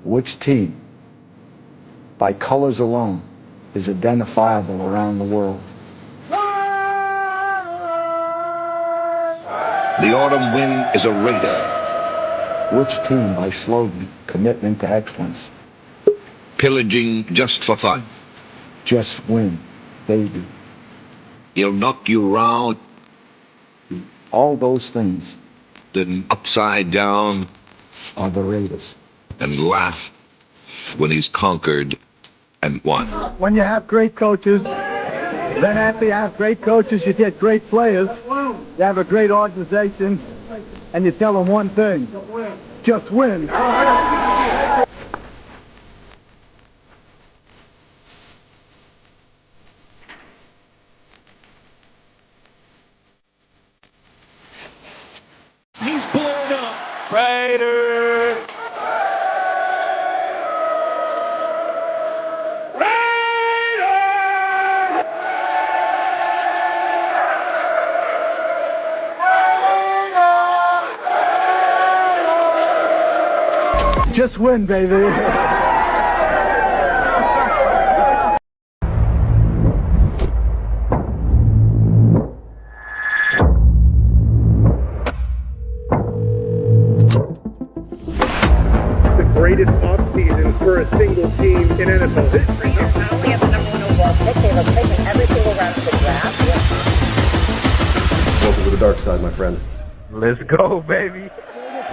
Which team, by colors alone, is identifiable around the world? The autumn wind is a raider. Which team, by slogan, commitment to excellence? Pillaging just for fun. Just win, baby. He'll knock you round, All those things then upside down, are the Raiders. and laugh when he's conquered and won. When you have great coaches, then after you have great coaches, you get great players. You have a great organization, and you tell them one thing: just win. He's blown up. Raiders! Just win, baby. Greatest offseason for a single team in NFL history. Not only have the number one overall pick, they have taken every single round of the draft. Welcome to the dark side, my friend. Let's go, baby.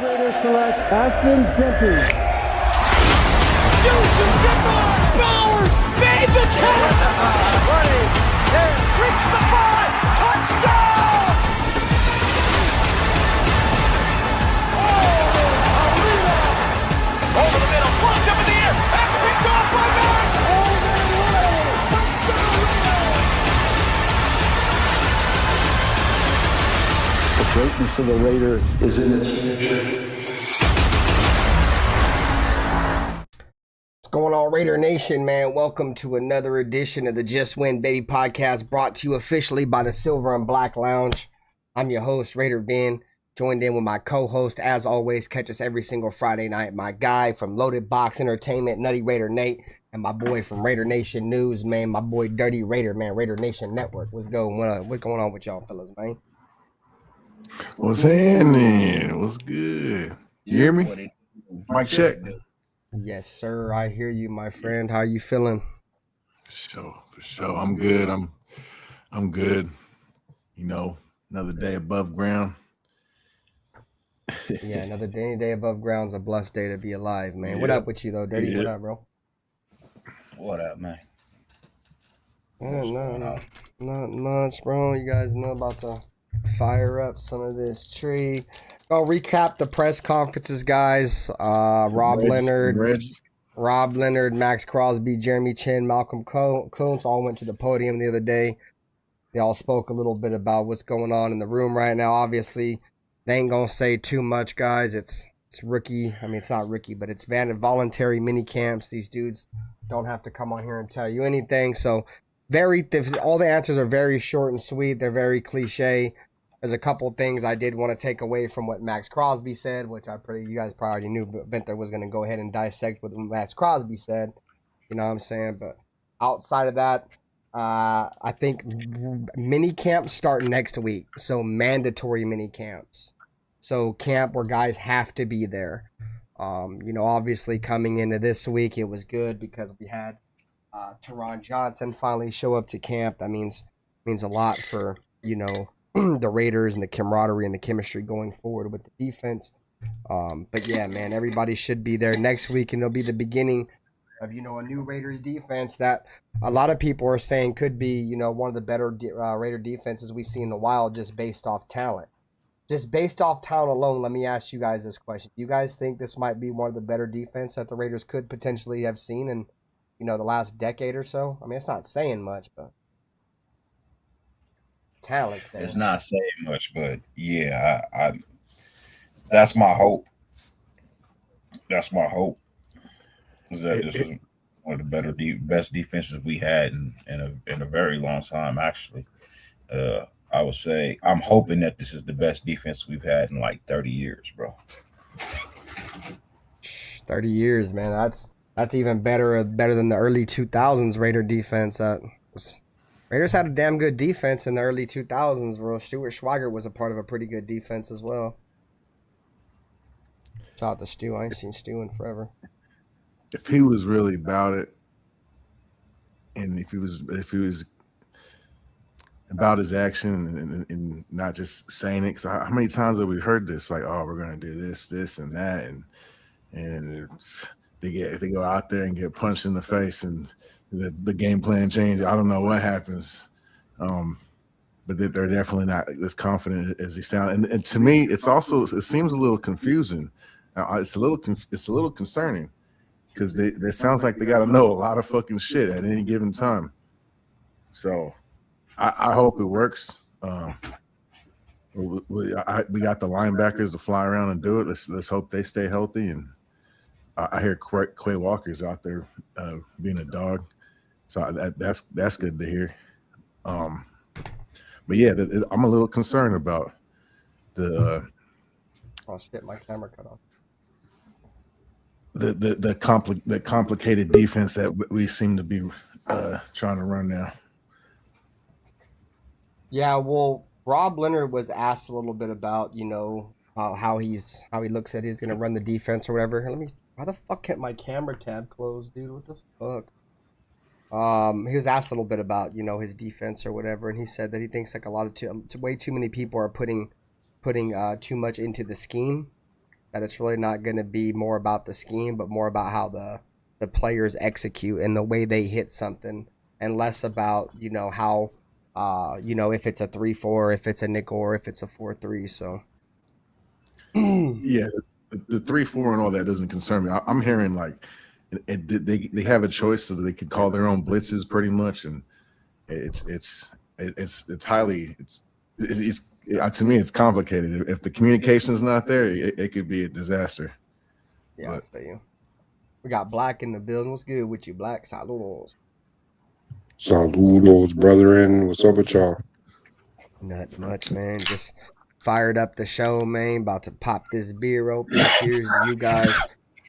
Raiders select Ashton Jenkins. Houston, get on! Bowers made the catch! Running, there, reach the 5! Touchdown! Over the middle, flies up in the air, and picked off by Max! The greatness of the Raiders is in its future. What's going on, Raider Nation, man? Welcome to another edition of the Just Win Baby podcast, brought to you officially by the Silver and Black Lounge. I'm your host, Raider Ben, joined in with my co-host, as always. Catch us every single Friday night. My guy from Loaded Box Entertainment, Nutty Raider Nate, and my boy from Raider Nation News, man. My boy Dirty Raider, man. Raider Nation Network. What's going on with y'all, fellas, man? What's happening? What's good? You hear me? Mic check. Yes, sir. I hear you, my friend. How you feeling? For sure. I'm good. I'm good. You know, another day above ground. Yeah, another day above ground's a blessed day to be alive, man. What up with you though, Dirty? What up, bro? What up, man? Not much, bro. You guys know about to fire up some of this tree. I'll recap the press conferences, guys. Rob Leonard, Maxx Crosby, Jeremy Chinn, Malcolm Koonce all went to the podium the other day. They all spoke a little bit about what's going on in the room right now. Obviously, they ain't gonna say too much, guys. It's rookie. I mean, it's not rookie, but it's voluntary mini camps. These dudes don't have to come on here and tell you anything. So all the answers are very short and sweet. They're very cliche. There's a couple things I did want to take away from what Maxx Crosby said, which you guys probably already knew, but Venter was going to go ahead and dissect what Maxx Crosby said. You know what I'm saying? But outside of that, I think mini camps start next week. So mandatory mini camps. So camp where guys have to be there. Obviously coming into this week, it was good because we had Teron Johnson finally show up to camp. That means a lot for, the Raiders and the camaraderie and the chemistry going forward with the defense. But yeah, man, everybody should be there next week, and it'll be the beginning of, a new Raiders defense that a lot of people are saying could be, one of the better Raider defenses we see in a while, just based off talent. Just based off talent alone, let me ask you guys this question. Do you guys think this might be one of the better defense that the Raiders could potentially have seen in, the last decade or so? I mean, it's not saying much, but talent's there. It's not saying much, but yeah, I that's my hope. That's my hope. Is that this is one of the best defenses we had in a very long time, actually. I would say I'm hoping that this is the best defense we've had in like 30 years, bro. 30 years, man. That's even better than the early 2000s Raider defense. Raiders had a damn good defense in the early 2000s, bro. Stuart Schweigert was a part of a pretty good defense as well. Shout out to Stu. I ain't seen Stu in forever. If he was really about it, and if he was about his action and not just saying it, because how many times have we heard this? Like, oh, we're gonna do this, and that, and they go out there and get punched in the face, and the game plan change. I don't know what happens, but they're definitely not as confident as they sound. And to me, it seems a little confusing. It's a little concerning because it sounds like they got to know a lot of fucking shit at any given time. So I hope it works. We got the linebackers to fly around and do it. Let's hope they stay healthy. And I hear Quay Walker's out there being a dog, so that's good to hear. But yeah, I'm a little concerned about the. Oh shit! My camera cut off. The complicated defense that we seem to be trying to run now. Yeah, well, Rob Leonard was asked a little bit about, how he looks at he's gonna run the defense or whatever. Why the fuck kept my camera tab closed, dude? What the fuck? He was asked a little bit about, his defense or whatever, and he said that he thinks like a lot of way too many people are putting too much into the scheme. That it's really not going to be more about the scheme, but more about how the players execute and the way they hit something, and less about, how, if it's a 3-4, if it's a nickel, or if it's a 4-3. So, yeah, the 3-4 and all that doesn't concern me. I'm hearing like they have a choice, so that they could call their own blitzes pretty much, and it's to me, it's complicated. If the communication is not there, it could be a disaster. Yeah, I feel you. We got Black in the building. What's good with you, Black? Saludos. Saludos, brethren. What's up with y'all? Not much, man. Just fired up the show, man. About to pop this beer open. Cheers to you guys.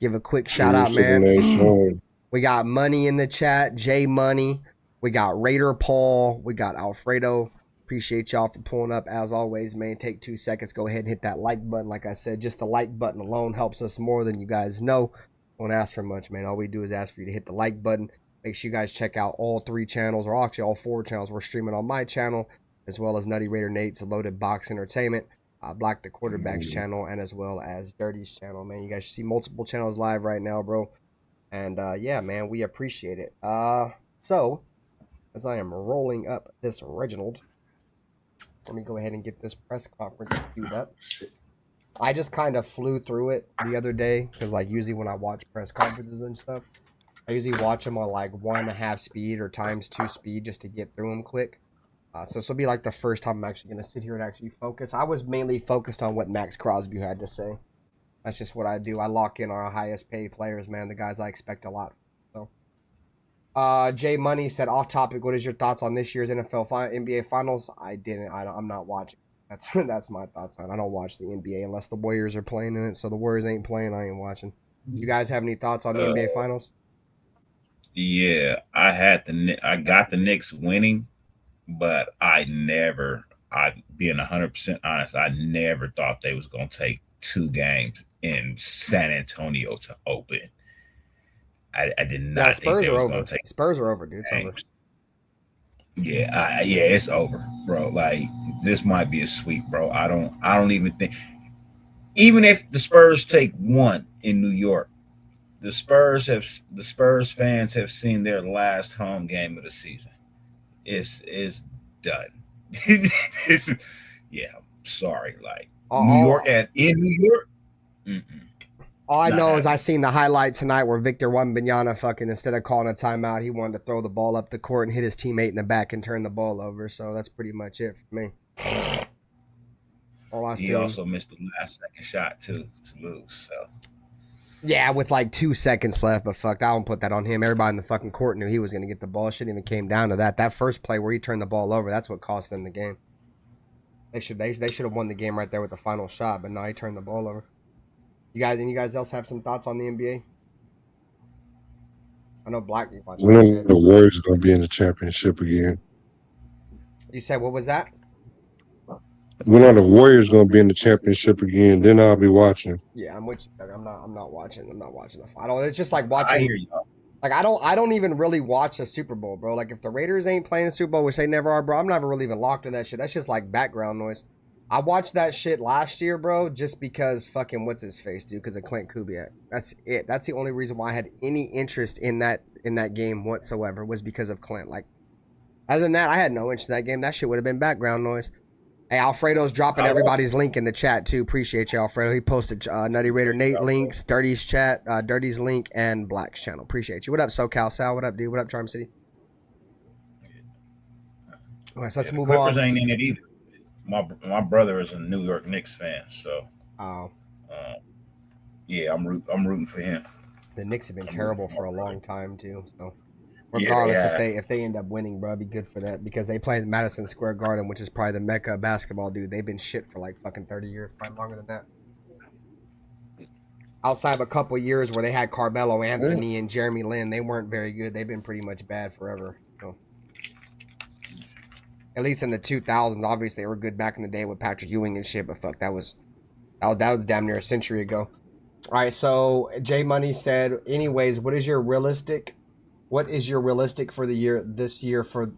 Give a quick shout out, man. We got Money in the chat. J Money. We got Raider Paul. We got Alfredo. Appreciate y'all for pulling up as always, man. Take 2 seconds. Go ahead and hit that like button. Like I said, just the like button alone helps us more than you guys know. Won't ask for much, man. All we do is ask for you to hit the like button. Make sure you guys check out all 3 channels, or actually all 4 channels. We're streaming on my channel, as well as Nutty Raider Nate's Loaded Box Entertainment, Black the Quarterback's channel, and as well as Dirty's channel, man. You guys see multiple channels live right now, bro. And yeah, man, we appreciate it. So, as I am rolling up this Reginald, let me go ahead and get this press conference queued up. I just kind of flew through it the other day because, like, usually when I watch press conferences and stuff, I usually watch them on like 1.5 speed or ×2 speed just to get through them quick. So this will be like the first time I'm actually going to sit here and actually focus. I was mainly focused on what Maxx Crosby had to say. That's just what I do. I lock in our highest paid players, man. The guys I expect a lot. So, Jay Money said, off topic, what is your thoughts on this year's NBA Finals? I'm not watching. That's my thoughts on it. I don't watch the NBA unless the Warriors are playing in it. So the Warriors ain't playing, I ain't watching. You guys have any thoughts on the NBA Finals? Yeah, I got the Knicks winning, but being 100% honest, I never thought they was gonna take 2 games in San Antonio to open. I did not think they was gonna take. Spurs are over, dude. It's over. Yeah, it's over, bro. Like, this might be a sweep, bro. I don't even think. Even if the Spurs take 1 in New York, the Spurs fans have seen their last home game of the season. It's done. Yeah, I'm sorry. Like, New York in New York. All I know is I seen the highlight tonight where Victor Wembanyama fucking, instead of calling a timeout, he wanted to throw the ball up the court and hit his teammate in the back and turn the ball over. So that's pretty much it for me. All I see. He also missed the last second shot too to lose. So yeah, with like 2 seconds left, but fuck, I won't put that on him. Everybody in the fucking court knew he was gonna get the ball. Shouldn't even came down to that. That first play where he turned the ball over, that's what cost them the game. They should have won the game right there with the final shot, but no, he turned the ball over. You guys else have some thoughts on the NBA? I know Black. You watch We that know shit. the Warriors are going to be in the championship again. You said what was that? We know the Warriors going to be in the championship again. Then I'll be watching. Yeah, I'm with you. I'm not watching. I'm not watching the final. It's just like I watching. hear you. Like I don't even really watch the Super Bowl, bro. Like if the Raiders ain't playing the Super Bowl, which they never are, bro, I'm never really even locked in that shit. That's just like background noise. I watched that shit last year, bro, just because fucking what's his face, dude, because of Clint Kubiak. That's it. That's the only reason why I had any interest in that game whatsoever was because of Clint. Like other than that, I had no interest in that game. That shit would have been background noise. Hey, Alfredo's dropping everybody's link in the chat too. Appreciate you, Alfredo. He posted Nutty Raider Nate links, Dirty's chat, Dirty's link, and Black's channel. Appreciate you. What up, SoCal Sal? What up, dude? What up, Charm City? All right, so let's move Clippers on. ain't in it either. My brother is a New York Knicks fan, so yeah, I'm rooting for him. The Knicks have been terrible for a long time too. So regardless, if they end up winning, bro, it'd be good for that because they play in Madison Square Garden, which is probably the mecca of basketball, dude. They've been shit for like fucking 30 years, probably longer than that. Outside of a couple of years where they had Carmelo Anthony and Jeremy Lin, they weren't very good. They've been pretty much bad forever. So. At least in the 2000s, obviously they were good back in the day with Patrick Ewing and shit, but fuck, that was damn near a century ago. All right, so J Money said, anyways, what is your realistic for the year this year for?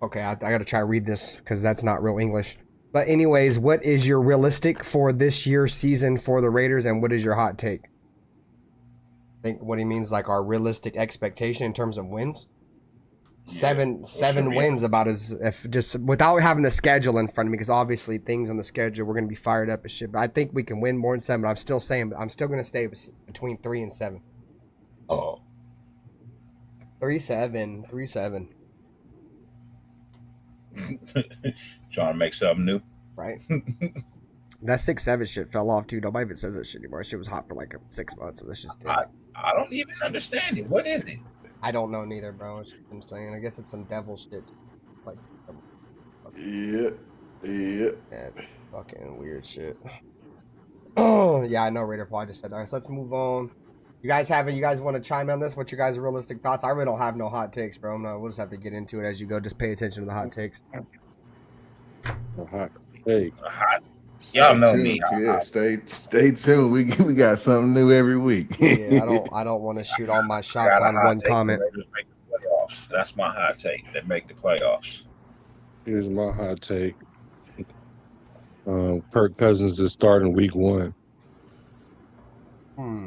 Okay, I got to try to read this because that's not real English. But anyways, what is your realistic for this year's season for the Raiders, and what is your hot take? I think what he means like our realistic expectation in terms of wins. Seven wins about as if just without having the schedule in front of me because obviously things on the schedule we're gonna be fired up as shit. But I think we can win more than 7. But I'm still saying I'm still gonna stay between 3 and 7. Oh, 3-7. trying to make something new, Right. That 6-7 shit fell off too. Nobody even says that shit anymore. Shit was hot for like 6 months, so that's just dead. I don't even understand it. What is it? I don't know neither, bro. That's what I'm saying. I guess it's some devil shit. Like, Yeah. it's fucking weird shit. Oh, yeah, I know Raider probably just said that. All right, so let's move on. You guys want to chime in on this? What's your guys' realistic thoughts? I really don't have no hot takes, bro. We'll just have to get into it as you go. Just pay attention to the hot takes. Hey, Y'all know me. Yeah, stay tuned. We got something new every week. Yeah, I don't want to shoot all my shots on one comment. That's my hot take. They make the playoffs. here's my hot take. Kirk Cousins is starting week 1.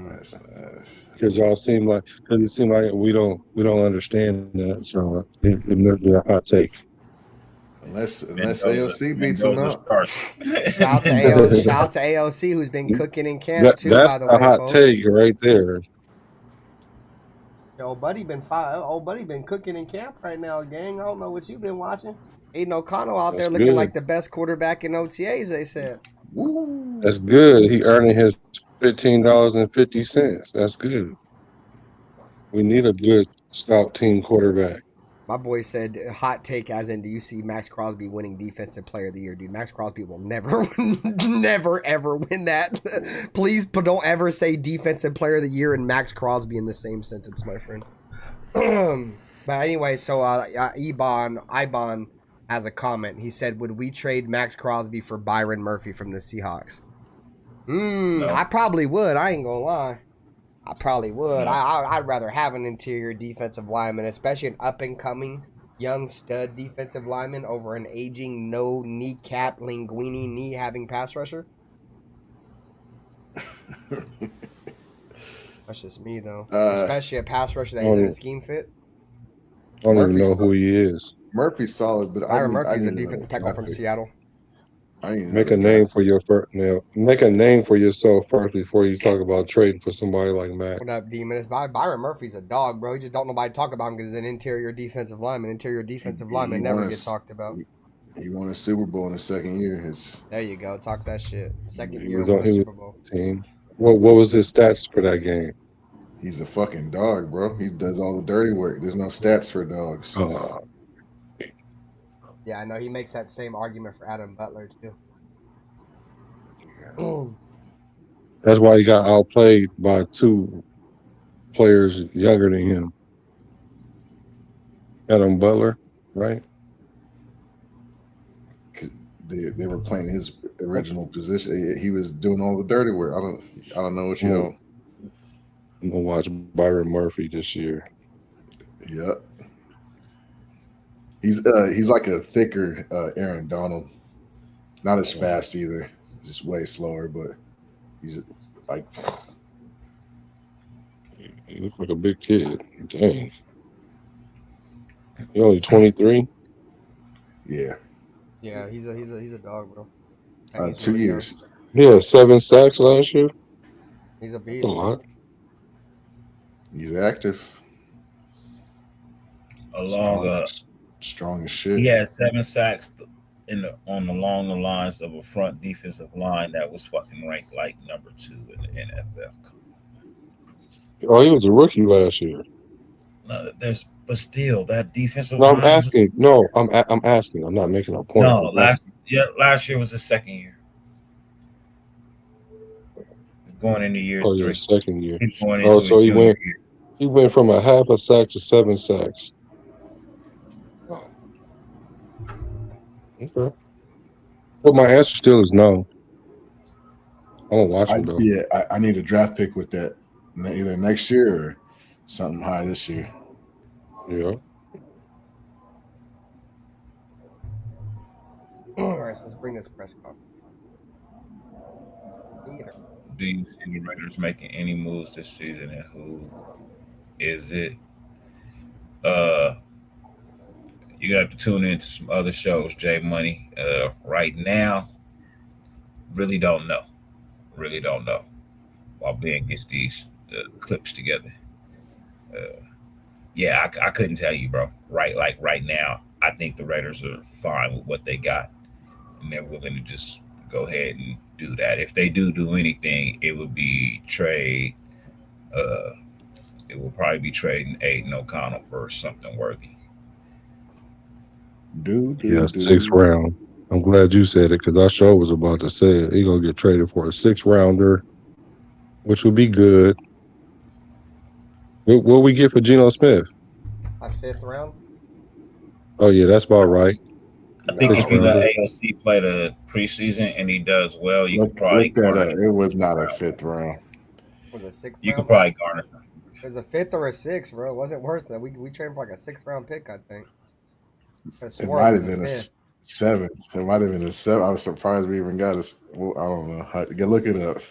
That's nice. Because it seem like we don't understand that. So it must be a hot take. Unless AOC beats him up. Shout out to AOC who's been cooking in camp too. That's by the way, a hot folks. take right there. Old buddy been cooking in camp right now, gang. I don't know what you've been watching. Aiden O'Connell out there looking like the best quarterback in OTAs. They said. Woo. That's good. He earning his $15.50. That's good. We need a good scout team quarterback. My boy said, hot take as in, do you see Maxx Crosby winning Defensive Player of the Year? Dude, Maxx Crosby will never, never, ever win that. Please don't ever say Defensive Player of the Year and Maxx Crosby in the same sentence, my friend. But anyway, so Ibon has a comment. He said, would we trade Maxx Crosby for Byron Murphy from the Seahawks? No. I probably would. I ain't going to lie. I probably would. No. I'd rather have an interior defensive lineman, especially an up-and-coming young stud defensive lineman over an aging, no kneecap, linguini, knee-having pass rusher. That's just me, though. Especially a pass rusher that isn't a scheme fit. I don't even know who he is. Murphy's solid, but Byron Murphy's a defensive tackle from Seattle. Make a name for your first. Now, make a name for yourself first before you talk about trading for somebody like Max. What up, D-Man? Byron Murphy's a dog, bro. You just don't nobody talk about him because he's an interior defensive lineman. Interior defensive lineman never gets talked about. He won a Super Bowl in his second year. There you go. Talks that shit. Second year won a Super Bowl. Team. What was his stats for that game? He's a fucking dog, bro. He does all the dirty work. There's no stats for dogs. Yeah, I know. He makes that same argument for Adam Butler, too. That's why he got outplayed by 2 players younger than him. Adam Butler, right? They were playing his original position. He was doing all the dirty work. I don't know what you don't. I'm gonna watch Byron Murphy this year. Yep. He's like a thicker Aaron Donald. Not as fast either. Just way slower, but he's like He looks like a big kid. Dang. He only 23. Yeah. Yeah, he's a dog, bro. 2 years. He had 7 sacks last year. He's a That's beast. a lot. He's active. Strong as shit. He had 7 sacks along the lines of a front defensive line that was fucking ranked like number 2 in the NFL. Oh, he was a rookie last year. No, but still that defensive No, line. I'm asking. No, I'm asking. I'm not making a point. No, last year was his second year. Going into year 3. Yeah, second year. So he went from a half a sack to 7 sacks. Oh. Okay. But my answer still is no. I'm gonna watch him though. Yeah, I need a draft pick with that either next year or something high this year. Yeah. All right, so let's bring this press conference. Do you see the Raiders making any moves this season, and who is it? You have to tune into some other shows, J Money. Right now, really don't know. While Ben gets these clips together. Yeah, I couldn't tell you, bro. Right now, I think the Raiders are fine with what they got, and they're willing to just go ahead and do that. If they do anything, it would be trade. It will probably be trading Aiden O'Connell for something worthy. Dude. 6th round. I'm glad you said it because I sure was about to say it. He's gonna get traded for a 6th rounder, which would be good. What we get for Geno Smith? A 5th round. Oh yeah, that's about right. I think if you let AOC play the preseason and he does well, you could probably garner. It was not a 5th round. Was it 6th? You could probably garner. It was a 5th or a 6th, bro. It wasn't worse than we traded for like a 6th round pick, I think. It might have been a 7th. It might have been a 7th. I was surprised we even got us. Well, I don't know. Look it up.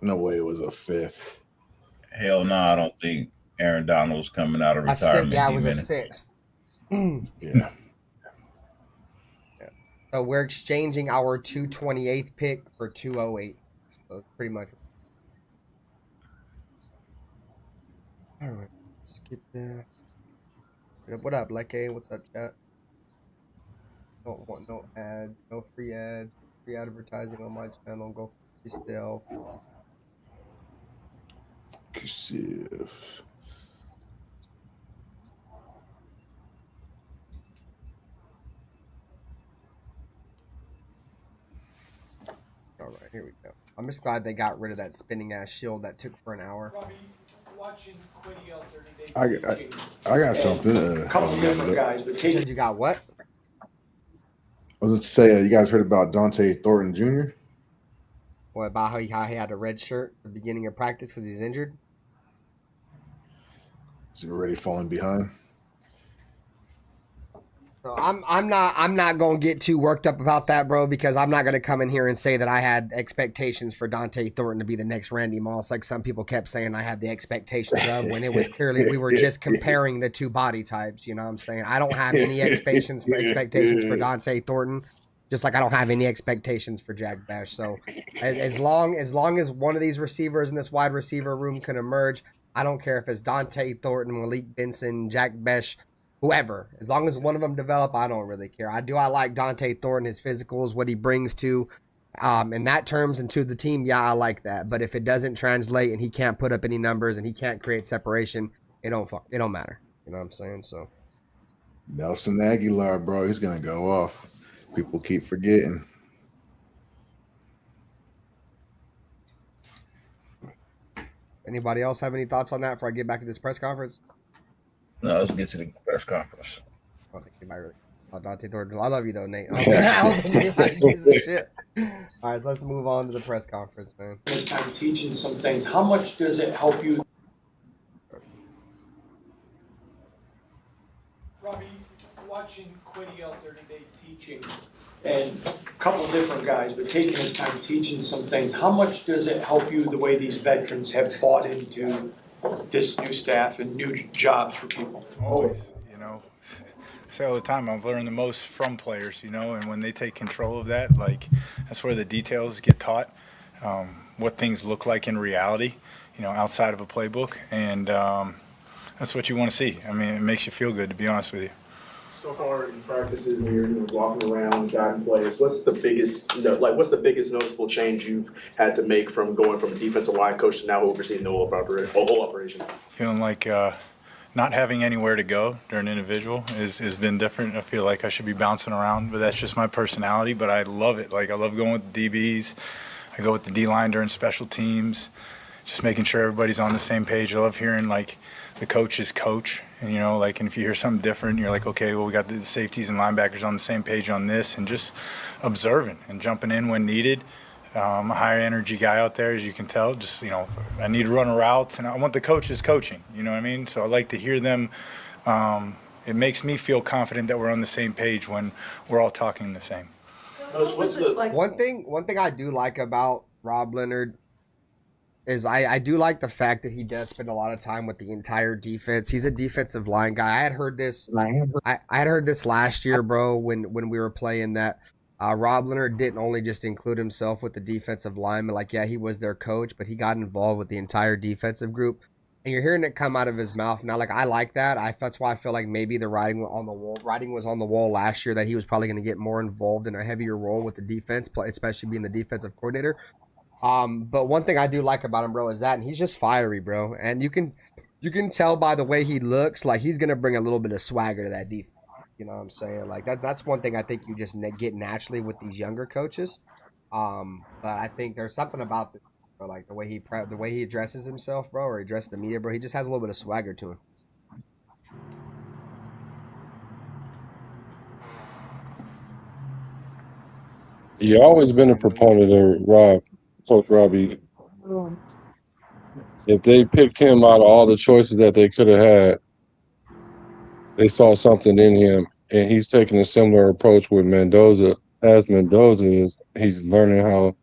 No way it was a 5th. Hell no, I don't think Aaron Donald was coming out of retirement. Yeah, it was a 6th. Yeah. So we're exchanging our 228th pick for 208. So it's pretty much. All right, skip that. What up, Leke? What's up, chat? Don't want no ads, no free ads, free advertising on my channel. Go for yourself. All right, here we go. I'm just glad they got rid of that spinning ass shield that took for an hour. I got something. Couple different guys, but take. You got what? I was just say, you guys heard about Dante Thornton Jr.? What about how he had a red shirt at the beginning of practice because he's injured? Is he already falling behind? So I'm not gonna get too worked up about that, bro, because I'm not gonna come in here and say that I had expectations for Dante Thornton to be the next Randy Moss, like some people kept saying I had the expectations of, when it was clearly we were just comparing the 2 body types. You know what I'm saying? I don't have any expectations for Dante Thornton, just like I don't have any expectations for Jack Besh. So as long as one of these receivers in this wide receiver room can emerge, I don't care if it's Dante Thornton, Malik Benson, Jack Besh, whoever. As long as one of them develop, I don't really care. I like Dante Thornton, his physicals, what he brings to in that terms and to the team. Yeah, I like that. But if it doesn't translate and he can't put up any numbers and he can't create separation, it don't matter. You know what I'm saying? So Nelson Aguilar, bro, he's gonna go off. People keep forgetting. Anybody else have any thoughts on that before I get back to this press conference? No, let's get to the press conference. Oh, Dante Dorton. I love you though, Nate. Shit. All right, so let's move on to the press conference, man. Time teaching some things. How much does it help you? Robbie, watching Quiddy out there today teaching, and a couple of different guys, but taking his time teaching some things. How much does it help you the way these veterans have bought into this new staff and new jobs for people? Always, you know. I say all the time, I've learned the most from players, you know, and when they take control of that, like, that's where the details get taught, what things look like in reality, you know, outside of a playbook, and that's what you want to see. I mean, it makes you feel good, to be honest with you. So far in practices, when you're walking around, guiding players, what's the biggest, what's the biggest noticeable change you've had to make from going from a defensive line coach to now overseeing the whole operation? Feeling like not having anywhere to go during individual has been different. I feel like I should be bouncing around, but that's just my personality. But I love it. Like, I love going with the DBs. I go with the D-line during special teams, just making sure everybody's on the same page. I love hearing, like, the coach's coach. And, you know, like, and if you hear something different, you're like, okay, well, we got the safeties and linebackers on the same page on this, and just observing and jumping in when needed. I'm a higher energy guy out there, as you can tell. Just, you know, I need to run routes, and I want the coaches coaching, you know what I mean? So I like to hear them. It makes me feel confident that we're on the same page when we're all talking the same. Coach, what's the one thing I do like about Rob Leonard is I do like the fact that he does spend a lot of time with the entire defense. He's a defensive line guy. I had heard this last year, bro, when we were playing that. Rob Leonard didn't only just include himself with the defensive lineman, like, yeah, he was their coach, but he got involved with the entire defensive group. And you're hearing it come out of his mouth now. Like, I like that. That's why I feel like maybe the writing was on the wall last year, that he was probably going to get more involved in a heavier role with the defense, especially being the defensive coordinator. But one thing I do like about him, bro, is that, and he's just fiery, bro. And you can tell by the way he looks, like, he's going to bring a little bit of swagger to that defense. You know what I'm saying? Like, that's one thing I think you just get naturally with these younger coaches. But I think there's something about this, bro, like the way he addresses himself, bro, or he addresses the media, bro. He just has a little bit of swagger to him. You always been a proponent of Coach Robbie. If they picked him out of all the choices that they could have had, they saw something in him, and he's taking a similar approach with Mendoza. As Mendoza is, he's learning how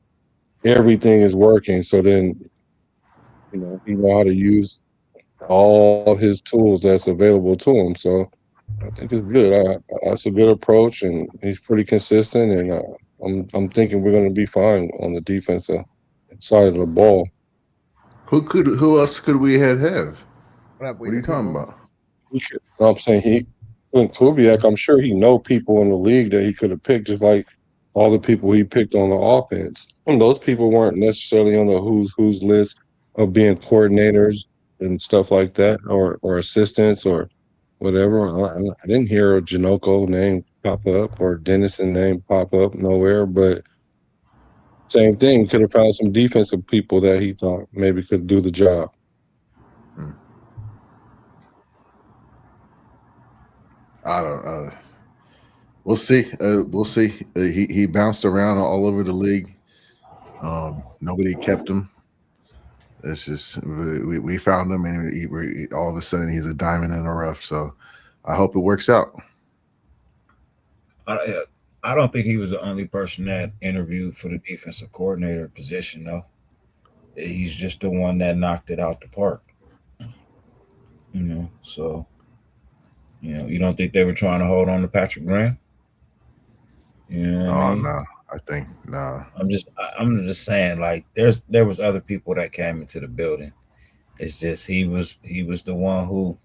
everything is working. So then, you know, he know how to use all his tools that's available to him. So I think it's good. That's a good approach, and he's pretty consistent. And I'm thinking we're going to be fine on the defensive side of the ball. Who else could we have? What are you talking about? I'm saying Kubiak, I'm sure he know people in the league that he could have picked, just like all the people he picked on the offense. And those people weren't necessarily on the who's list of being coordinators and stuff like that, or assistants or whatever. I didn't hear a Janoko name pop up or Dennison name pop up nowhere, but same thing. Could have found some defensive people that he thought maybe could do the job. I don't. We'll see. We'll see. He bounced around all over the league. Nobody kept him. It's just we found him, and all of a sudden he's a diamond in the rough. So I hope it works out. I don't think he was the only person that interviewed for the defensive coordinator position, though. He's just the one that knocked it out the park. You know, so. You know, you don't think they were trying to hold on to Patrick Graham? You know I mean? No. I think no. I'm just saying, like, there was other people that came into the building. It's just he was the one who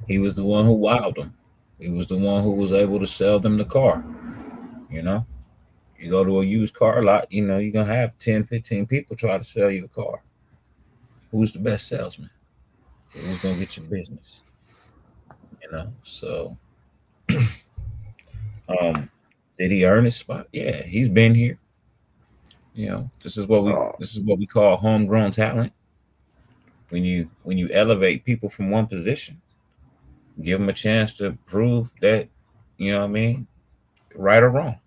wowed them. He was the one who was able to sell them the car. You know, you go to a used car lot, you know, you're gonna have 10, 15 people try to sell you a car. Who's the best salesman? Who's gonna get your business? You know, so did he earn his spot? Yeah, he's been here. You know, this is what we call homegrown talent. when you elevate people from one position, give them a chance to prove that, you know what I mean, right or wrong.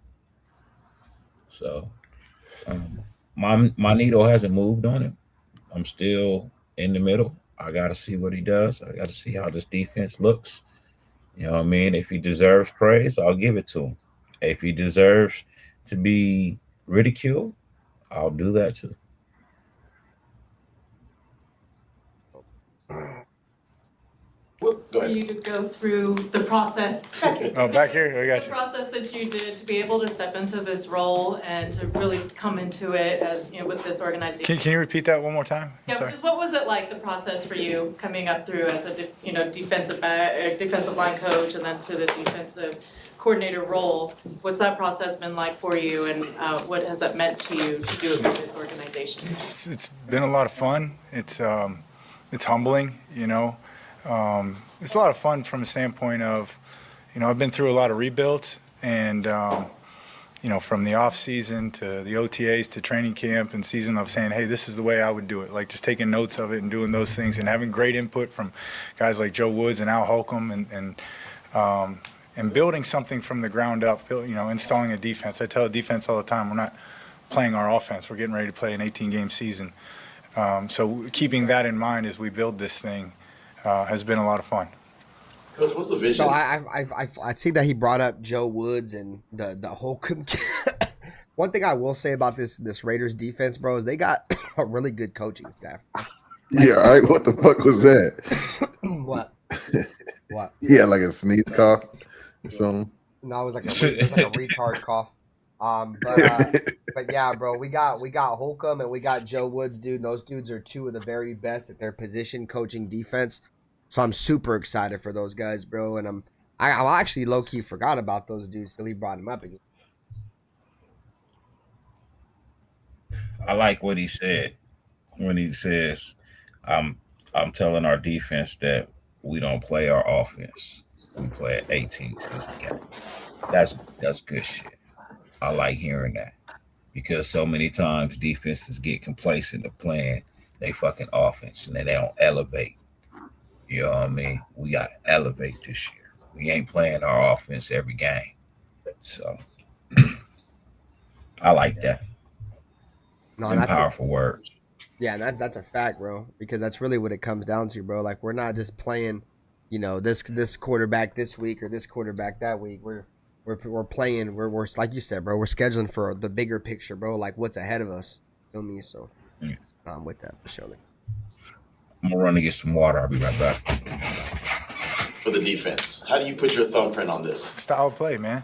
So my needle hasn't moved on it. I'm still in the middle. I got to see what he does. I got to see how this defense looks. You know what I mean? If he deserves praise, I'll give it to him. If he deserves to be ridiculed, I'll do that too. For you to go through the process. Back here, I got The you. process that you did to be able to step into this role and to really come into it as, with this organization. Can you repeat that one more time? I'm Yeah, sorry. just what was it like, the process for you coming up through as a defensive line coach and then to the defensive coordinator role? What's that process been like for you, and what has that meant to you to do it with this organization? It's been a lot of fun. It's humbling, It's a lot of fun from a standpoint of, I've been through a lot of rebuilds, and from the off season to the OTAs to training camp and season, of saying, hey, this is the way I would do it. Like just taking notes of it and doing those things and having great input from guys like Joe Woods and Al Holcomb and building something from the ground up, installing a defense. I tell the defense all the time, we're not playing our offense. We're getting ready to play an 18-game season. So keeping that in mind as we build this thing has been a lot of fun. Coach, what's the vision? So I see that he brought up Joe Woods and the whole. One thing I will say about this Raiders defense, bro, is they got a really good coaching staff. Yeah, all right. What the fuck was that? What? What? Yeah, like a sneeze cough or something. No, it was like a retard cough. But yeah, bro, we got Holcomb and we got Joe Woods, dude. And those dudes are two of the very best at their position coaching defense. So I'm super excited for those guys, bro. And I actually low key forgot about those dudes till he brought them up again. I like what he said when he says, I'm telling our defense that we don't play our offense. We play an 18-season game. That's good shit. I like hearing that, because so many times defenses get complacent of playing they fucking offense and they don't elevate. You know what I mean? We got to elevate this year. We ain't playing our offense every game. So I like that. No, that's powerful words. Yeah, that's a fact, bro, because that's really what it comes down to, bro. Like, we're not just playing, this quarterback this week or this quarterback that week. We're playing. We're like you said, bro. We're scheduling for the bigger picture, bro. Like what's ahead of us. You feel me? So, with that, for sure. I'm gonna run to get some water. I'll be right back. For the defense, how do you put your thumbprint on this? Style of play, man.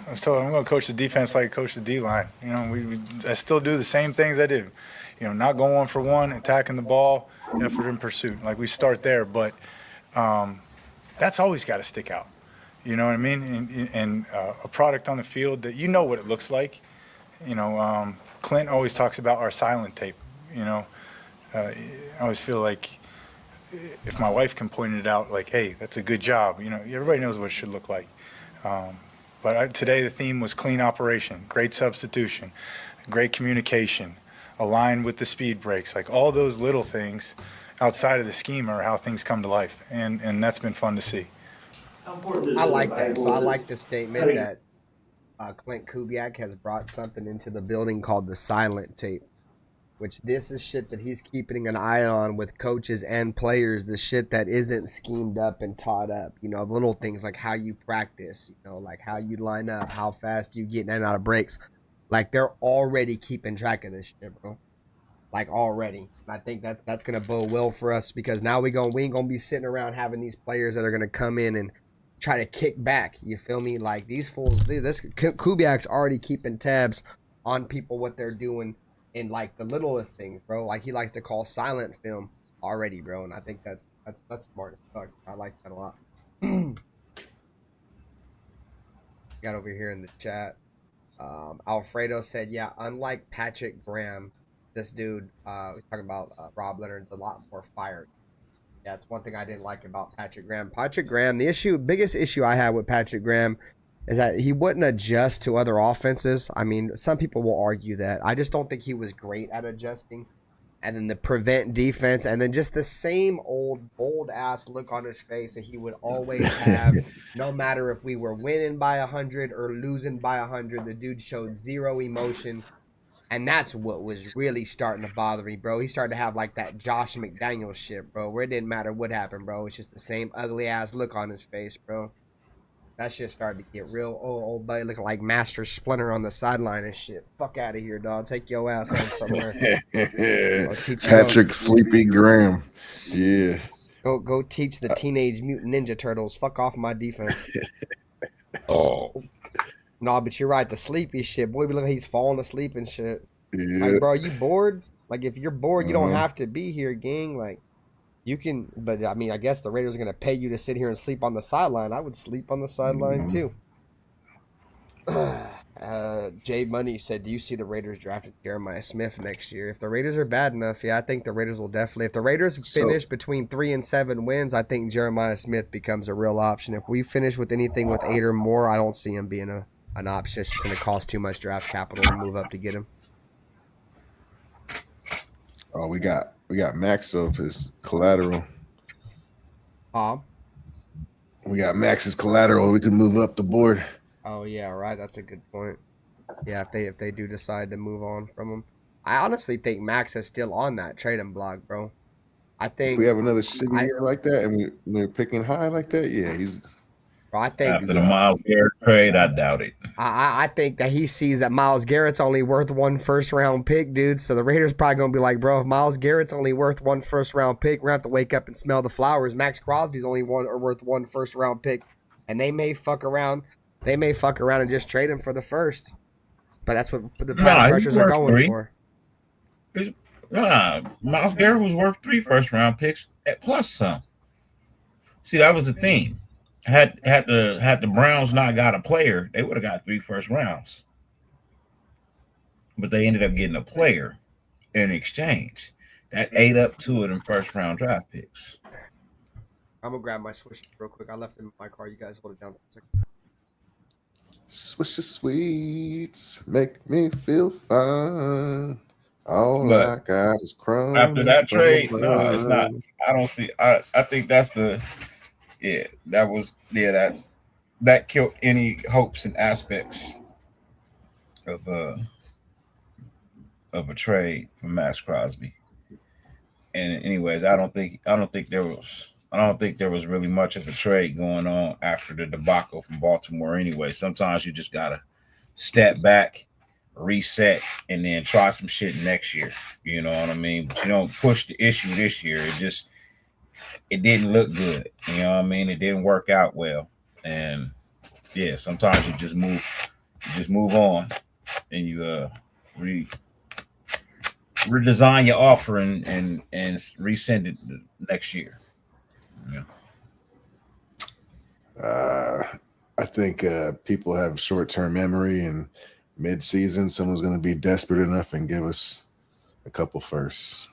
I was told I'm going to coach the defense like I coach the D-line. I still do the same things I did. Not going 1 for 1, attacking the ball, effort and pursuit. Like we start there, but that's always got to stick out. You know what I mean? And a product on the field that what it looks like. Clint always talks about our silent tape. I always feel like if my wife can point it out, like, hey, that's a good job. Everybody knows what it should look like. But today the theme was clean operation, great substitution, great communication, aligned with the speed breaks. Like all those little things outside of the scheme are how things come to life. And that's been fun to see. I like that. So I like the statement that Clint Kubiak has brought something into the building called the silent tape, which this is shit that he's keeping an eye on with coaches and players, the shit that isn't schemed up and taught up, little things like how you practice, like how you line up, how fast you get in and out of breaks. Like they're already keeping track of this shit, bro. Like already. And I think that's going to bode well for us, because now we ain't going to be sitting around having these players that are going to come in and try to kick back. You feel me? Like these fools, Kubiak's already keeping tabs on people, what they're doing in like the littlest things, bro. Like he likes to call silent film already, bro. And I think that's smart as fuck. I like that a lot. Got over here in the chat. Alfredo said, yeah, unlike Patrick Graham, this dude, he's talking about Rob Leonard's a lot more fired. Yeah, it's one thing I didn't like about Patrick Graham. Patrick Graham, biggest issue I had with Patrick Graham is that he wouldn't adjust to other offenses. I mean, some people will argue that. I just don't think he was great at adjusting. and then the prevent defense, and then just the same old bold ass look on his face that he would always have, no matter if we were winning by 100 or losing by 100. The dude showed zero emotion, and that's what was really starting to bother me, bro. He started to have like that Josh McDaniels shit, bro, where it didn't matter what happened, bro. It's just the same ugly ass look on his face, bro. That shit started to get real old buddy looking like Master Splinter on the sideline and shit. Fuck out of here, dog. Take your ass home somewhere. Patrick Sleepy Graham. Yeah. Go teach the Teenage Mutant Ninja Turtles. Fuck off my defense. Oh. No, but you're right. The sleepy shit. Boy, look, he's falling asleep and shit. Yeah. Like, bro, you bored? Like, if you're bored, you don't Uh-huh. have to be here, gang. Like, you can, but I mean, I guess the Raiders are going to pay you to sit here and sleep on the sideline. I would sleep on the sideline too. Jay Money said, do you see the Raiders drafting Jeremiah Smith next year? If the Raiders are bad enough, yeah, I think the Raiders will definitely. If the Raiders finish between 3 and 7 wins, I think Jeremiah Smith becomes a real option. If we finish with anything with 8 or more, I don't see him being an option. It's just going to cost too much draft capital to move up to get him. Oh, we got Max of his collateral. We got Max's collateral. We can move up the board. Oh yeah, right. That's a good point. Yeah, if they do decide to move on from him, I honestly think Max is still on that trading block, bro. I think If we have another shitty year like that and we're picking high like that, yeah, he's. Bro, I think After the Myles Garrett trade, I doubt it. I think that he sees that Myles Garrett's only worth 1 first-round pick, dude. So the Raiders probably gonna be like, bro, if Myles Garrett's only worth 1 first-round pick, we're gonna have to wake up and smell the flowers. Maxx Crosby's only worth 1 first-round pick, and they may fuck around. They may fuck around and just trade him for the first. But that's what the pass rushers are going for. Myles Garrett was worth 3 first-round picks plus some. See, that was the thing. Had the Browns not got a player, they would have got 3 first rounds. But they ended up getting a player in exchange. That ate up 2 of them first-round draft picks. I'm gonna grab my Swish real quick. I left it in my car. You guys hold it down for a second. Swisher sweets make me feel fine. All But I got is crumbs. after that trade, no, it's not. I don't see. I think that's the. Yeah, that killed any hopes and aspects of a trade for Maxx Crosby. And anyways, I don't think there was really much of a trade going on after the debacle from Baltimore anyway. Sometimes you just gotta step back, reset, and then try some shit next year. You know what I mean? But you don't push the issue this year. It didn't look good. You know what I mean? It didn't work out well. And yeah, sometimes you just move on and you redesign your offer and resend it the next year. Yeah. I think people have short-term memory, and mid-season, someone's going to be desperate enough and give us a couple firsts.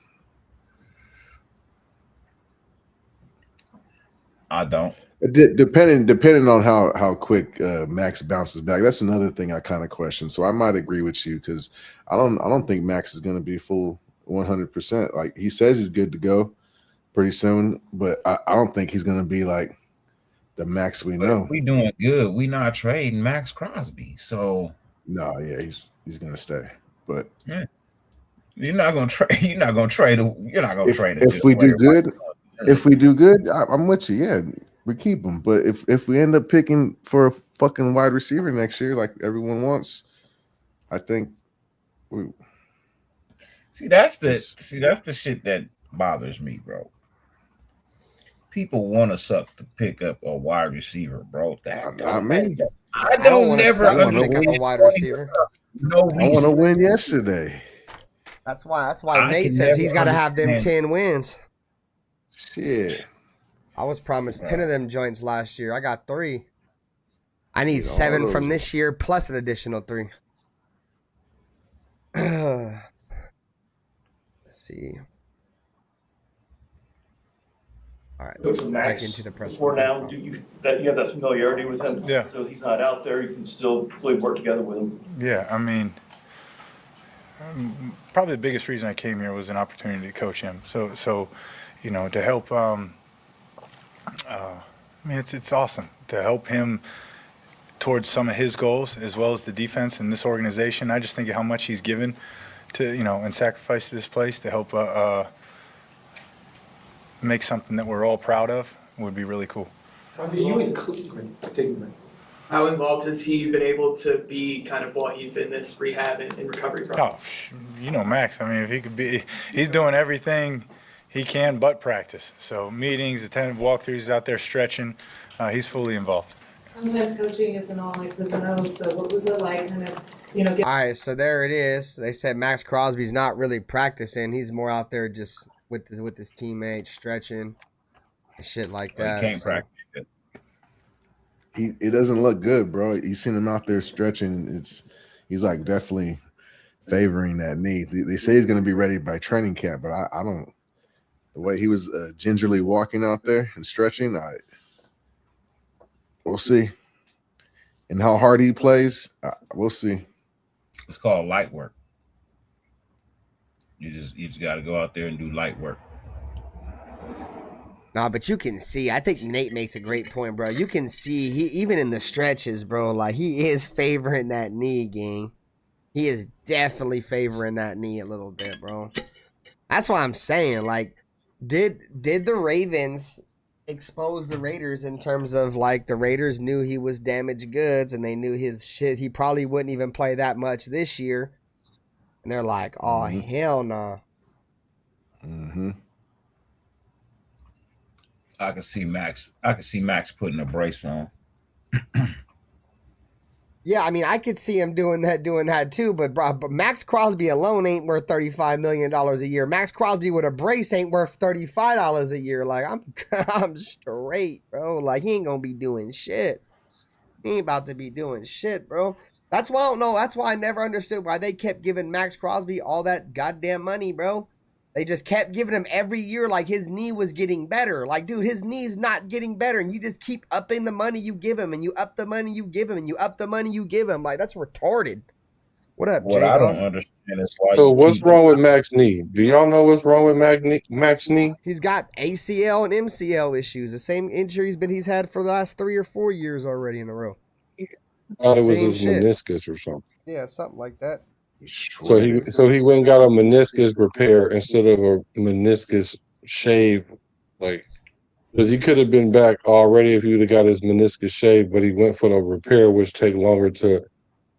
I don't. Depending on how quick Max bounces back, that's another thing I kind of question. So I might agree with you because I don't think Max is going to be full 100%. Like he says he's good to go pretty soon, but I don't think he's going to be like the Max we know. We doing good. We not trading Maxx Crosby, so no, yeah, he's going to stay. But yeah, you're not going to trade. You're not going to trade. You're not going to trade. If we do good. If we do good, I'm with you. Yeah, we keep him. But if we end up picking for a fucking wide receiver next year, like everyone wants, I think we see that's the shit that bothers me, bro. People want us up to pick up a wide receiver, bro. Not me. I don't never pick up a wide receiver. No reason. I want to win yesterday. That's why Nate says he's got to have them 10 wins. Shit. I was promised 10 of them joints last year. I got 3. I need 7 from this year plus an additional 3. Let's see. All right, Coach Max, back into the press. before now, you have that familiarity with him? Yeah. So if he's not out there, you can still work together with him? Yeah, I mean, probably the biggest reason I came here was an opportunity to coach him. So you know, to help. I mean, it's awesome to help him towards some of his goals as well as the defense in this organization. I just think of how much he's given to, you know, and sacrificed to this place to help make something that we're all proud of would be really cool. How involved has he been able to be kind of while he's in this rehab and recovery process? Oh, you know, Max, I mean, if he could be, he's doing everything he can but practice. So meetings, attending walkthroughs, he's out there stretching. He's fully involved. Sometimes coaching isn't all X's and O's, so what was it like kind of, you know, All right, so there it is. They said Maxx Crosby's not really practicing. He's more out there just with his teammates, stretching and shit like that. He can't practice it. It doesn't look good, bro. You seen him out there stretching. He's like definitely favoring that knee. They say he's going to be ready by training camp, but I don't. The way he was gingerly walking out there and stretching, we'll see. And how hard he plays, we'll see. It's called light work. You just got to go out there and do light work. Nah, but you can see. I think Nate makes a great point, bro. You can see he even in the stretches, bro. Like he is favoring that knee, gang. He is definitely favoring that knee a little bit, bro. That's why I'm saying, like, did the Ravens expose the Raiders in terms of like the Raiders knew he was damaged goods and they knew his shit. He probably wouldn't even play that much this year, and they're like, oh hell nah. I can see Max putting a brace on. Yeah, I mean, I could see him doing that too, but Maxx Crosby alone ain't worth $35 million a year. Maxx Crosby with a brace ain't worth $35 a year. Like, I'm straight, bro. Like, he ain't gonna be doing shit. He ain't about to be doing shit, bro. That's why I don't know. That's why I never understood why they kept giving Maxx Crosby all that goddamn money, bro. They just kept giving him every year like his knee was getting better. Like, dude, his knee's not getting better. And you just keep upping the money you give him. And you up the money you give him. And you up the money you give him. Like, that's retarded. What up, What I don't understand is why. So what's wrong with Max's knee? Do y'all know what's wrong with Max's knee? He's got ACL and MCL issues. The same injuries he's had for the last 3 or 4 years already in a row. I thought it was his meniscus or something. Yeah, something like that. So he went and got a meniscus repair instead of a meniscus shave, like, because he could have been back already if he would have got his meniscus shaved, but he went for the repair, which take longer to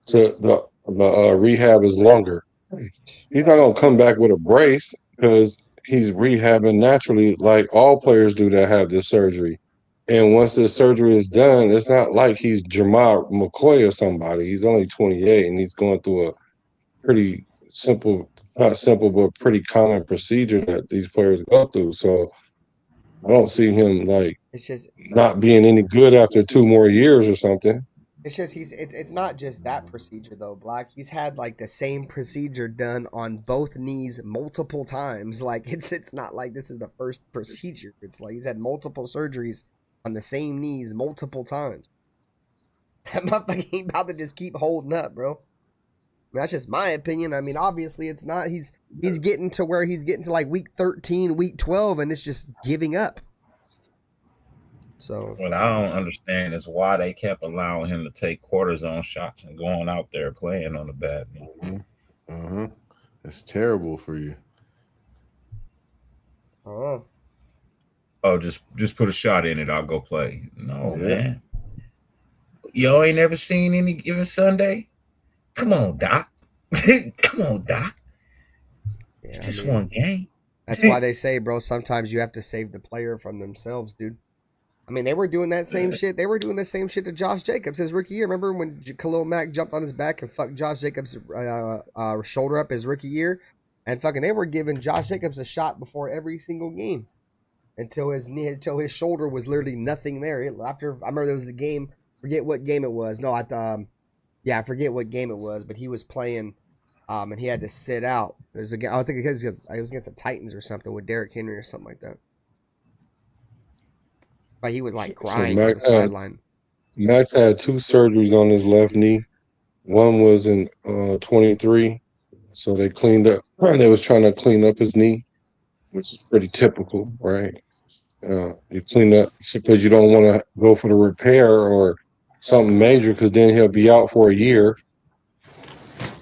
the rehab is longer. He's not gonna come back with a brace because he's rehabbing naturally, like all players do that have this surgery. And once this surgery is done, it's not like he's Jamal McCoy or somebody. He's only 28 and he's going through a pretty simple, not simple, but pretty common procedure that these players go through. So I don't see him like it's just not being any good after 2 more years or something. It's just it's not just that procedure though, Black. He's had like the same procedure done on both knees multiple times. Like it's not like this is the first procedure. It's like he's had multiple surgeries on the same knees multiple times. That motherfucker ain't about to just keep holding up, bro. That's just my opinion. I mean, obviously it's not. He's getting to where he's getting to like week 13, week 12, and it's just giving up. So what I don't understand is why they kept allowing him to take cortisone shots and going out there playing on the bad knee. It's terrible for you. Oh, just put a shot in it. I'll go play. No, man. Y'all ain't never seen any given Sunday? Come on, Doc. Come on, Doc. It's just one game. That's why they say, bro, sometimes you have to save the player from themselves, dude. I mean, they were doing that same shit. They were doing the same shit to Josh Jacobs his rookie year. Remember when Khalil Mack jumped on his back and fucked Josh Jacobs' shoulder up his rookie year? And fucking they were giving Josh Jacobs a shot before every single game until his shoulder was literally nothing there. After I remember there was the game, forget what game it was. No, I forget what game it was, but he was playing and he had to sit out. It was a game, I think it was against the Titans or something with Derrick Henry or something like that. But he was like crying on the sideline. Max had 2 surgeries on his left knee. One was in 23, So they cleaned up. They was trying to clean up his knee, which is pretty typical, right? You clean up because you don't want to go for the repair or something major, because then he'll be out for a year.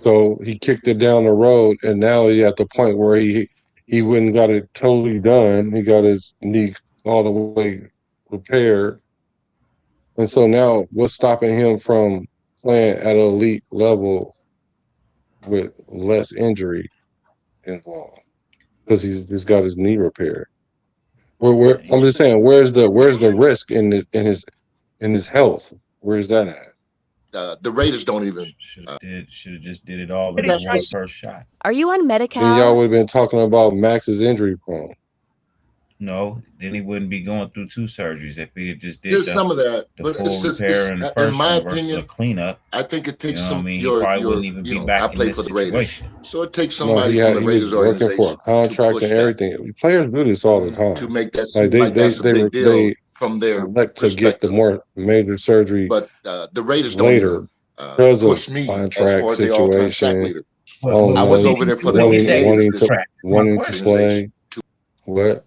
So he kicked it down the road, and now he's at the point where he went and got it totally done. He got his knee all the way repaired, and so now what's stopping him from playing at an elite level with less injury involved? Because he's just got his knee repaired. I'm just saying, where's the risk in his health? Where's that at? The Raiders don't even. Should have just did it all in the one first shot. Are you on Medi-Cal? Then y'all would have been talking about Max's injury prone. No, then he wouldn't be going through 2 surgeries if he had just did There's some of that, the but full it's just, repair in the first in my one versus opinion, a cleanup. I think it takes You know what I some. mean? He probably wouldn't even be back I in play this for the Raiders, situation. so it takes No, somebody he from the was Raiders working for a organization contract push and that, everything. Players do this all the time. to make that Like seem like that's a big deal from their elect to get the perspective. more major surgery But the Raiders don't later even because of push me as contract far as the all-time sack situation. leader. Oh I was no, over there for the wanting to play. What?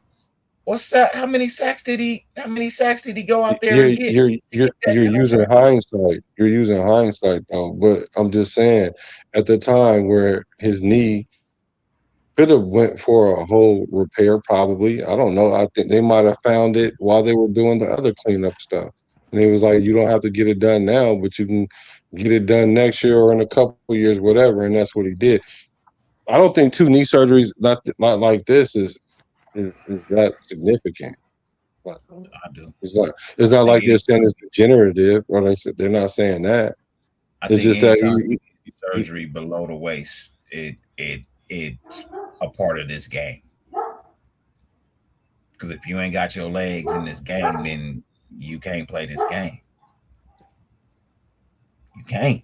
What's that? How many sacks did he go out there and get? You're using hindsight. You're using hindsight though. But I'm just saying, at the time where his knee could have went for a whole repair, probably. I don't know. I think they might have found it while they were doing the other cleanup stuff. And he was like, you don't have to get it done now, but you can get it done next year or in a couple of years, whatever. And that's what he did. I don't think 2 knee surgeries not like this is that significant. I do. It's not like they're saying it's degenerative, or they're not saying that. It's just that surgery below the waist, it's a part of this game. Because if you ain't got your legs in this game, then you can't play this game. You can't.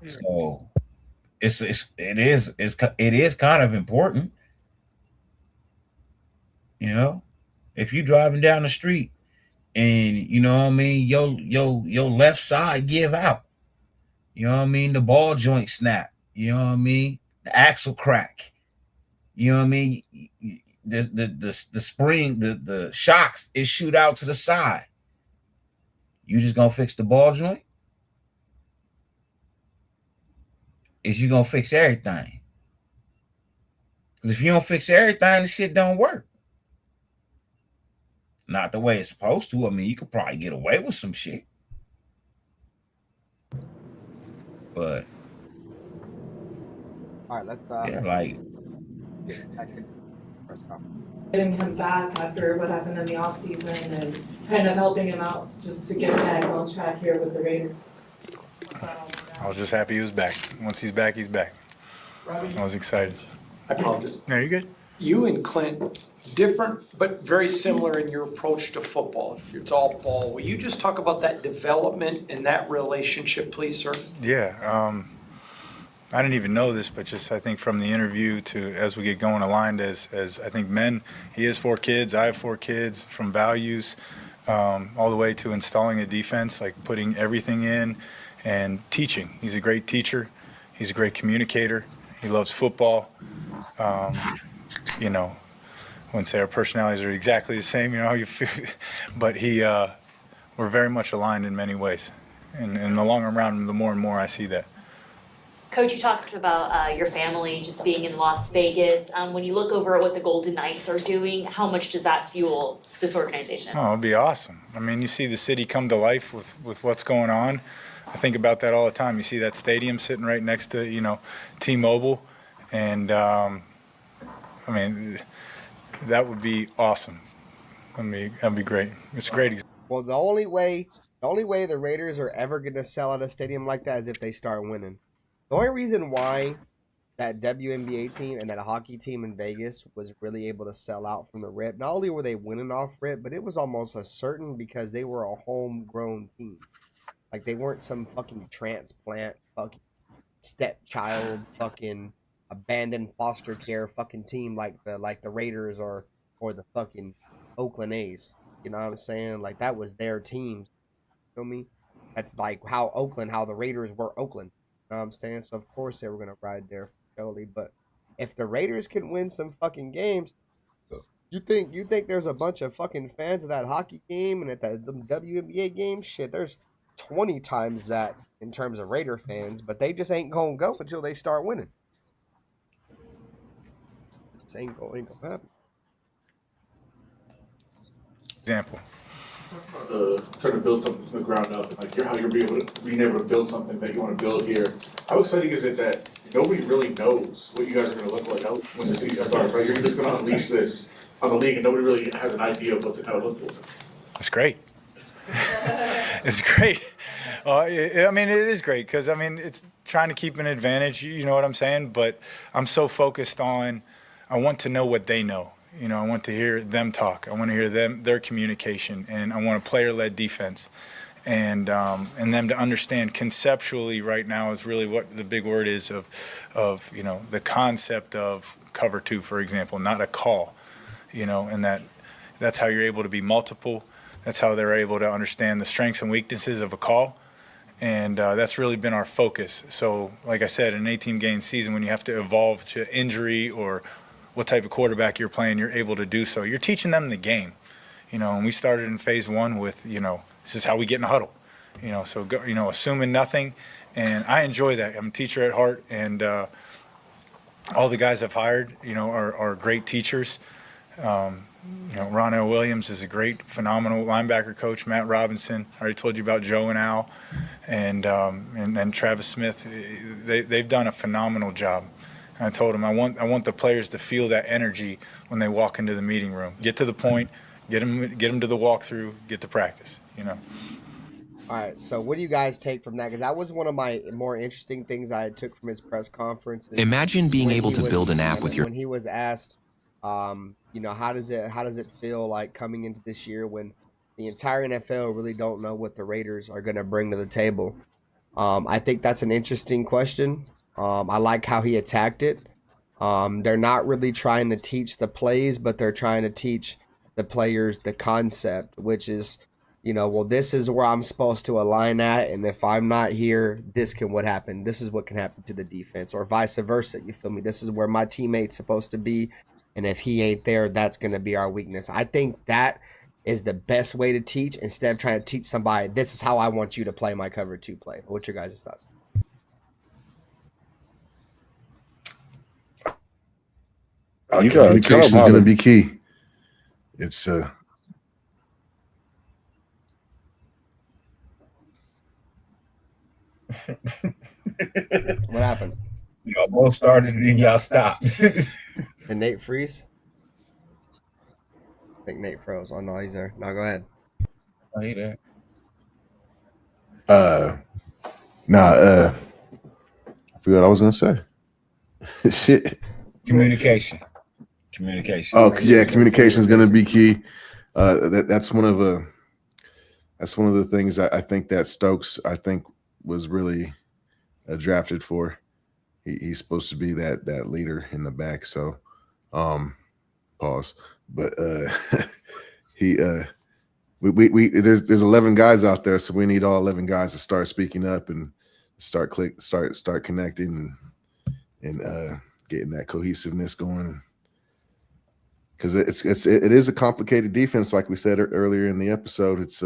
So it is kind of important. You know, if you driving down the street and you know what I mean, your left side give out. You know what I mean? The ball joint snap. You know what I mean? The axle crack. You know what I mean? The spring, the shocks, it shoot out to the side. You just gonna fix the ball joint? Is you gonna fix everything? Because if you don't fix everything, the shit don't work. Not the way it's supposed to. I mean, you could probably get away with some shit. But all right, let's yeah, like getting him back after what happened in the offseason and kind of helping him out just to get back on track here with the Raiders. I was just happy he was back. Once he's back, he's back. I was excited. I apologize. No, you're good. You and Clint, different but very similar in your approach to football. It's all ball. Will you just talk about that development and that relationship, please, sir? Yeah. I didn't even know this, but just I think from the interview to as we get going aligned as I think men, he has 4 kids, I have 4 kids, from values all the way to installing a defense, like putting everything in and teaching. He's a great teacher. He's a great communicator. He loves football. You know, I wouldn't say our personalities are exactly the same, you know, you feel, but we're very much aligned in many ways. And the longer I'm around him, the more and more I see that. Coach, you talked about your family just being in Las Vegas. When you look over at what the Golden Knights are doing, how much does that fuel this organization? Oh, it'd be awesome. I mean, you see the city come to life with what's going on. I think about that all the time. You see that stadium sitting right next to, you know, T-Mobile. And, I mean, that would be awesome. That'd be great. It's great. Well, the only way the Raiders are ever going to sell at a stadium like that is if they start winning. The only reason why that WNBA team and that hockey team in Vegas was really able to sell out from the rip, not only were they winning off rip, but it was almost a certain because they were a homegrown team. Like, they weren't some fucking transplant, fucking stepchild, fucking abandoned foster care fucking team like the Raiders or the fucking Oakland A's. You know what I'm saying? Like, that was their team. You feel me? That's like how the Raiders were Oakland. know what I'm saying? So of course they were gonna ride there for Jolie. But if the Raiders can win some fucking games, you think there's a bunch of fucking fans of that hockey game and at that WNBA game? Shit, there's 20 times that in terms of Raider fans, but they just ain't gonna go until they start winning. Just ain't gonna happen. Example. Trying to build something from the ground up, and like how you're being able to build something that you want to build here. How exciting is it that nobody really knows what you guys are going to look like when the season starts? Right, you're just going to unleash this on the league, and nobody really has an idea of what to kind of look for. It's great. It's great. I mean, it is great because, I mean, it's trying to keep an advantage, you know what I'm saying? But I'm so focused on, I want to know what they know. You know, I want to hear them talk. I want to hear their communication, and I want a player-led defense. And them to understand conceptually right now is really what the big word is of you know, the concept of cover two, for example, not a call, you know, and that's how you're able to be multiple. That's how they're able to understand the strengths and weaknesses of a call. And that's really been our focus. So, like I said, in an 18-game season, when you have to evolve to injury or what type of quarterback you're playing, you're able to do so. You're teaching them the game, you know, and we started in phase one with, you know, this is how we get in a huddle, you know, so, you know, assuming nothing. And I enjoy that. I'm a teacher at heart, and all the guys I've hired, you know, are great teachers. You know, Ron L. Williams is a great, phenomenal linebacker coach. Matt Robinson, I already told you about Joe and Al, and then Travis Smith. They've done a phenomenal job. And I told him I want the players to feel that energy when they walk into the meeting room. Get to the point, get them to the walkthrough, get to practice. You know. All right. So what do you guys take from that? Because that was one of my more interesting things I took from his press conference. Imagine being able to build an app with your. When he was asked, you know, how does it feel like coming into this year when the entire NFL really don't know what the Raiders are going to bring to the table? I think that's an interesting question. I like how he attacked it. They're not really trying to teach the plays, but they're trying to teach the players the concept, which is, you know, well, this is where I'm supposed to align at, and if I'm not here, this is what can happen to the defense, or vice versa. You feel me? This is where my teammate's supposed to be, and if he ain't there, that's going to be our weakness. I think that is the best way to teach, instead of trying to teach somebody, this is how I want you to play my cover two play. What's your guys' thoughts? Communication is going to be key. It's What happened? Y'all both started and then y'all stopped. And Nate freeze? I think Nate froze. Oh no, he's there. No, go ahead. Oh, he there. I forgot what I was gonna say. Shit. Communication. Oh yeah, communication is gonna be key. That's one of the things I think that Stokes was really drafted for. He's supposed to be that leader in the back. So, pause. But there's 11 guys out there, so we need all 11 guys to start speaking up and start connecting and getting that cohesiveness going. Because it is a complicated defense, like we said earlier in the episode. It's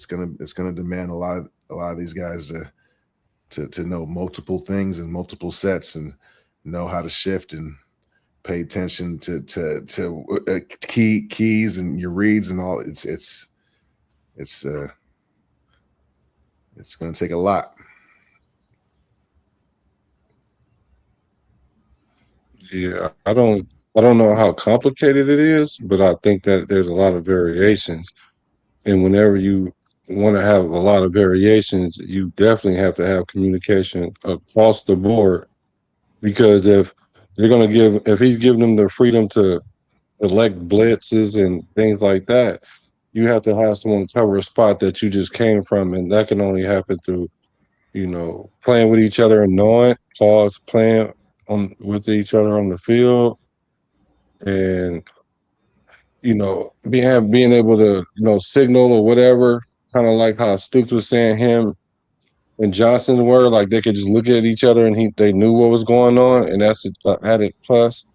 gonna demand a lot of these guys to know multiple things and multiple sets and know how to shift and pay attention to keys and your reads and all. It's gonna take a lot. Yeah, I don't know how complicated it is, but I think that there's a lot of variations. And whenever you want to have a lot of variations, you definitely have to have communication across the board. Because if he's giving them the freedom to elect blitzes and things like that, you have to have someone cover a spot that you just came from, and that can only happen through, you know, playing with each other and knowing, playing with each other on the field, and you know, being able to, you know, signal or whatever, kind of like how Stoops was saying, him and Johnson were, like they could just look at each other and they knew what was going on, and that's an added plus.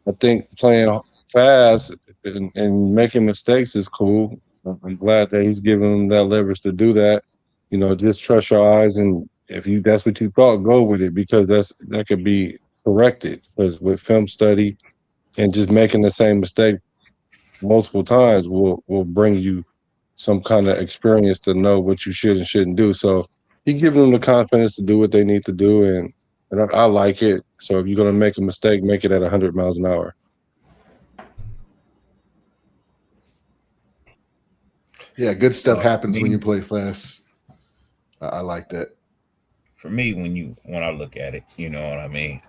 I think playing fast and making mistakes is cool. I'm glad that he's giving them that leverage to do that. You know, just trust your eyes, and if that's what you thought, go with it, because that could be corrected. Because with film study and just making the same mistake multiple times will bring you some kind of experience to know what you should and shouldn't do. So he giving them the confidence to do what they need to do, and I like it. So if you're gonna make a mistake, make it at 100 miles an hour. Yeah, good stuff happens when you play fast. I like that. For me, when I look at it, you know what I mean.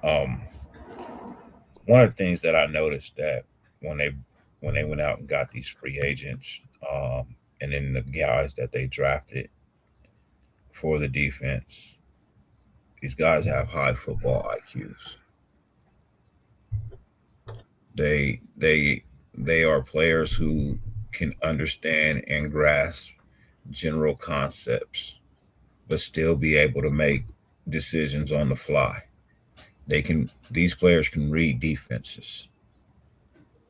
One of the things that I noticed that when they went out and got these free agents, and then the guys that they drafted for the defense, these guys have high football IQs. They are players who can understand and grasp general concepts, but still be able to make decisions on the fly. These players can read defenses.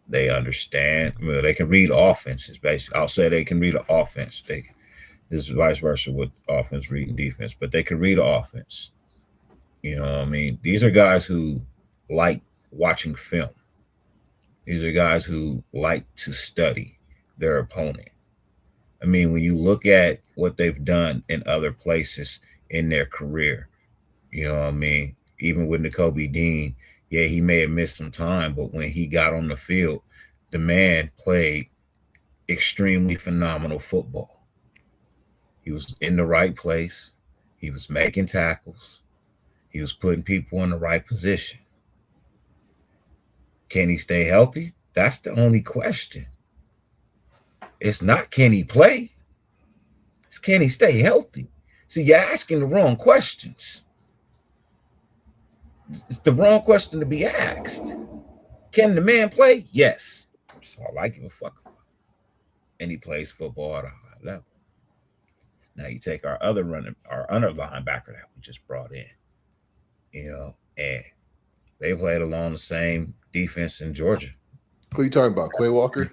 They understand. Well, they can read offenses. Basically, I'll say they can read an offense. This is vice versa with offense reading defense, but they can read an offense. You know what I mean? These are guys who like watching film. These are guys who like to study their opponent. I mean, when you look at what they've done in other places in their career, you know what I mean? Even with Nakobe Dean, yeah, he may have missed some time, but when he got on the field, the man played extremely phenomenal football. He was in the right place. He was making tackles. He was putting people in the right position. Can he stay healthy? That's the only question. It's not can he play. It's can he stay healthy. See, you're asking the wrong questions. It's the wrong question to be asked. Can the man play? Yes. That's all I give a fuck about. And he plays football at a high level. Now you take our other linebacker that we just brought in, you know, and they played along the same defense in Georgia. Who are you talking about? Quay Walker?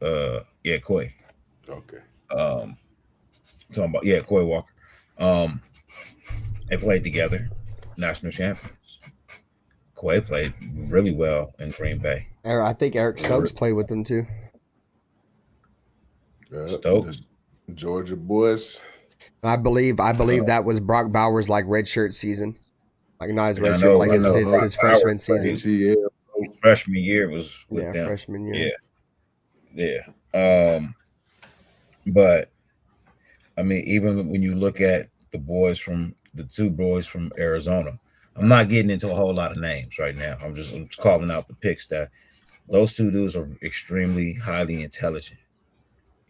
Yeah, Quay. Okay. Talking about Quay Walker. They played together, national champions. Quay played really well in Green Bay. I think Eric Stokes played with them too. Stokes, Georgia boys. I believe that was Brock Bowers' like redshirt season, like not his redshirt, like his freshman season. His freshman year was with them. Freshman year. Yeah. But I mean, even when you look at the two boys from Arizona, I'm not getting into a whole lot of names right now. I'm just calling out the picks that those two dudes are extremely highly intelligent.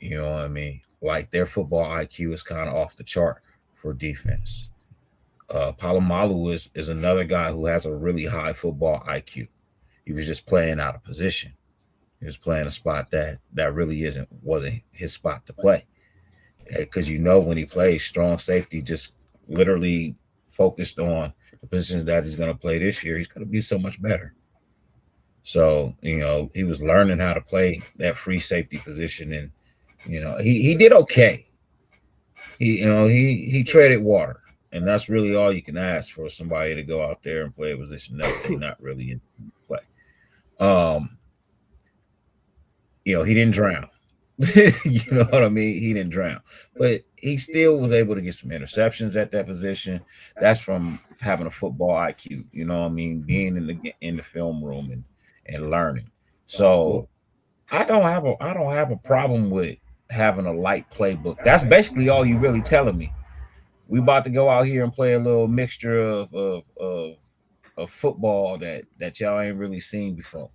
You know what I mean? Like their football IQ is kind of off the chart for defense. Palomalu is another guy who has a really high football IQ. He was just playing out of position. He was playing a spot that really wasn't his spot to play. Because when he plays strong safety, just literally focused on the positions that he's going to play this year, he's going to be so much better. So, he was learning how to play that free safety position, and he did okay. He treaded water, and that's really all you can ask for somebody to go out there and play a position that they're not really in play. He didn't drown. You know what I mean? He didn't drown, but he still was able to get some interceptions at that position. That's from having a football IQ. You know what I mean? Being in the film room and learning. So I don't have a problem with having a light playbook. That's basically all you really telling me. We about to go out here and play a little mixture of football that y'all ain't really seen before.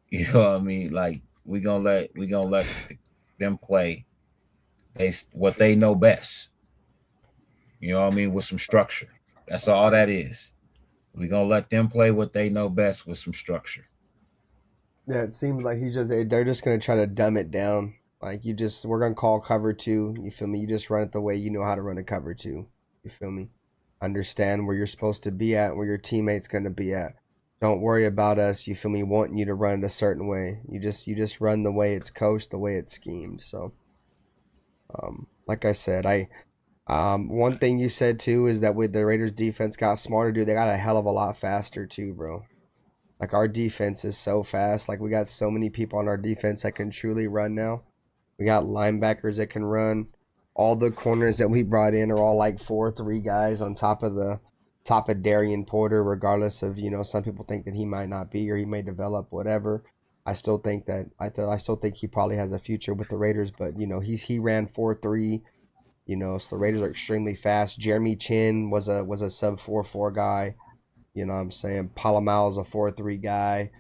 You know what I mean? Like we gonna let them play what they know best. You know what I mean? With some structure. That's all that is. We gonna let them play what they know best with some structure. Yeah, it seems like they're just gonna try to dumb it down Like we're gonna call cover 2. You feel me? You just run it the way you know how to run a cover 2. You feel me? Understand where you're supposed to be at, where your teammate's gonna be at. Don't worry about us. You feel me? Wanting you to run it a certain way. You just run the way it's coached, the way it's schemed. So, like I said, one thing you said too is that with the Raiders defense got smarter, dude. They got a hell of a lot faster too, bro. Like our defense is so fast. Like we got so many people on our defense that can truly run now. We got linebackers that can run. All the corners that we brought in are all like 4-3 guys on top of Darian Porter, regardless of, some people think that he might not be or he may develop, whatever. I still think he probably has a future with the Raiders, but he ran 4-3, so the Raiders are extremely fast. Jeremy Chinn was a sub 4-4 guy. You know what I'm saying? Palomal's a 4-3 guy.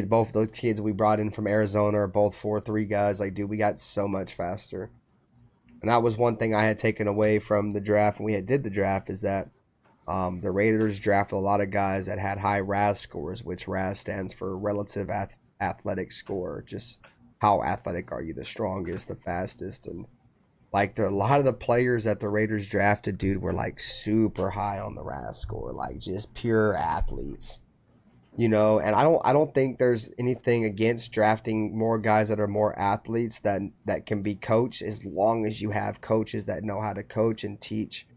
Both those kids we brought in from Arizona are both 4-3 guys. Like, dude, we got so much faster. And that was one thing I had taken away from the draft when we did the draft, is that the Raiders drafted a lot of guys that had high RAS scores, which RAS stands for relative athletic score. Just how athletic are you? The strongest, the fastest. And like a lot of the players that the Raiders drafted, dude, were like super high on the RAS score, like just pure athletes. And I don't think there's anything against drafting more guys that are more athletes that can be coached, as long as you have coaches that know how to coach and teach.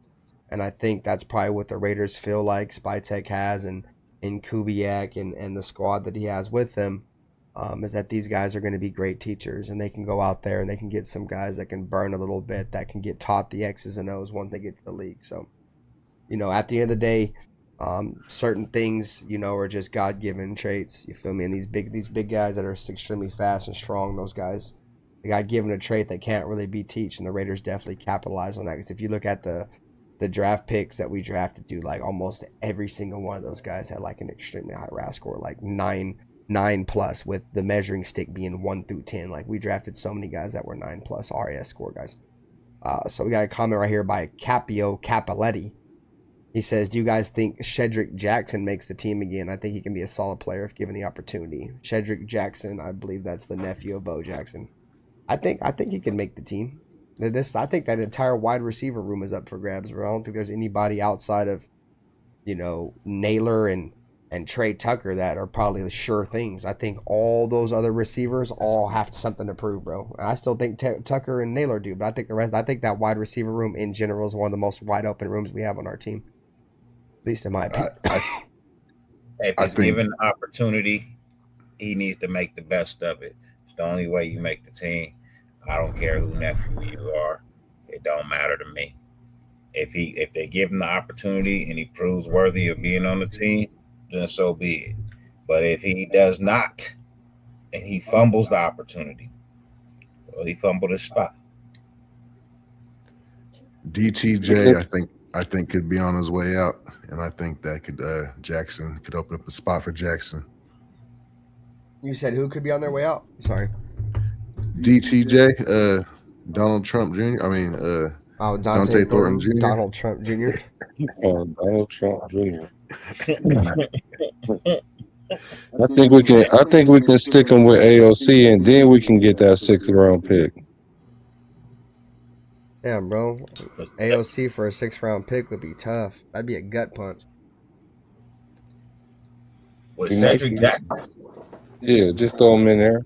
And I think that's probably what the Raiders feel like Spytek has and Kubiak and the squad that he has with them, is that these guys are going to be great teachers, and they can go out there and they can get some guys that can burn a little bit, that can get taught the X's and O's once they get to the league. So, at the end of the day, certain things, are just God-given traits. You feel me? And these big guys that are extremely fast and strong, those guys, they got given a trait that can't really be taught, and the Raiders definitely capitalize on that. Because if you look at the draft picks that we drafted, dude, like almost every single one of those guys had like an extremely high RAS score, like 9 plus, with the measuring stick being 1 through 10. Like we drafted so many guys that were 9 plus RAS score guys. So we got a comment right here by Capio Capoletti. He says, do you guys think Shedrick Jackson makes the team again? I think he can be a solid player if given the opportunity. Shedrick Jackson, I believe that's the nephew of Bo Jackson. I think he can make the team. I think that entire wide receiver room is up for grabs, bro. I don't think there's anybody outside of, Naylor and Trey Tucker that are probably the sure things. I think all those other receivers all have something to prove, bro. I still think Tucker and Naylor do, but I think that wide receiver room in general is one of the most wide open rooms we have on our team. At least in my opinion. If he's given the opportunity, he needs to make the best of it. It's the only way you make the team. I don't care who nephew you are. It don't matter to me. If they give him the opportunity and he proves worthy of being on the team, then so be it. But if he does not, and he fumbles the opportunity, well, he fumbled his spot. DTJ, I think could be on his way out, and I think that Jackson could open up a spot for Jackson. You said who could be on their way out? Sorry. DTJ, Donald Trump Jr. Dante Thornton Jr. Donald Trump Jr. Donald Trump Jr. I think we can stick him with AOC, and then we can get that 6th round pick. Damn, bro. AOC for a 6th round pick would be tough. That'd be a gut punch. With Cedric Jackson? Yeah, just throw him in there.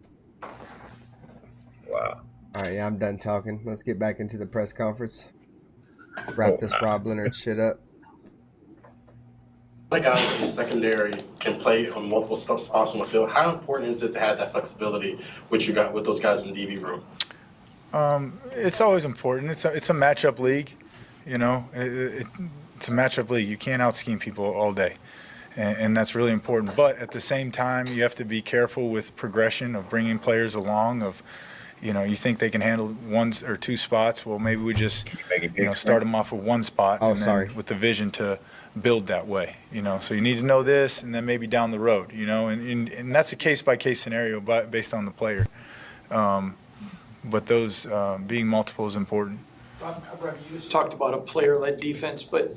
Wow. All right, yeah, I'm done talking. Let's get back into the press conference. Wrap this Rob Leonard shit up. A guy in the secondary can play on multiple spots on the field. How important is it to have that flexibility which you got with those guys in the DB room? It's always important. It's a matchup league, it's a matchup league. You can't out-scheme people all day, and that's really important. But at the same time, you have to be careful with progression of bringing players along. Of, you think they can handle 1 or 2 spots. Well, maybe we just, start them off with 1 spot. With the vision to build that way. So you need to know this, and then maybe down the road. And that's a case-by-case scenario, based on the player. But those being multiple is important. Rob, you just talked about a player-led defense, but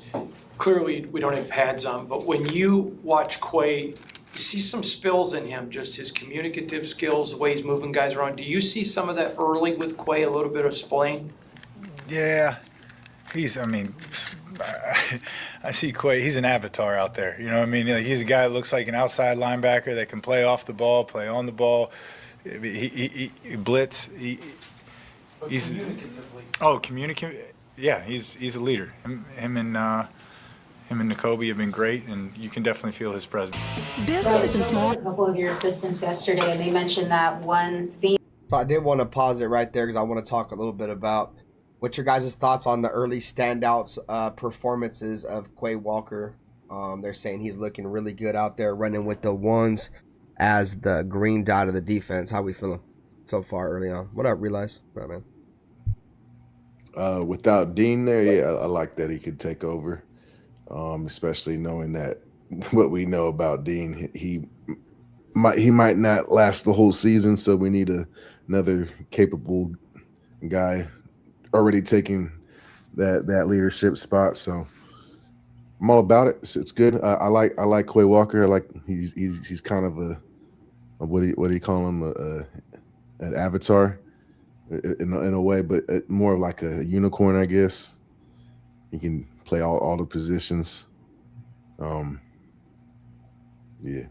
clearly we don't have pads on. But when you watch Quay You see some spills in him, just his communicative skills, the way he's moving guys around. Do you see some of that early with Quay, a little bit of splaying? Yeah, I see Quay, he's an avatar out there. You know what I mean? Like, he's a guy that looks like an outside linebacker that can play off the ball, play on the ball. He blitz. He's communicatively. Yeah, he's a leader. Him and N'Kobe have been great, and you can definitely feel his presence. Businesses and small. A couple of your assistants yesterday, and they mentioned that one theme. So I did want to pause it right there because I want to talk a little bit about what's your guys' thoughts on the early standouts performances of Quay Walker. They're saying he's looking really good out there, running with the ones as the green dot of the defense. How we feeling so far early on? What up, Realize? What up, man? Without Dean there, yeah, I like that he could take over, especially knowing that what we know about Dean, he might not last the whole season, so we need another capable guy already taking that leadership spot. So I'm all about it. It's good. I like Quay Walker. I like he's kind of a what do you call him, an avatar in a way, but more of like a unicorn, I guess. He can play all the positions. Yeah.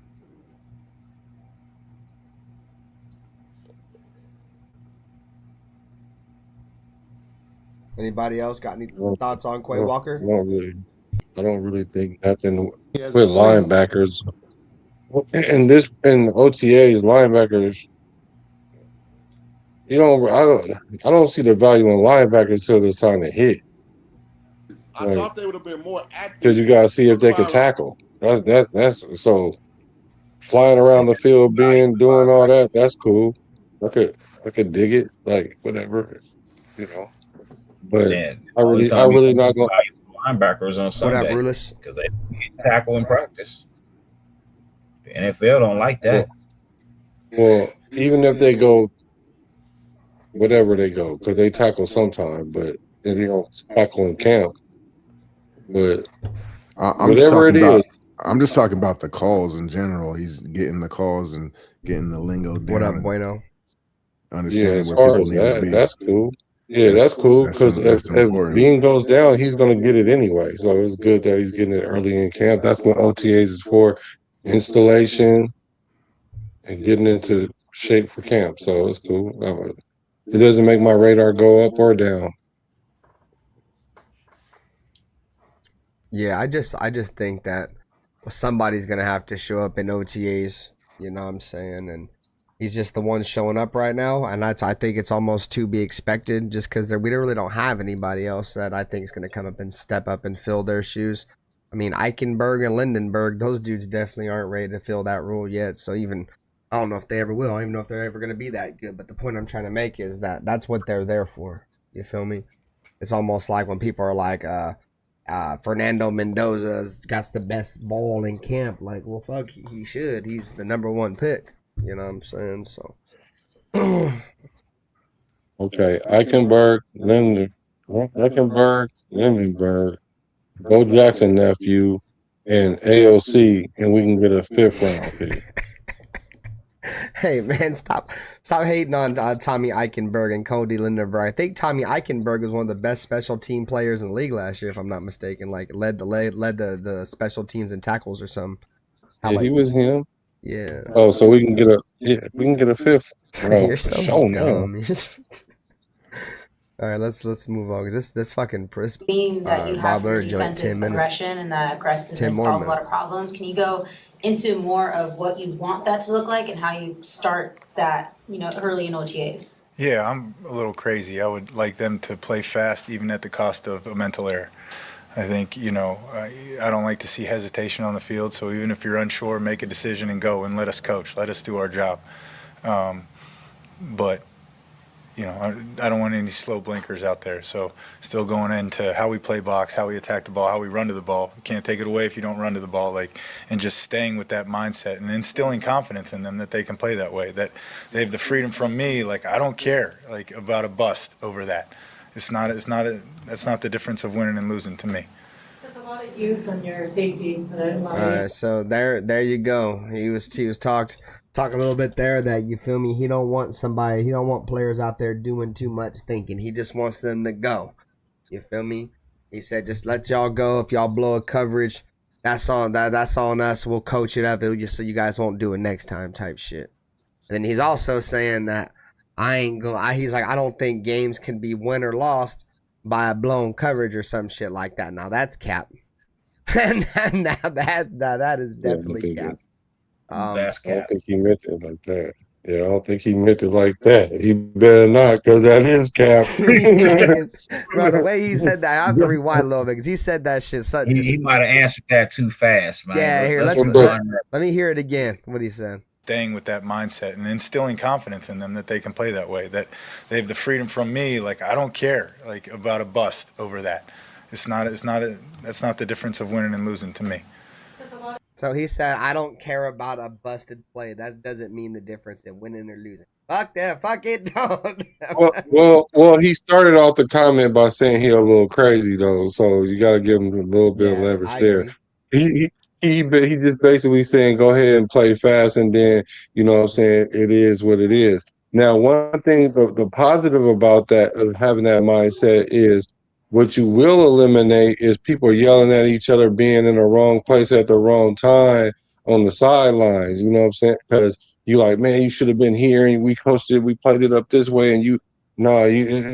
Anybody else got any thoughts on Quay Walker? I don't really think nothing with linebackers. In OTAs, linebackers, I don't see the value in linebackers until it's time to hit. I thought they would have been more active. Because you gotta see if they can tackle. That's so flying around the field, doing all that. That's cool. I could dig it, like whatever, But I really not going linebackers on Sunday. What up, Brulis? Because they tackle in practice. The NFL don't like that. Well, even if they go, whatever they go, because they tackle sometime, but they don't tackle in camp. But whatever it is. I'm just talking about the calls in general. He's getting the calls and getting the lingo down. What up, Bueno? Understanding as where far people as need to that, be. that's cool. Yeah, that's cool because if Bean goes down, he's going to get it anyway. So it's good that he's getting it early in camp. That's what OTAs is for, installation and getting into shape for camp. So it's cool. It doesn't make my radar go up or down. Yeah, I just think that somebody's going to have to show up in OTAs, you know what I'm saying? And he's just the one showing up right now, and I think it's almost to be expected just because we really don't have anybody else that I think is going to come up and step up and fill their shoes. I mean, Eichenberg and Lindenberg, those dudes definitely aren't ready to fill that role yet. So I don't know if they ever will. I don't even know if they're ever going to be that good. But the point I'm trying to make is that that's what they're there for. You feel me? It's almost like when people are like, Fernando Mendoza's got the best ball in camp. Like, well, fuck, he should. He's the number 1 pick. You know what I'm saying? So. Okay, Eichenberg, Lindenberg, Bo Jackson nephew, and AOC, and we can get a 5th round pick. Hey man, stop hating on Tommy Eichenberg and Cody Lindenberg. I think Tommy Eichenberg was one of the best special team players in the league last year, if I'm not mistaken. Like led the special teams and tackles or something. He was him. Yeah. Oh, so we can get a 5th round. You're so dumb. All right, let's move on because this fucking theme that you have for defense is aggression, and that aggressiveness solves a lot of problems. Can you go into more of what you want that to look like and how you start that, early in OTAs? Yeah, I'm a little crazy. I would like them to play fast, even at the cost of a mental error. I think, I don't like to see hesitation on the field. So even if you're unsure, make a decision and go and let us coach. Let us do our job. But I don't want any slow blinkers out there. So still going into how we play box, how we attack the ball, how we run to the ball. You can't take it away if you don't run to the ball, and just staying with that mindset and instilling confidence in them that they can play that way, that they have the freedom from me. I don't care about a bust over that. That's not the difference of winning and losing to me. Does a lot lot of youth on your safeties. So there you go. He was talk a little bit there that, you feel me, he don't want players out there doing too much thinking. He just wants them to go. You feel me? He said, just let y'all go. If y'all blow a coverage, that's on us. We'll coach it up just so you guys won't do it next time type shit. And then he's also saying that he's like, I don't think games can be won or lost by a blown coverage or some shit like that. Now that's cap. And now that is definitely cap. That's cap. I don't think he meant it like that. Yeah, I don't think he meant it like that. He better not, because that is cap. Bro, the way he said that, I have to rewind a little bit, because he said that shit. He might have answered that too fast, man. Yeah, here, let me hear it again, what he said. Staying with that mindset and instilling confidence in them that they can play that way, that they have the freedom from me. Like, I don't care about a bust over that. That's not the difference of winning and losing to me. So he said, I don't care about a busted play. That doesn't mean the difference in winning or losing. Fuck that. Fuck it. Don't. well, he started off the comment by saying he a little crazy, though. So you got to give him a little bit of leverage there. He just basically saying, go ahead and play fast. And then, you know what I'm saying, it is what it is. Now, one thing, the positive about that, of having that mindset, is what you will eliminate is people yelling at each other, being in the wrong place at the wrong time on the sidelines. You know what I'm saying? Because you like, man, you should have been here, and we coached it, we played it up this way, and it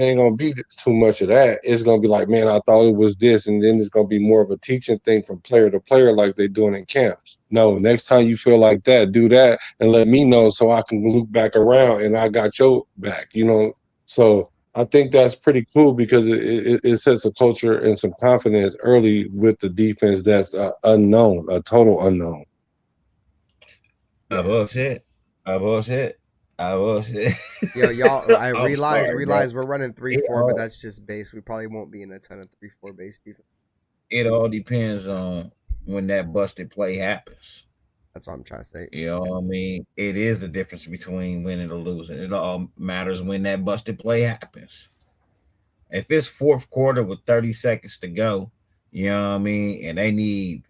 ain't gonna be too much of that. It's gonna be like, man, I thought it was this, and then it's gonna be more of a teaching thing from player to player, like they're doing in camps. No, next time you feel like that, do that and let me know so I can loop back around and I got your back. You know, so. I think that's pretty cool, because it sets a culture and some confidence early with the defense that's unknown, a total unknown. Bullshit. Yo, y'all, I realize we're running 3-4, but that's just base. We probably won't be in a ton of 3-4 base defense. It all depends on when that busted play happens. That's what I'm trying to say. You know what I mean? It is the difference between winning or losing. It all matters when that busted play happens. If it's fourth quarter with 30 seconds to go, you know what I mean, and they need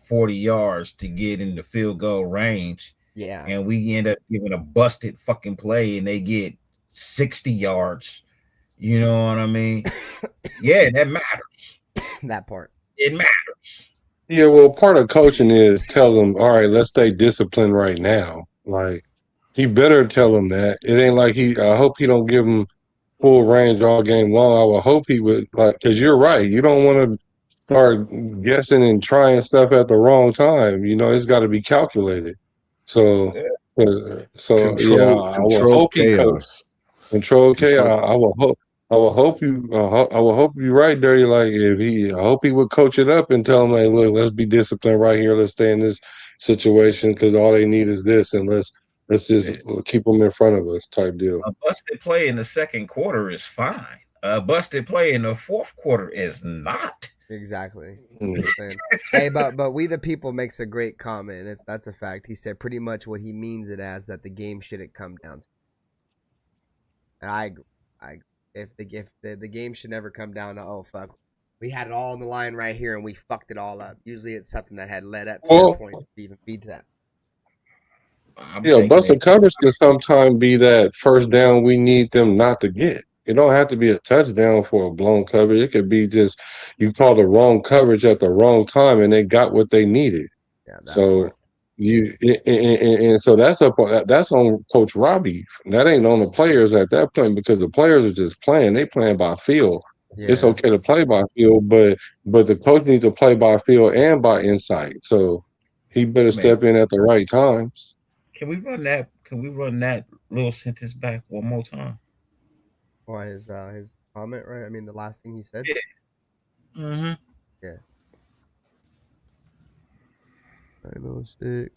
40 yards to get in the field goal range, and we end up giving a busted fucking play and they get 60 yards, you know what I mean? Yeah, that matters. That part. It matters. Yeah, well, part of coaching is tell them, all right, let's stay disciplined right now. Like, he better tell them that. It ain't like I hope he don't give them full range all game long. I would hope he would, because you're right. You don't want to start guessing and trying stuff at the wrong time. You know, it's got to be calculated. So I will hope chaos. Control chaos. I will hope you're right there. You're like, I hope he would coach it up and tell him, like, look, let's be disciplined right here. Let's stay in this situation, because all they need is this, and let's just keep them in front of us type deal. A busted play in the second quarter is fine. A busted play in the fourth quarter is not. Exactly. Hey, but We the People makes a great comment. That's a fact. He said pretty much what he means it as, that the game shouldn't come down to. And I agree. If the game should never come down to, oh fuck, we had it all on the line right here and we fucked it all up. Usually it's something that had led up to that point to even feed that. Busted coverage can sometimes be that first down we need them not to get. It don't have to be a touchdown for a blown coverage. It could be just you call the wrong coverage at the wrong time and they got what they needed. Yeah, so so that's on Coach Robbie. That ain't on the players at that point, because the players are just playing. They playing by feel. Yeah. It's okay to play by feel, but the coach needs to play by feel and by insight. So he better step in at the right times. Can we run that? Can we run that little sentence back one more time? Why his comment, right? I mean, the last thing he said. Yeah. Mm-hmm. Yeah. 906.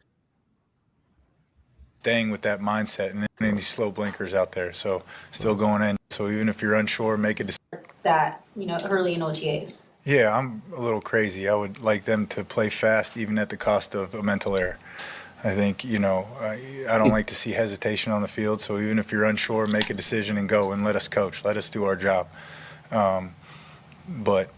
Staying with that mindset, and then these slow blinkers out there. So still going in. So even if you're unsure, make a decision. That, early in OTAs. Yeah, I'm a little crazy. I would like them to play fast, even at the cost of a mental error. I think, I don't like to see hesitation on the field. So even if you're unsure, make a decision and go and let us coach. Let us do our job. But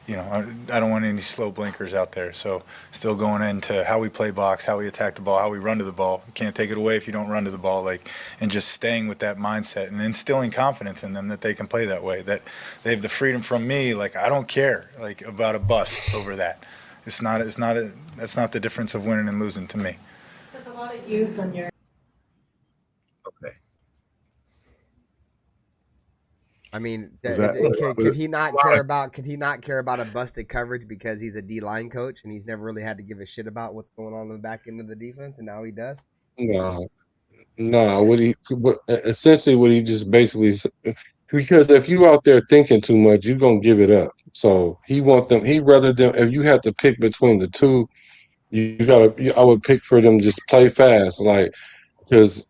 I don't want any slow blinkers out there. So still going into how we play box, how we attack the ball, how we run to the ball. You can't take it away if you don't run to the ball, and just staying with that mindset and instilling confidence in them that they can play that way, that they have the freedom from me. I don't care about a bust over that. That's not the difference of winning and losing to me. There's a lot of youth in your. Okay. I mean, Exactly. could he not care about? Could he not care about a busted coverage because he's a D-line coach and he's never really had to give a shit about what's going on in the back end of the defense, and now he does? No. Essentially what he just basically, because if you out there thinking too much, you're gonna give it up. So he rather them, if you have to pick between the two, I would pick for them just play fast, because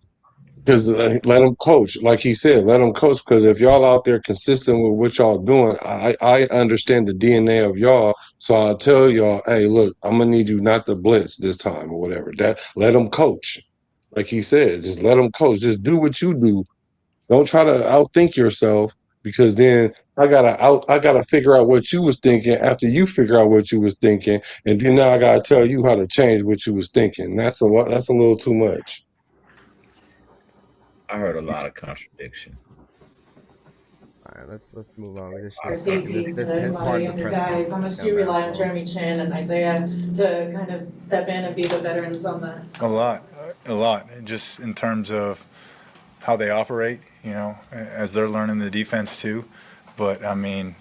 let them coach, like he said, let them coach. Because if y'all out there consistent with what y'all doing, I understand the DNA of y'all. So I'll tell y'all, hey, look, I'm gonna need you not to blitz this time or whatever. Let them coach, like he said, just let them coach. Just do what you do. Don't try to outthink yourself, because then I gotta figure out what you was thinking after you figure out what you was thinking, and then now I gotta tell you how to change what you was thinking. That's a lot. That's a little too much. I heard a lot of contradiction. All right, let's move on. Your safeties, a lot of younger guys. How much do you rely on Jeremy Chinn and Isaiah to kind of step in and be the veterans on that? A lot. Just in terms of how they operate, as they're learning the defense too. But I mean,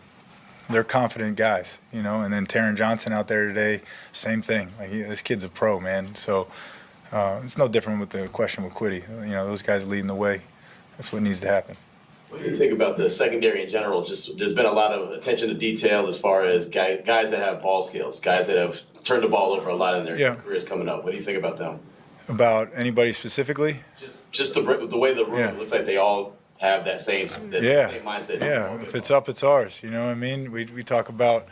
they're confident guys, And then Taron Johnson out there today, same thing. This kid's a pro, man. So it's no different with the question with Quiddy. Those guys leading the way. That's what needs to happen. What do you think about the secondary in general? Just there's been a lot of attention to detail as far as guys that have ball skills, guys that have turned the ball over a lot in their careers coming up. What do you think about them? About anybody specifically? Just the way the room looks like they all have that same same mindset. Yeah, if it's up, it's ours. You know what I mean? We talk about,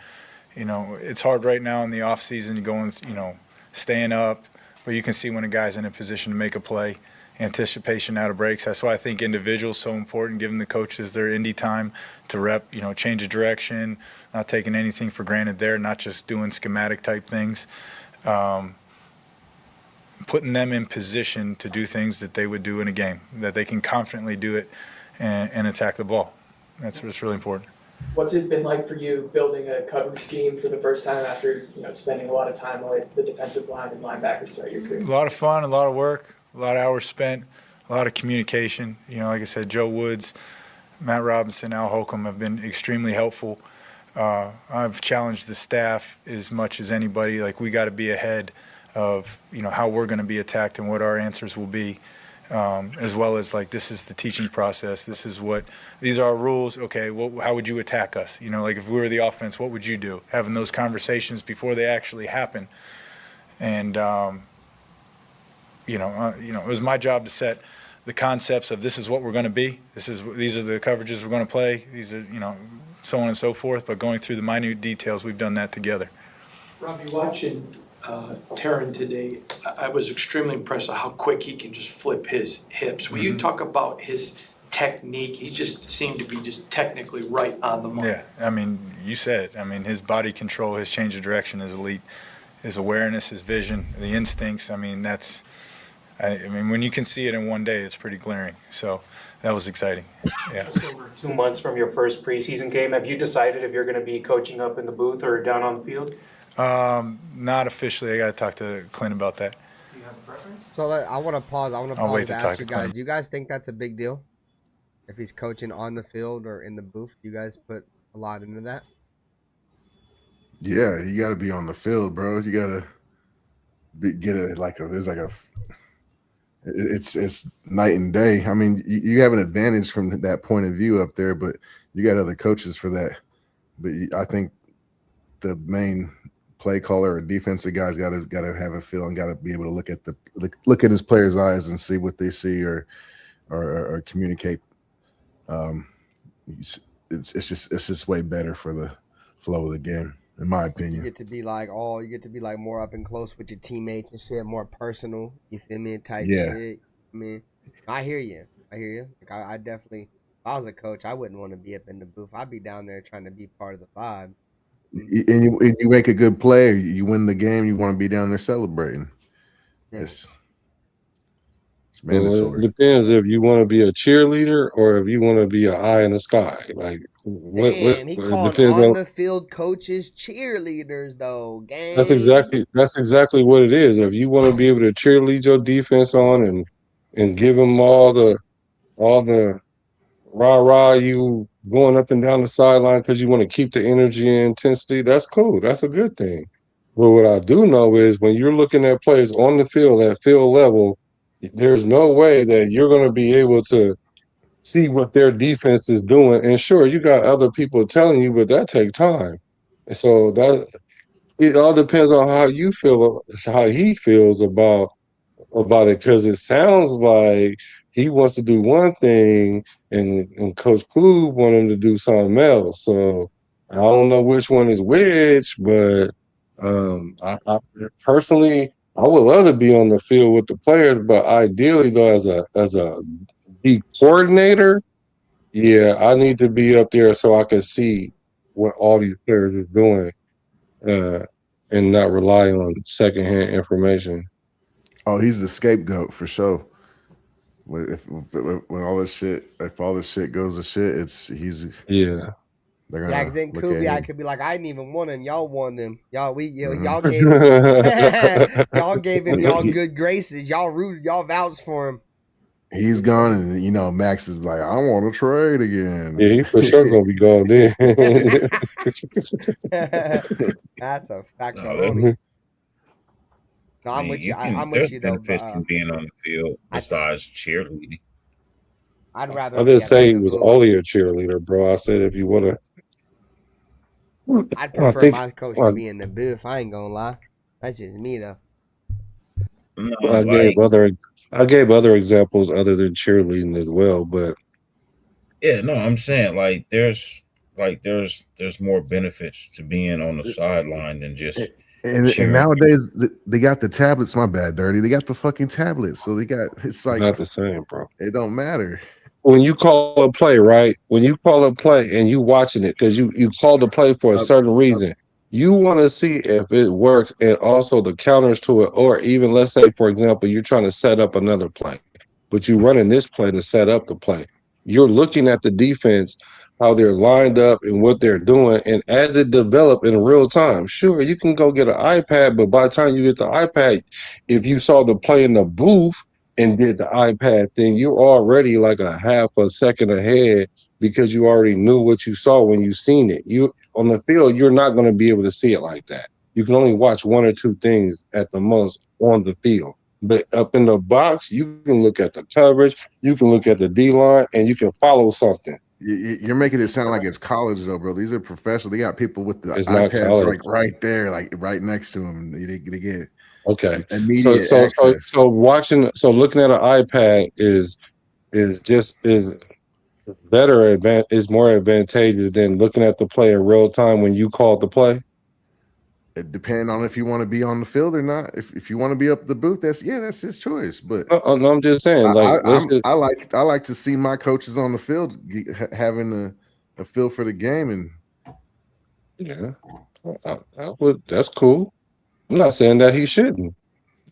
it's hard right now in the off season going, staying up, but you can see when a guy's in a position to make a play. Anticipation out of breaks. That's why I think individuals so important, giving the coaches their indie time to rep, change of direction, not taking anything for granted there, not just doing schematic type things. Putting them in position to do things that they would do in a game, that they can confidently do it and attack the ball. That's what's really important. What's it been like for you building a coverage scheme for the first time after spending a lot of time with the defensive line and linebackers throughout your career? A lot of fun, a lot of work, a lot of hours spent, a lot of communication. Like I said, Joe Woods, Matt Robinson, Al Holcomb have been extremely helpful. I've challenged the staff as much as anybody. We got to be ahead of how we're going to be attacked and what our answers will be, as well as this is the teaching process. These are our rules. Okay, how would you attack us? If we were the offense, what would you do? Having those conversations before they actually happen, and it was my job to set the concepts of this is what we're going to be. These are the coverages we're going to play. These are so on and so forth. But going through the minute details, we've done that together. Robbie, watching Taron today, I was extremely impressed with how quick he can just flip his hips. When you talk about his technique, he just seemed to be just technically right on the mark. Yeah, I mean, you said it. I mean, his body control, his change of direction is elite. His awareness, his vision, the instincts. I mean, when you can see it in one day, it's pretty glaring. So that was exciting. Yeah. Just over 2 months from your first preseason game, have you decided if you're going to be coaching up in the booth or down on the field? Not officially. I got to talk to Clint about that. Do you have a preference? So I want to pause. I'll wait to to talk ask to you guys. Clint. Do you guys think that's a big deal? If he's coaching on the field or in the booth, do you guys put a lot into that? Yeah, you got to be on the field, bro. You got to get it it's night and day. I mean, you have an advantage from that point of view up there, but you got other coaches for that. But I think the main play caller or defensive guys got to have a feel and got to be able to look at his players' eyes and see what they see or communicate. It's just way better for the flow of the game, in my opinion. You get to be more up and close with your teammates and shit, more personal. You feel me? Type shit. I mean, I hear you. I definitely, if I was a coach, I wouldn't want to be up in the booth. I'd be down there trying to be part of the vibe. and you make a good play, you win the game, you want to be down there celebrating. It's Well, mandatory. it depends if you want to be a cheerleader or if you want to be an eye in the sky. Like what Damn, he it called depends on on. the field coaches cheerleaders though. That's Gang. exactly what it is. If you want to be able to cheerlead your defense on and give them all the rah you going up and down the sideline because you want to keep the energy and intensity, that's cool. That's a good thing. But what I do know is when you're looking at players on the field at field level, there's no way that you're going to be able to see what their defense is doing. And sure, you got other people telling you, but that takes time. And so that it all depends on how you feel, how he feels about it, because it sounds like he wants to do one thing and Coach Klub want him to do something else. So I don't know which one is which, but I personally I would love to be on the field with the players, but ideally though as a D coordinator, yeah, I need to be up there so I can see what all these players are doing, and not rely on secondhand information. Oh, he's the scapegoat for sure. When all this shit, if all this shit goes to shit, he's yeah. They're gonna Yeah, because then look at Kubiak him. could be like, I didn't even want him. Y'all won him. Y'all gave him y'all gave him y'all good graces. Y'all rooted, y'all vouched for him. He's gone, and Max is like, I want to trade again. Yeah, he for sure gonna be gone then. That's a fact. No, No, I I'm mean, with you. I'm there's with you though. benefits from being on the field besides cheerleading. I'd rather I be didn't up say in he the was booth. only a cheerleader, bro. I said if you want to. I'd prefer my coach to be in the booth. I ain't gonna lie. That's just me though. No, I gave other examples other than cheerleading as well, but yeah, no, I'm saying there's more benefits to being on the sideline than just And cheering. nowadays they got the tablets. My bad, Dirty. They got the fucking tablets, so it's like not the same, bro. It don't matter. When you call a play, right? When you call a play and you watching it because you called the play for a certain reason, you want to see if it works and also the counters to it, or even let's say, for example, you're trying to set up another play, but you're running this play to set up the play. You're looking at the defense, how they're lined up and what they're doing, and as it develop in real time. Sure, you can go get an iPad, but by the time you get the iPad, if you saw the play in the booth and did the iPad thing, you're already like a half a second ahead because you already knew what you saw when you seen it. You on the field, you're not going to be able to see it like that. You can only watch one or two things at the most on the field. But up in the box, you can look at the coverage, you can look at the D line, and you can follow something. You're making it sound like it's college though, bro. These are professional. They got people with the It's not iPads college. like right there, like right next to them. They get Okay. So access. looking at an iPad is more advantageous than looking at the play in real time when you call the play. It depends on if you want to be on the field or not. If you want to be up the booth, that's his choice. But no, I'm just saying, I like to see my coaches on the field having a feel for the game, and yeah, that's cool. I'm not saying that he shouldn't.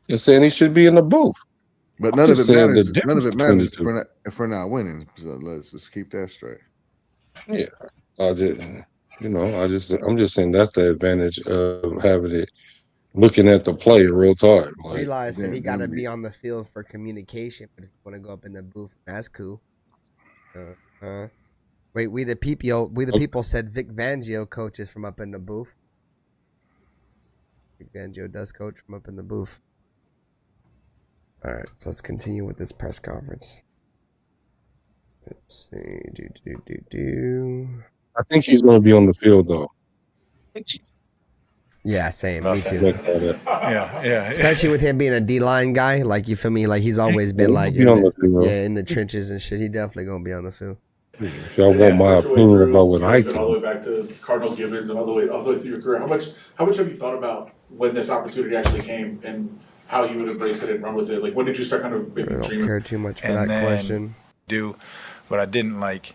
I'm saying he should be in the booth. But none of it matters. None of it matters between the if we're not winning. So let's just keep that straight. Yeah, I'm just saying that's the advantage of having it, looking at the play in real time. Like, Eli said he got to be on the field for communication, but if you want to go up in the booth, that's cool. Wait, we the people said Vic Fangio coaches from up in the booth. Vic Fangio does coach from up in the booth. All right, so let's continue with this press conference. Let's see. I think he's going to be on the field though. Yeah, same. Me too. Yeah. Especially with him being a D-line guy, like, you feel me? Like, he's always been like in the trenches and shit. He definitely gonna be on the field. If y'all want my opinion about what I think. All the way back to Cardinal Gibbons and all the way through your career. How much have you thought about when this opportunity actually came and how you would embrace it and run with it? Like, when did you start kind of maybe I don't dreaming? care too much for And that then question. But I didn't like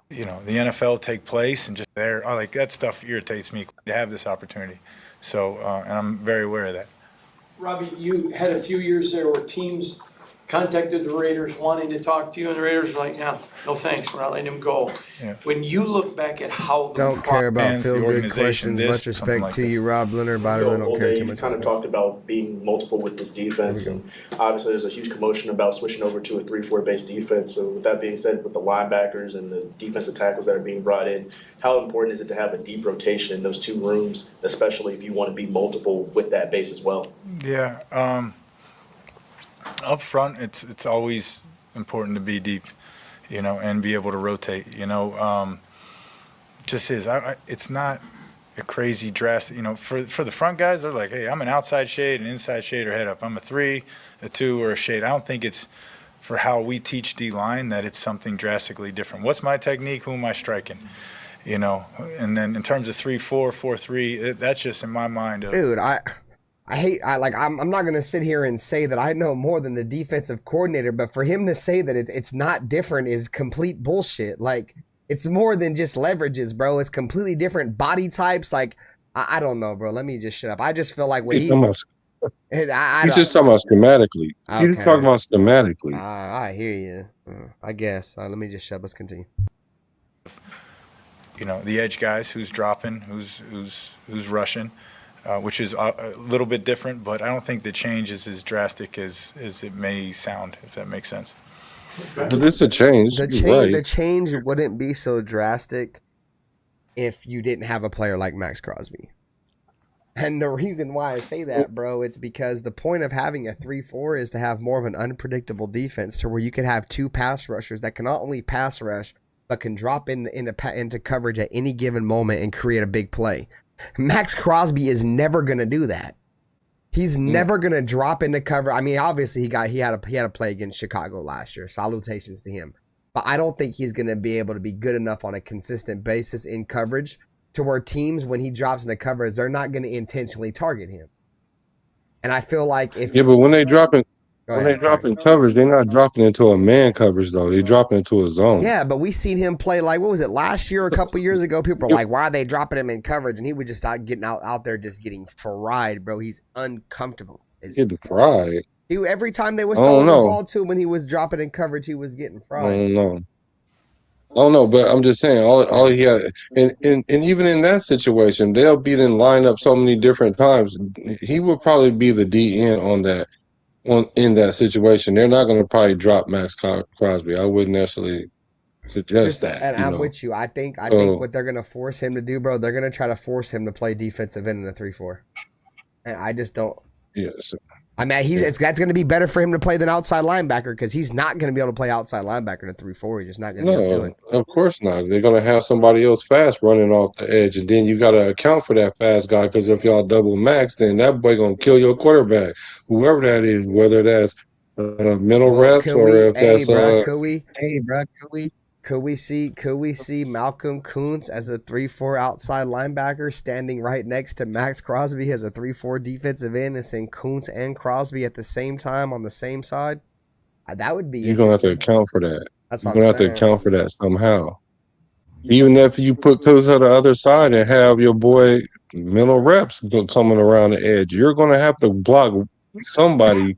the NFL take place and just there, like that stuff irritates me to have this opportunity. So, and I'm very aware of that. Robbie, you had a few years there where teams contacted the Raiders wanting to talk to you, and the Raiders were like, no thanks, we're not letting him go. Yeah. When you look back at how the Don't care about feel good questions. this, Much respect like to this. you, Rob Leonard, but I really don't care too You much. kind of talked about being multiple with this defense, and obviously there's a huge commotion about switching over to a 3-4 based defense. So with that being said, with the linebackers and the defensive tackles that are being brought in, how important is it to have a deep rotation in those two rooms, especially if you want to be multiple with that base as well? Yeah. Up front, it's always important to be deep, and be able to rotate. Just is. It's not a crazy drastic. For the front guys, they're like, hey, I'm an outside shade, an inside shade, or head up. I'm a 3, a 2, or a shade. I don't think it's for how we teach D-line that it's something drastically different. What's my technique? Who am I striking? And then in terms of 3-4, 4-3, that's just in my mind. Dude, I'm not gonna sit here and say that I know more than the defensive coordinator, but for him to say that it's not different is complete bullshit. Like, it's more than just leverages, bro. It's completely different body types. Like, I don't know, bro. Let me just shut up. I just feel like when He's just talking about schematically. He's just talking about schematically. I hear you. I guess. Let me just shut up. Let's continue. The edge guys, who's dropping, who's rushing. Which is a little bit different, but I don't think the change is as drastic as it may sound, if that makes sense. But it's a change. The change wouldn't be so drastic if you didn't have a player like Maxx Crosby. And the reason why I say that, bro, it's because the point of having a 3-4 is to have more of an unpredictable defense to where you can have 2 pass rushers that can not only pass rush, but can drop into coverage at any given moment and create a big play. Maxx Crosby is never going to do that. He's never going to drop into cover. I mean, obviously he had a play against Chicago last year. Salutations to him. But I don't think he's going to be able to be good enough on a consistent basis in coverage to where teams, when he drops into coverage, they're not going to intentionally target him. And I feel like but when they drop in coverage, they're not dropping into a man coverage though. They're dropping into a zone. Yeah, but we seen him play like, what was it, last year, a couple years ago? People were like, why are they dropping him in coverage? And he would just start getting out there just getting fried, bro. He's uncomfortable. Getting fried. Every time they was throwing the ball to him when he was dropping in coverage, he was getting fried. I don't know, but I'm just saying, all he had, and even in that situation, they'll be in lineup so many different times. He would probably be the DN in that situation. They're not going to probably drop Maxx Crosby. I wouldn't necessarily suggest that. And I'm with you. I think what they're going to force him to do, bro, they're going to try to force him to play defensive end in a 3-4. And I just don't. Yes. I mean, that's going to be better for him to play than outside linebacker because he's not going to be able to play outside linebacker in a 3-4. He's just not going to be able to do it. Of course not. They're going to have somebody else fast running off the edge, and then you got to account for that fast guy because if y'all double max, then that boy going to kill your quarterback, whoever that is, whether that's mental reps or if that's Could we see Malcolm Koonce as a 3-4 outside linebacker standing right next to Maxx Crosby as a 3-4 defensive end and seeing Koonce and Crosby at the same time on the same side? That would be. You're gonna have to account for that. That's You're what gonna I'm have to saying. account for that somehow. Even if you put Koonce on the other side and have your boy mental reps coming around the edge, you're gonna have to block somebody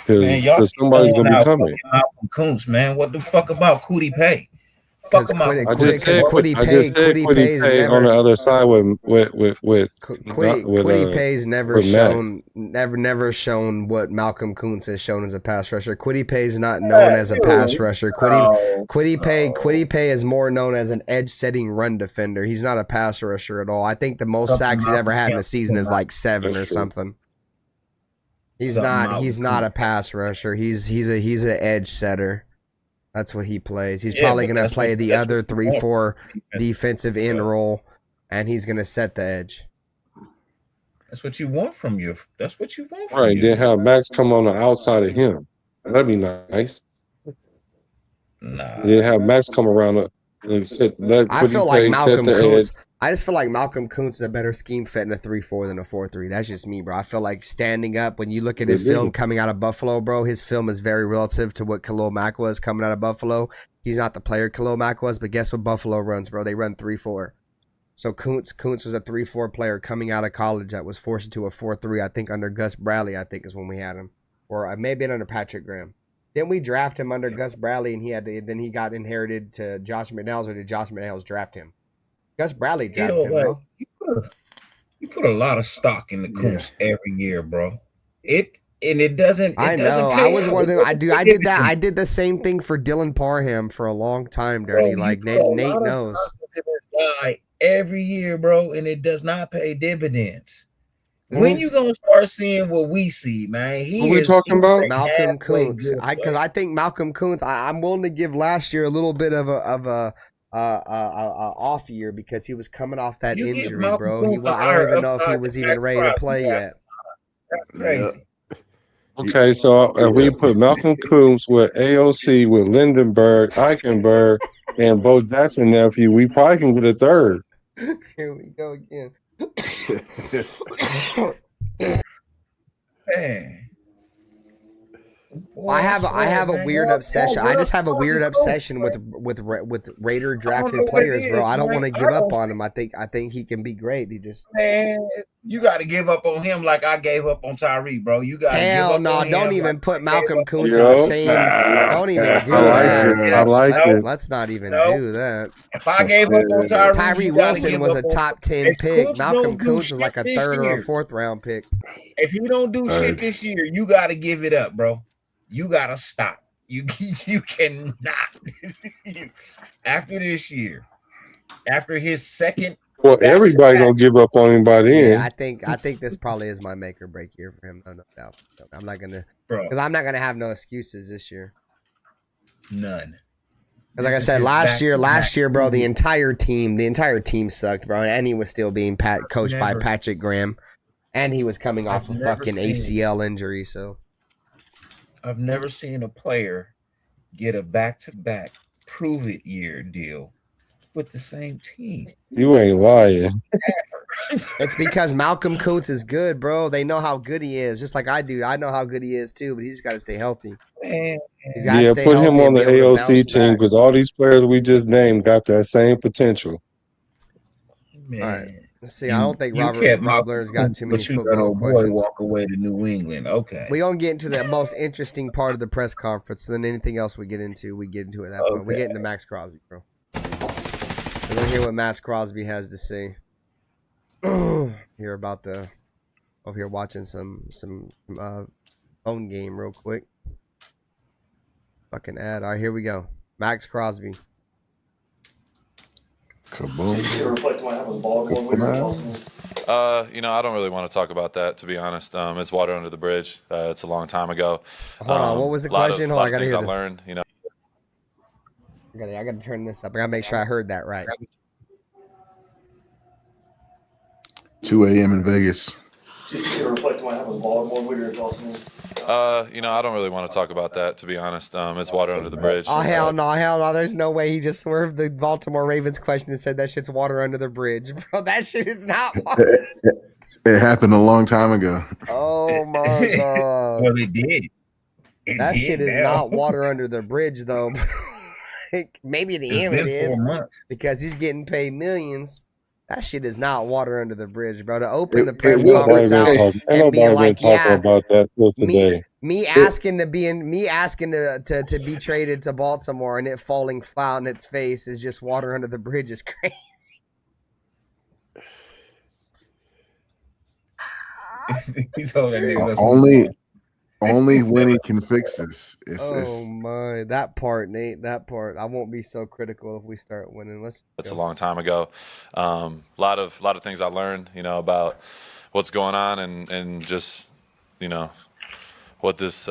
because somebody's gonna be coming. Malcolm Koonce, man, what the fuck about Kwity Paye? Fuck him out. I just said Kwity Paye on the other side with Kwity Paye's never shown what Malcolm Koonce has shown as a pass rusher. Kwity Paye's not known as a pass rusher. Kwity Paye is more known as an edge setting run defender. He's not a pass rusher at all. I think the most sacks he's ever had in a season is like 7 or something. He's not a pass rusher. He's an edge setter. That's what he plays. He's probably going to play the other 3-4 defensive end role, and he's going to set the edge. That's what you want from you. That's what you want from Right, you. then have Max come on the outside of him. That'd be nice. Nah. Then have Max come around and set. I feel like Malcolm Koonce. I just feel like Malcolm Koonce is a better scheme fit in a 3-4 than a 4-3. That's just me, bro. I feel like standing up, when you look at his film coming out of Buffalo, bro, his film is very relative to what Khalil Mack was coming out of Buffalo. He's not the player Khalil Mack was, but guess what Buffalo runs, bro? They run 3-4. So Koonce was a 3-4 player coming out of college that was forced into a 4-3, I think, under Gus Bradley, I think is when we had him. Or maybe under Patrick Graham. Didn't we draft him under Gus Bradley and then he got inherited to Josh McDaniels, or did Josh McDaniels draft him? Gus Bradley drafted him, bro. You put a lot of stock in the Koonce every year, bro. It doesn't. I know. I was one of them. I did that. I did the same thing for Dylan Parham for a long time, Dirty. Bro, like Nate knows. This guy every year, bro, and it does not pay dividends. When you gonna start seeing what we see, man? What we talking about? Malcolm Koonce. Because I think Malcolm Koonce. I'm willing to give last year a little bit of a off year because he was coming off that injury, bro. I don't even know if he was even ready to play yet. That's crazy. Okay, so if we put Malcolm Koonce with AOC, with Lindenberg, Eichenberg, and Bo Jackson nephew, we probably can get a third. Here we go again. Man. I have a weird obsession. I just have a weird obsession with Raider drafted players, bro. I don't want to give up on him. I think he can be great. He just you got to give up on him like I gave up on Tyree, bro. You got hell no. Don't even put Malcolm Koonce in the same. Don't even do that. I like it. Let's not even do that. If I gave up on Tyree Wilson was a top 10 pick. Malcolm Koonce was like a third or a fourth round pick. If you don't do shit this year, you got to give it up, bro. You gotta stop. You cannot. After this year, after his second. Well, everybody gonna give up on him by then. Yeah, I think this probably is my make or break year for him. No doubt. I'm not gonna, because I'm not gonna have no excuses this year. None. Because like I said, last year, bro, the entire team sucked, bro, and he was still being coached by Patrick Graham, and he was coming off a fucking ACL injury, so. I've never seen a player get a back-to-back prove-it year deal with the same team. You ain't lying. It's because Malcolm Koonce is good, bro. They know how good he is, just like I do. I know how good he is too, but he's got to stay healthy. Yeah, put him on the AOC team because all these players we just named got that same potential. Man. All right. Let's see. I don't think Rob Leonard's got too many football questions. Walk away to New England. Okay. We're going to get into the most interesting part of the press conference. Then anything else we get into at that point. We get into Maxx Crosby, bro. We're going to hear what Maxx Crosby has to say. Hear about over here watching some phone game real quick. Fucking ad. All right, here we go. Maxx Crosby. Kaboom. I don't really want to talk about that, to be honest. It's water under the bridge. It's a long time ago. Hold on, what was the question? Hold on, I gotta hear this. I learned, I gotta turn this up. I gotta make sure I heard that right. 2 a.m. in Vegas. I don't really want to talk about that, to be honest. It's water under the bridge. Oh, hell no. There's no way he just swerved the Baltimore Ravens question and said that shit's water under the bridge. Bro, that shit is not water. It happened a long time ago. Oh, my God. Well, it did. That shit is not water under the bridge, though. Maybe to him it is. Because he's getting paid millions. That shit is not water under the bridge, bro. To open the press conference out and be like, yeah, about that today. Me asking to be traded to Baltimore and it falling flat on its face is just water under the bridge is crazy. He told that nigga only when he can fix this. My, that part, Nate, that part. I won't be so critical if we start winning. It's a long time ago. A lot of things I learned, about what's going on and just, what this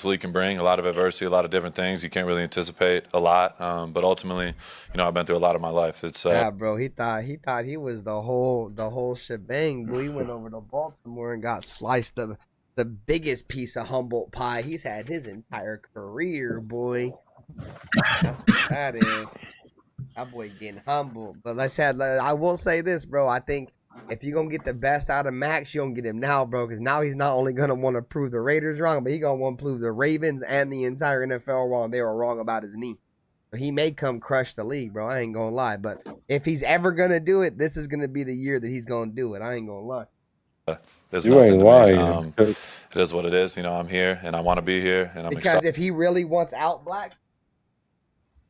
league can bring. A lot of adversity, a lot of different things. You can't really anticipate a lot, but ultimately, I've been through a lot of my life. It's yeah, bro. He thought he was the whole shebang. Boy, he went over to Baltimore and got sliced the biggest piece of Humboldt pie he's had his entire career, boy. That's what that is. That boy getting humble. But I will say this, bro. I think if you're going to get the best out of Maxx, you're going to get him now, bro. Because now he's not only going to want to prove the Raiders wrong, but he's going to want to prove the Ravens and the entire NFL wrong. They were wrong about his knee. So he may come crush the league, bro. I ain't going to lie. But if he's ever going to do it, this is going to be the year that he's going to do it. I ain't going to lie. There's You nothing ain't to me. lying. It is what it is. You know, I'm here and I want to be here and I'm Because excited. if he really wants out Black,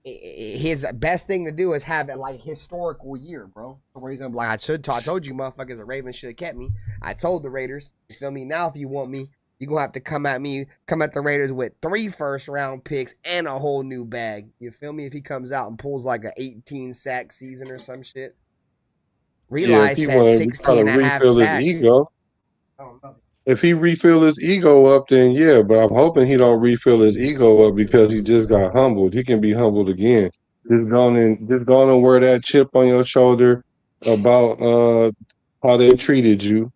his best thing to do is have a historical year, bro. Where he's gonna be like, I told you, motherfuckers, the Ravens should have kept me. I told the Raiders. You feel me? Now, if you want me, you're gonna have to come at the Raiders with 3 first-round picks and a whole new bag. You feel me? If he comes out and pulls like a 18-sack season or some shit. Realize if he that want to 16 try to and a half refill his sacks. ego, if he refill his ego up, then yeah. But I'm hoping he don't refill his ego up because he just got humbled. He can be humbled again. Just go and wear that chip on your shoulder about how they treated you,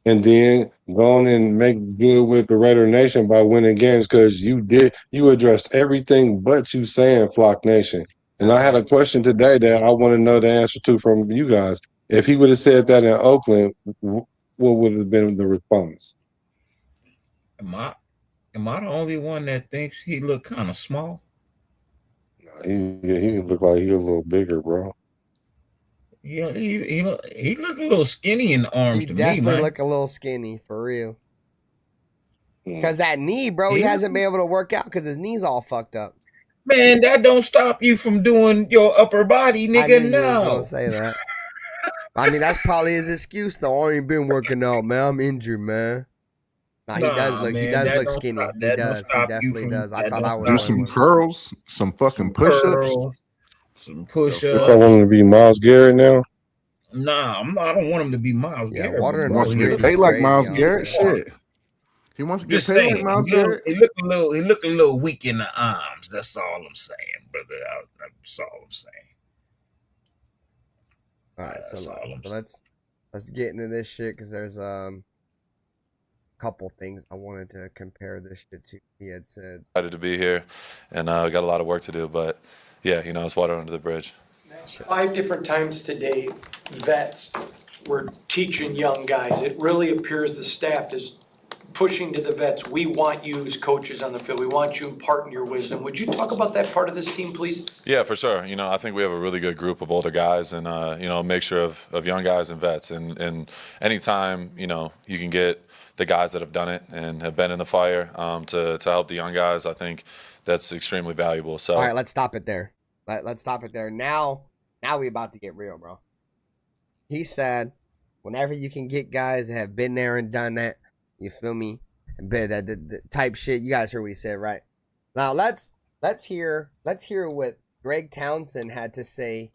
and then go on and make good with the Raider Nation by winning games because you addressed everything but you saying Flock Nation. And I had a question today that I want to know the answer to from you guys. If he would have said that in Oakland, what would have been the response? Am I the only one that thinks he looked kind of small? He looked like he a little bigger, bro. Yeah, he looked a little skinny in the arms He to me, definitely man. look a little skinny, for real. Because that knee, bro, he Yeah. hasn't been able to work out because his knee's all fucked up. Man, that don't stop you from doing your upper body, I nigga. knew you was No. gonna say that. I mean, that's probably his excuse, though. I ain't been working out, man. I'm injured, man. Nah, he does Nah, look. He man, does that look don't skinny. stop- He that don't does. He stop you definitely from- does. I that thought don't I was Do the some only one. curls, some fucking push-ups. Curls, some push-ups. If I want him to be Myles Garrett now, Nah, I don't want him to be Miles Yeah, Garrett. water but and He wants to Brady get is paid like crazy Myles out Garrett. there. Shit. He wants to get Just paid saying, like Myles he look- Garrett. he look a little weak in the arms. That's all I'm saying, brother. That's all I'm saying. All right, That's so all I'm let's get into this shit because there's couple things I wanted to compare this shit to. He had said Excited to be here and got a lot of work to do, but yeah, you know, it's water under the bridge. 5 different times today, vets were teaching young guys. It really appears the staff is pushing to the vets. We want you as coaches on the field. We want you imparting your wisdom. Would you talk about that part of this team, please? Yeah, for sure. You know, I think we have a really good group of older guys and, you know, a mixture of young guys and vets. And anytime, you know, you can get the guys that have done it and have been in the fire to help the young guys, I think that's extremely valuable. So, all right, let's stop it there. Let's stop it there. Now we about to get real, bro. He said, whenever you can get guys that have been there and done that, you feel me? The type shit. You guys heard what he said, right? Now let's hear what Greg Townsend had to say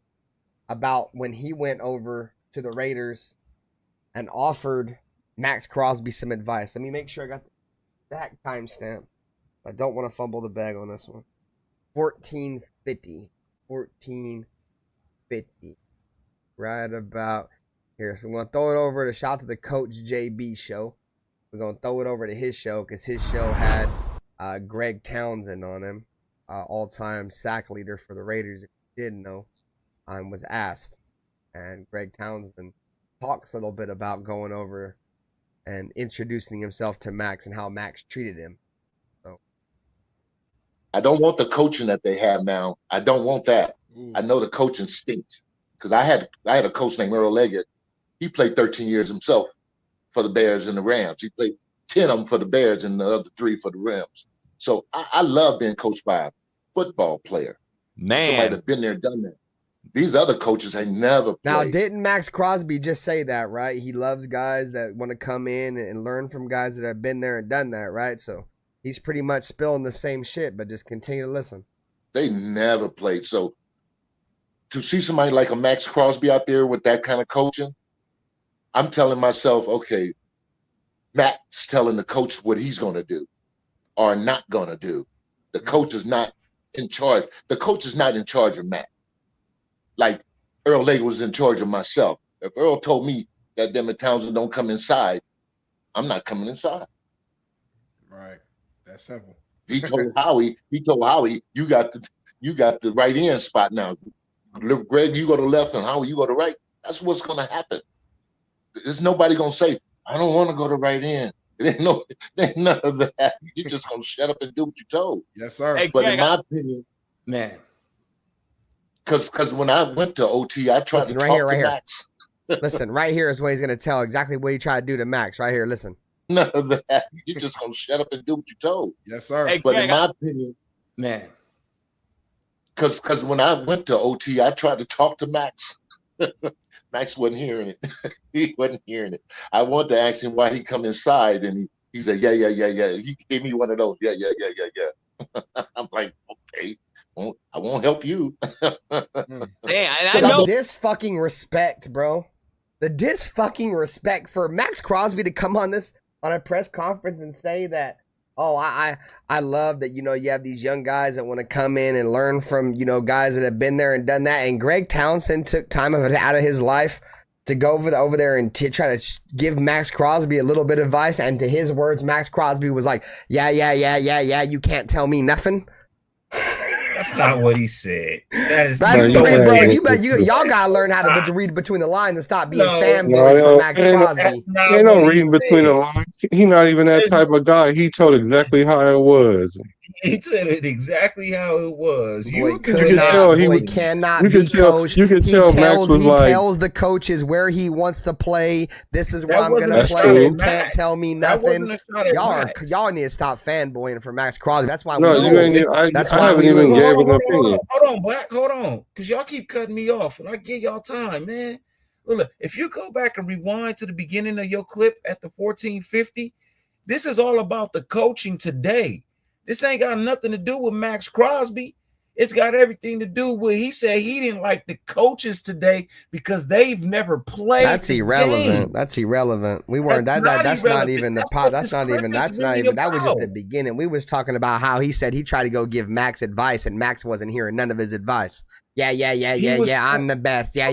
about when he went over to the Raiders and offered Maxx Crosby some advice. Let me make sure I got the exact timestamp. I don't want to fumble the bag on this one. 1450. Right about here. So we're going to throw it over to shout to the Coach JB show. We're going to throw it over to his show because his show had Greg Townsend on him. All-time sack leader for the Raiders, if you didn't know, was asked. And Greg Townsend talks a little bit about going over and introducing himself to Maxx and how Maxx treated him. So I don't want the coaching that they have now. I don't want that. I know the coaching stinks because I had a coach named Earl Leggett. He played 13 years himself for the Bears and the Rams. He played 10 of them for the Bears and the other 3 for the Rams. So I love being coached by a football player. Somebody that's been there, done that. These other coaches ain't never played. now, didn't Maxx Crosby just say that, right? He loves guys that want to come in and learn from guys that have been there and done that, right? So he's pretty much spilling the same shit, but just continue to listen. They never played. So to see somebody like a Maxx Crosby out there with that kind of coaching, I'm telling myself, okay, Matt's telling the coach what he's going to do or not going to do. The coach is not in charge. The coach is not in charge of Matt. Like Earl Leggett was in charge of myself. If Earl told me that them at Townsend don't come inside, I'm not coming inside. Right. That's simple. He told Howie, you got the right end spot now. Greg, you go to left, and Howard, you go to right. That's what's going to happen. There's nobody going to say, I don't want to go to right end. It ain't none of that. You're just going to shut up and do what you're told. Yes, sir. Hey, but in my opinion, man, because when I went to OT, I tried to talk to Maxx. Listen, right here is what he's going to tell exactly what he tried to do to Maxx. Right here, listen. None of that. You're just going to shut up and do what you're told. Yes, sir. Hey, but in my opinion, man, because when I went to OT, I tried to talk to Maxx. Maxx wasn't hearing it. He wasn't hearing it. I wanted to ask him why he come inside, and he said, yeah. He gave me one of those. Yeah. I'm like, okay. Well, I won't help you. And I know this fucking respect, bro. The fucking respect for Maxx Crosby to come on a press conference and say that, oh, I love that, you have these young guys that want to come in and learn from, guys that have been there and done that. And Greg Townsend took time out of his life to go over there and try to give Maxx Crosby a little bit of advice. And to his words, Maxx Crosby was like, yeah, you can't tell me nothing. That's not what he said. That's bro. Y'all gotta learn how to read between the lines and stop being fanboys for Maxx Crosby. Ain't no reading between the lines. He's not even that type of guy. He told exactly how it was. He told it exactly how it was. You can tell he cannot be coached. You can tell Maxx was he tells the coaches where he wants to play. This is where I'm gonna play. You can't tell me nothing. Y'all need to stop fanboying for Maxx Crosby. That's why. That's why we lose. Hold on, Black. Hold on, because y'all keep cutting me off, and I give y'all time, man. Look, if you go back and rewind to the beginning of your clip at the 1450, this is all about the coaching today. This ain't got nothing to do with Maxx Crosby. It's got everything to do with, he said he didn't like the coaches today because they've never played. That's irrelevant. That's irrelevant. We weren't that that's not even the pot. That was just the beginning. We was talking about how he said he tried to go give Maxx advice and Maxx wasn't hearing none of his advice. Yeah. I'm the best. Yeah.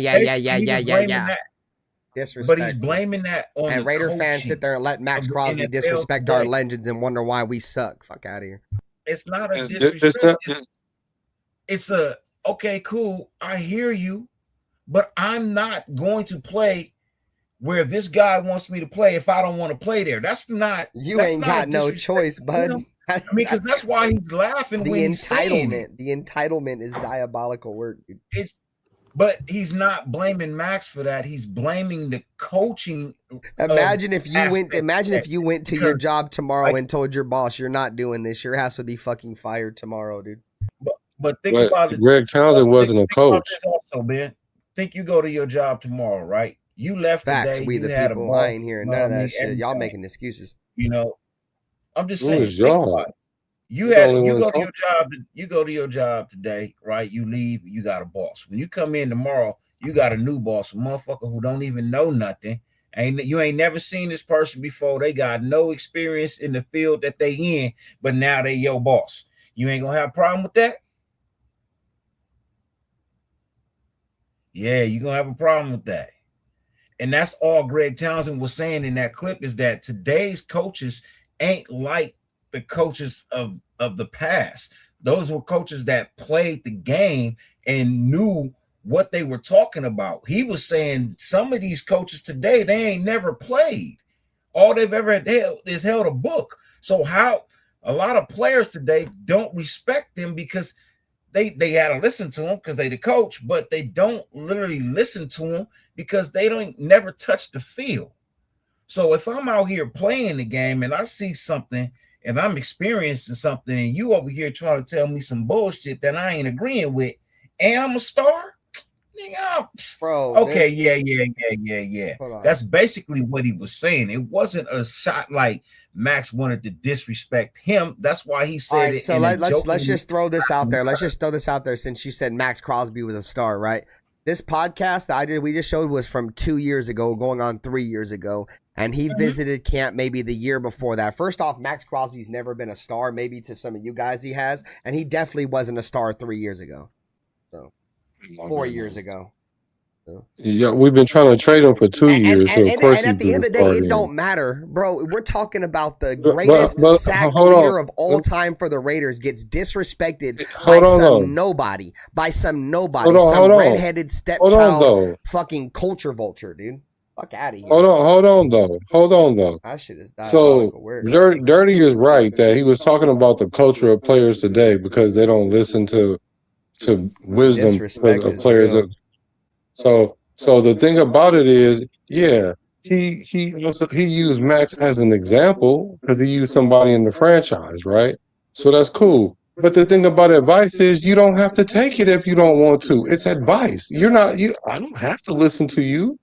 Disrespect. But he's blaming that on and Raider fans sit there and let Maxx Crosby disrespect our legends and wonder why we suck. Fuck out of here. It's not a disrespect. It's a okay, cool. I hear you, but I'm not going to play where this guy wants me to play if I don't want to play there. That's not. You ain't got no choice, bud. I mean, because that's why he's laughing. The entitlement is diabolical work. Dude. But he's not blaming Maxx for that. He's blaming the coaching. Imagine if you went to your job tomorrow and told your boss you're not doing this. Your ass would be fucking fired tomorrow, dude. But think about it. Greg Townsend wasn't a coach. Also, Ben, think you go to your job tomorrow, right? You left Facts. today. We the people. I ain't hearing none of that shit. Y'all making excuses. I'm just saying. Think about it. You go to your job today, right? You leave, you got a boss. When you come in tomorrow, you got a new boss, a motherfucker who don't even know nothing. You ain't never seen this person before. They got no experience in the field that they in, but now they your boss. You ain't gonna have a problem with that? Yeah, you're gonna have a problem with that. And that's all Greg Townsend was saying in that clip, is that today's coaches ain't like the coaches of the past. Those were coaches that played the game and knew what they were talking about. He was saying some of these coaches today, they ain't never played. All they've ever held a book. So how a lot of players today don't respect them because they had to listen to him because they the coach, but they don't literally listen to him because they don't never touch the field. So if I'm out here playing the game and I see something and I'm experiencing something and you over here trying to tell me some bullshit that I ain't agreeing with, and I'm a star, nigga, bro. Okay, yeah. That's basically what he was saying. It wasn't a shot like Maxx wanted to disrespect him. That's why he said it. So let's just throw this out there. Let's just throw this out there since you said Maxx Crosby was a star, right? This podcast that we just showed was from 2 years ago, going on 3 years ago. And he visited camp maybe the year before that. First off, Maxx Crosby's never been a star. Maybe to some of you guys he has. And he definitely wasn't a star 3 years ago. So 4 years ago. Yeah, we've been trying to trade him for 2 years, so of course And he's at the end gonna of the day, start it in. don't matter, bro. We're talking about the But greatest sack hold leader on, of all time for the Raiders gets disrespected by hold on though, some nobody, hold on, some hold on, redheaded hold on stepchild, though, fucking culture vulture, dude. Fuck out of here. hold on though. That shit is So diabolical. Weird. Dirty is right that he was talking about the culture of players today because they don't listen to wisdom Disrespect of is players. real. So the thing about it is, yeah, he used Max as an example because he used somebody in the franchise, right? So that's cool. But the thing about advice is you don't have to take it if you don't want to. It's advice. I don't have to listen to you.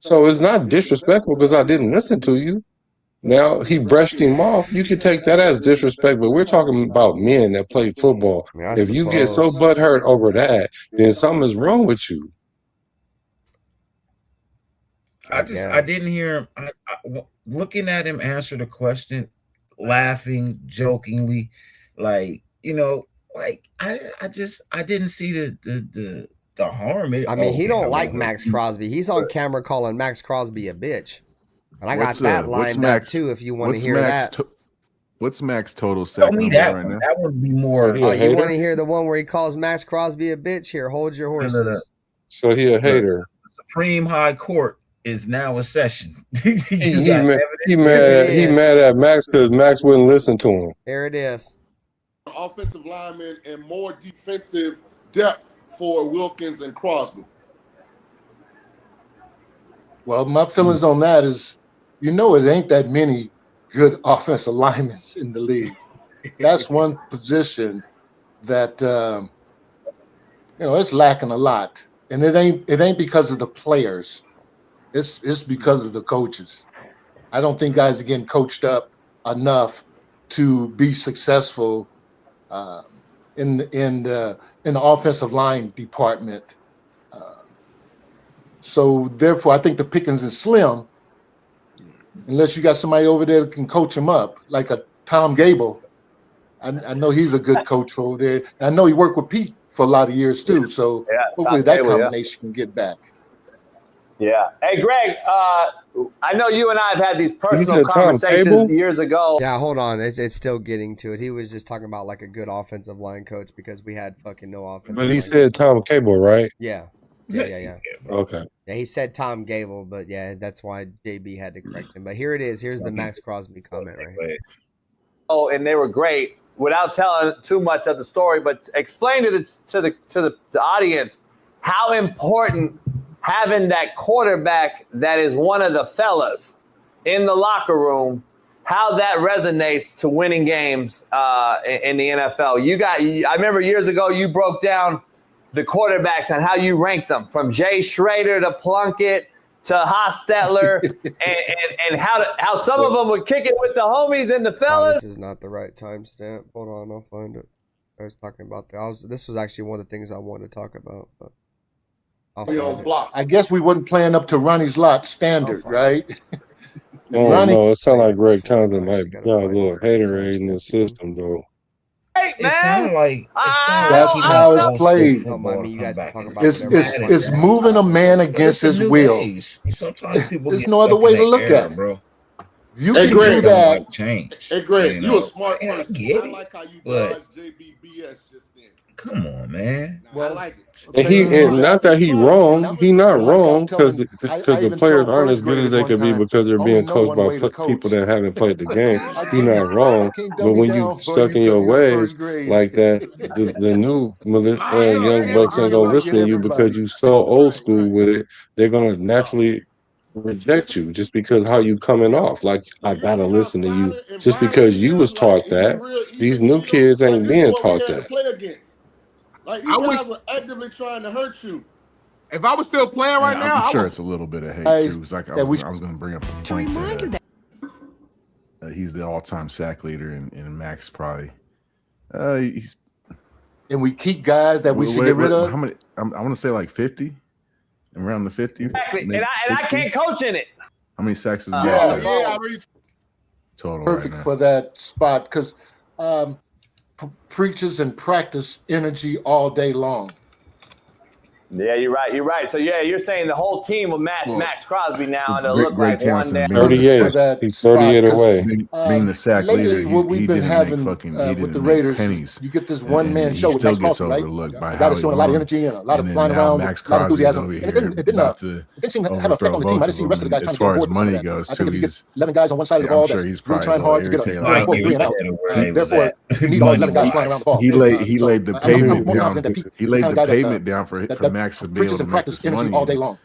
So it's not disrespectful because I didn't listen to you. Now he brushed him off. You could take that as disrespect, but we're talking about men that play football. I If you get so suppose. butthurt over that, then something is wrong with you. I didn't hear him. Looking at him answer the question, laughing jokingly, like I didn't see the harm. I mean, he don't like Maxx Crosby. He's on camera calling Maxx Crosby a bitch. And I got that lined up too if you want to hear that. What's Maxx total sack number right now? That would be more. Oh, you want to hear the one where he calls Maxx Crosby a bitch? Here, hold your horses. So he a hater. The Supreme High Court is now in session. He mad at Max because Max wouldn't listen to him. Here it is. Offensive linemen and more defensive depth for Wilkins and Crosby. Well, my feelings on that is, it ain't that many good offensive linemen in the league. That's one position that it's lacking a lot, and it ain't because of the players. It's because of the coaches. I don't think guys are getting coached up enough to be successful in the offensive line department. So therefore, I think the pickings is slim, unless you got somebody over there that can coach him up, like a Tom Gable. I know he's a good coach over there. I know he worked with Pete for a lot of years too. So hopefully that combination can get back. Yeah. Hey, Greg, I know you and I have had these personal conversations years ago. Yeah, hold on. It's still getting to it. He was just talking about like a good offensive line coach because we had fucking no offensive But he line said Tom Cable, right? Yeah. Okay. Yeah, he said Tom Gable, but yeah, that's why JB had to correct him. But here it is. Here's the Maxx Crosby comment right here. Oh, and they were great. Without telling too much of the story, but explain to the audience how important having that quarterback that is one of the fellas in the locker room, how that resonates to winning games in the NFL. I remember years ago you broke down the quarterbacks and how you ranked them, from Jay Schrader to Plunkett to Hostetler, and how some of them would kick it with the homies and the fellas. This is not the right timestamp. Hold on, I'll find it. I was talking about this was actually one of the things I wanted to talk about. But I guess we wasn't playing up to Ronnie's lot standard, right? No, it sounded like Greg Townsend might got a little haterade in the system, though. Hey, man. It sounded like that's how it's played. It's moving a man against his will. Sometimes people There's no other way to look at it, bro. You can do that. Hey, Greg, you a smart person. I like how you dodged JBBS just then. Come on, man. Well, I like it. And not that he wrong. He not wrong because the players aren't as good as they could be because they're being coached by people that haven't played the game. He not wrong. But when you stuck in your ways like that, the new young bucks ain't gonna listen to you because you so old school with it. They're gonna naturally reject you just because how you coming off. Like, I gotta listen to you just because you was taught that. These new kids ain't being taught that. Like, these guys were actively trying to hurt you. If I was still playing right now, I'm sure it's a little bit of hate too. It's like I was going to bring up a point that he's the all-time sack leader, and Max probably. And we keep guys that we should get rid of. How many? I want to say like 50, around the 50. Exactly, and I can't coach in it. How many sacks is Max? Total perfect right now. for that spot because preaches and practice energy all day long. Yeah, you're right. You're right. So yeah, you're saying the whole team will match Maxx Crosby now, and it'll Greg, look Greg like one Townsend damn. being 38. He's 38 away. being the sack lately, leader, what we've he been didn't make having fucking he with didn't the make Raiders, pennies. you get this And one-man show he with still Maxx gets Crosby, right? overlooked by A guy that's Howie showing a lot of Long. energy and a lot of And then flying now around, Maxx a lot of Crosby is enthusiasm. over And here it didn't about to seem to have an effect overthrow on the team. I both didn't of see the rest of them. the guys And trying as to get far on as board with some of money that. goes, I think too, if you get he's 11 guys on one side of the I'm ball sure that's he's really probably trying a hard little to get a irritated. three and out, therefore you need all 11 guys flying around the ball. He laid the I'm pavement more down. confident that Pete He is the laid kind the of guy pavement down for that Max to be preaches able to and make practices this energy money. all day long.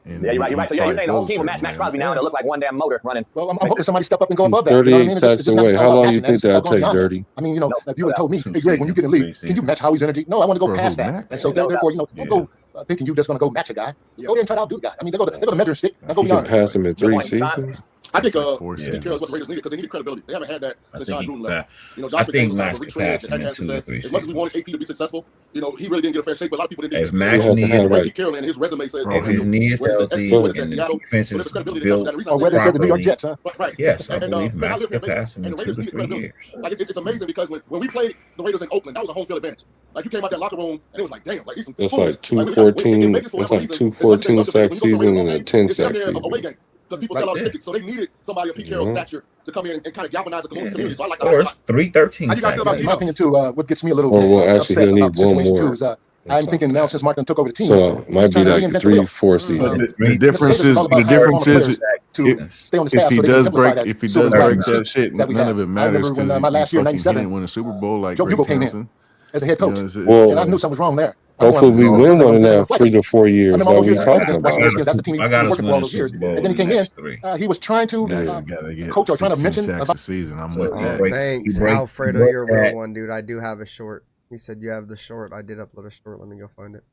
And Yeah, you're right. You're right. So yeah, you're saying the whole feels team will a match certain Maxx way. Crosby now, and it'll look like one damn motor running. Well, I'm hoping somebody step up and go He's above that. You know what I 38 mean? sacks away. How long you think that'll take, Dirty? I mean, you know, if you would have told me, hey, Greg, when you get in the league, can you match Howie's energy? No, I want to go For past who, that. Max? And so therefore, you know, don't go thinking you're just going to go match a guy. Go there and try to outdo the guy. I mean, they're going to measure stick. Now go You can beyond. pass him in 3 seasons. I think Yeah. Pete Carroll's what the Raiders needed because they needed credibility. They haven't had that since John Gruden left. You know, I Josh think McDaniels Max was could retread, pass that him hadn't in had 2 or success. 3 As much as we wanted AP to be successful, you know, he really didn't get a fair shake, but a lot of people didn't If think Max he knee did. is Right. Pete Carroll and his resume says if his knee is whether it's healthy SC, whether it's and at the Seattle, defense so is there's credibility to built the reason Or whether it's the New York properly, Jets, huh? Right. yes, I And believe man, I Max live here could in pass him Vegas, in and the 2 Raiders to needed 3 credibility. years. Like it's amazing because when we played the Raiders in Oakland, that was a home field advantage. Like you came out that locker room and it was like, damn, like these some That's fools. like two Like in 14. Vegas for That's whatever like reason, 2 as much as they 14 love the sack Raiders, when you go to a season Raiders and home a game, 10 it's damn sack near a away season. game because people sell out of tickets. So they needed somebody of Pete Carroll's Yeah. stature to come in and kind of galvanize the community. So I like Or it's 3-13 How you guys feel about In my Geno? opinion, too, what gets me a little Or well, actually, upset he'll need about the one situation, too, more. is I'm thinking now since Martin took over the team, So it might he's be trying to like reinvent the wheel. 3-4 But seasons. the difference is about hiring former players to stay on the if staff he so they can does simplify break that if he silver does break lining that shit, that we none have. of it I matters remember when because my you last year in fucking '97, didn't win a Super Bowl like Joe Greg Bugle came in Townsend. as a head You coach, know, it's, and I knew Well, something was wrong there. hopefully we win one in that Reflection. 3 to 4 I years remember that all we years talking against about. Washington Redskins. That's the team he I got was us working for winning all a those years. Super Bowl And then he came in. next 3. He was trying to Max has got to get coach or trying to 16 mention sacks about a season. I'm with Oh, that. thanks, Alfredo. You're a real one, dude. I do have a short. He said you have the short. I did upload a short. Let me go find it.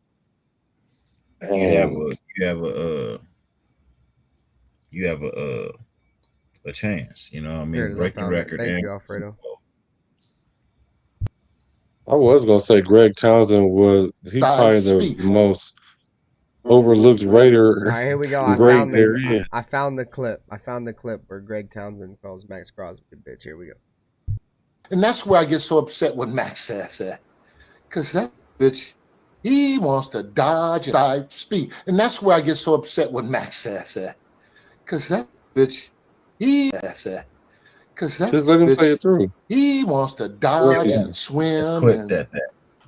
You have a chance, you know what I Here it mean? is. I Breaking found it. record. Thank and you, Alfredo. I was gonna say Greg Townsend was probably the most overlooked Raider. All right, here we go. I Great found there is. I found the clip. I found the clip where Greg Townsend calls Maxx Crosby a bitch. Here we go. And that's where I get so upset when Max says that. Because that bitch, he wants to dodge and side speed. And that's where I get so upset when Max says that. Because that bitch, he says that. Because that Just let him bitch, play it through. he wants to dodge and Let's swim quit and that.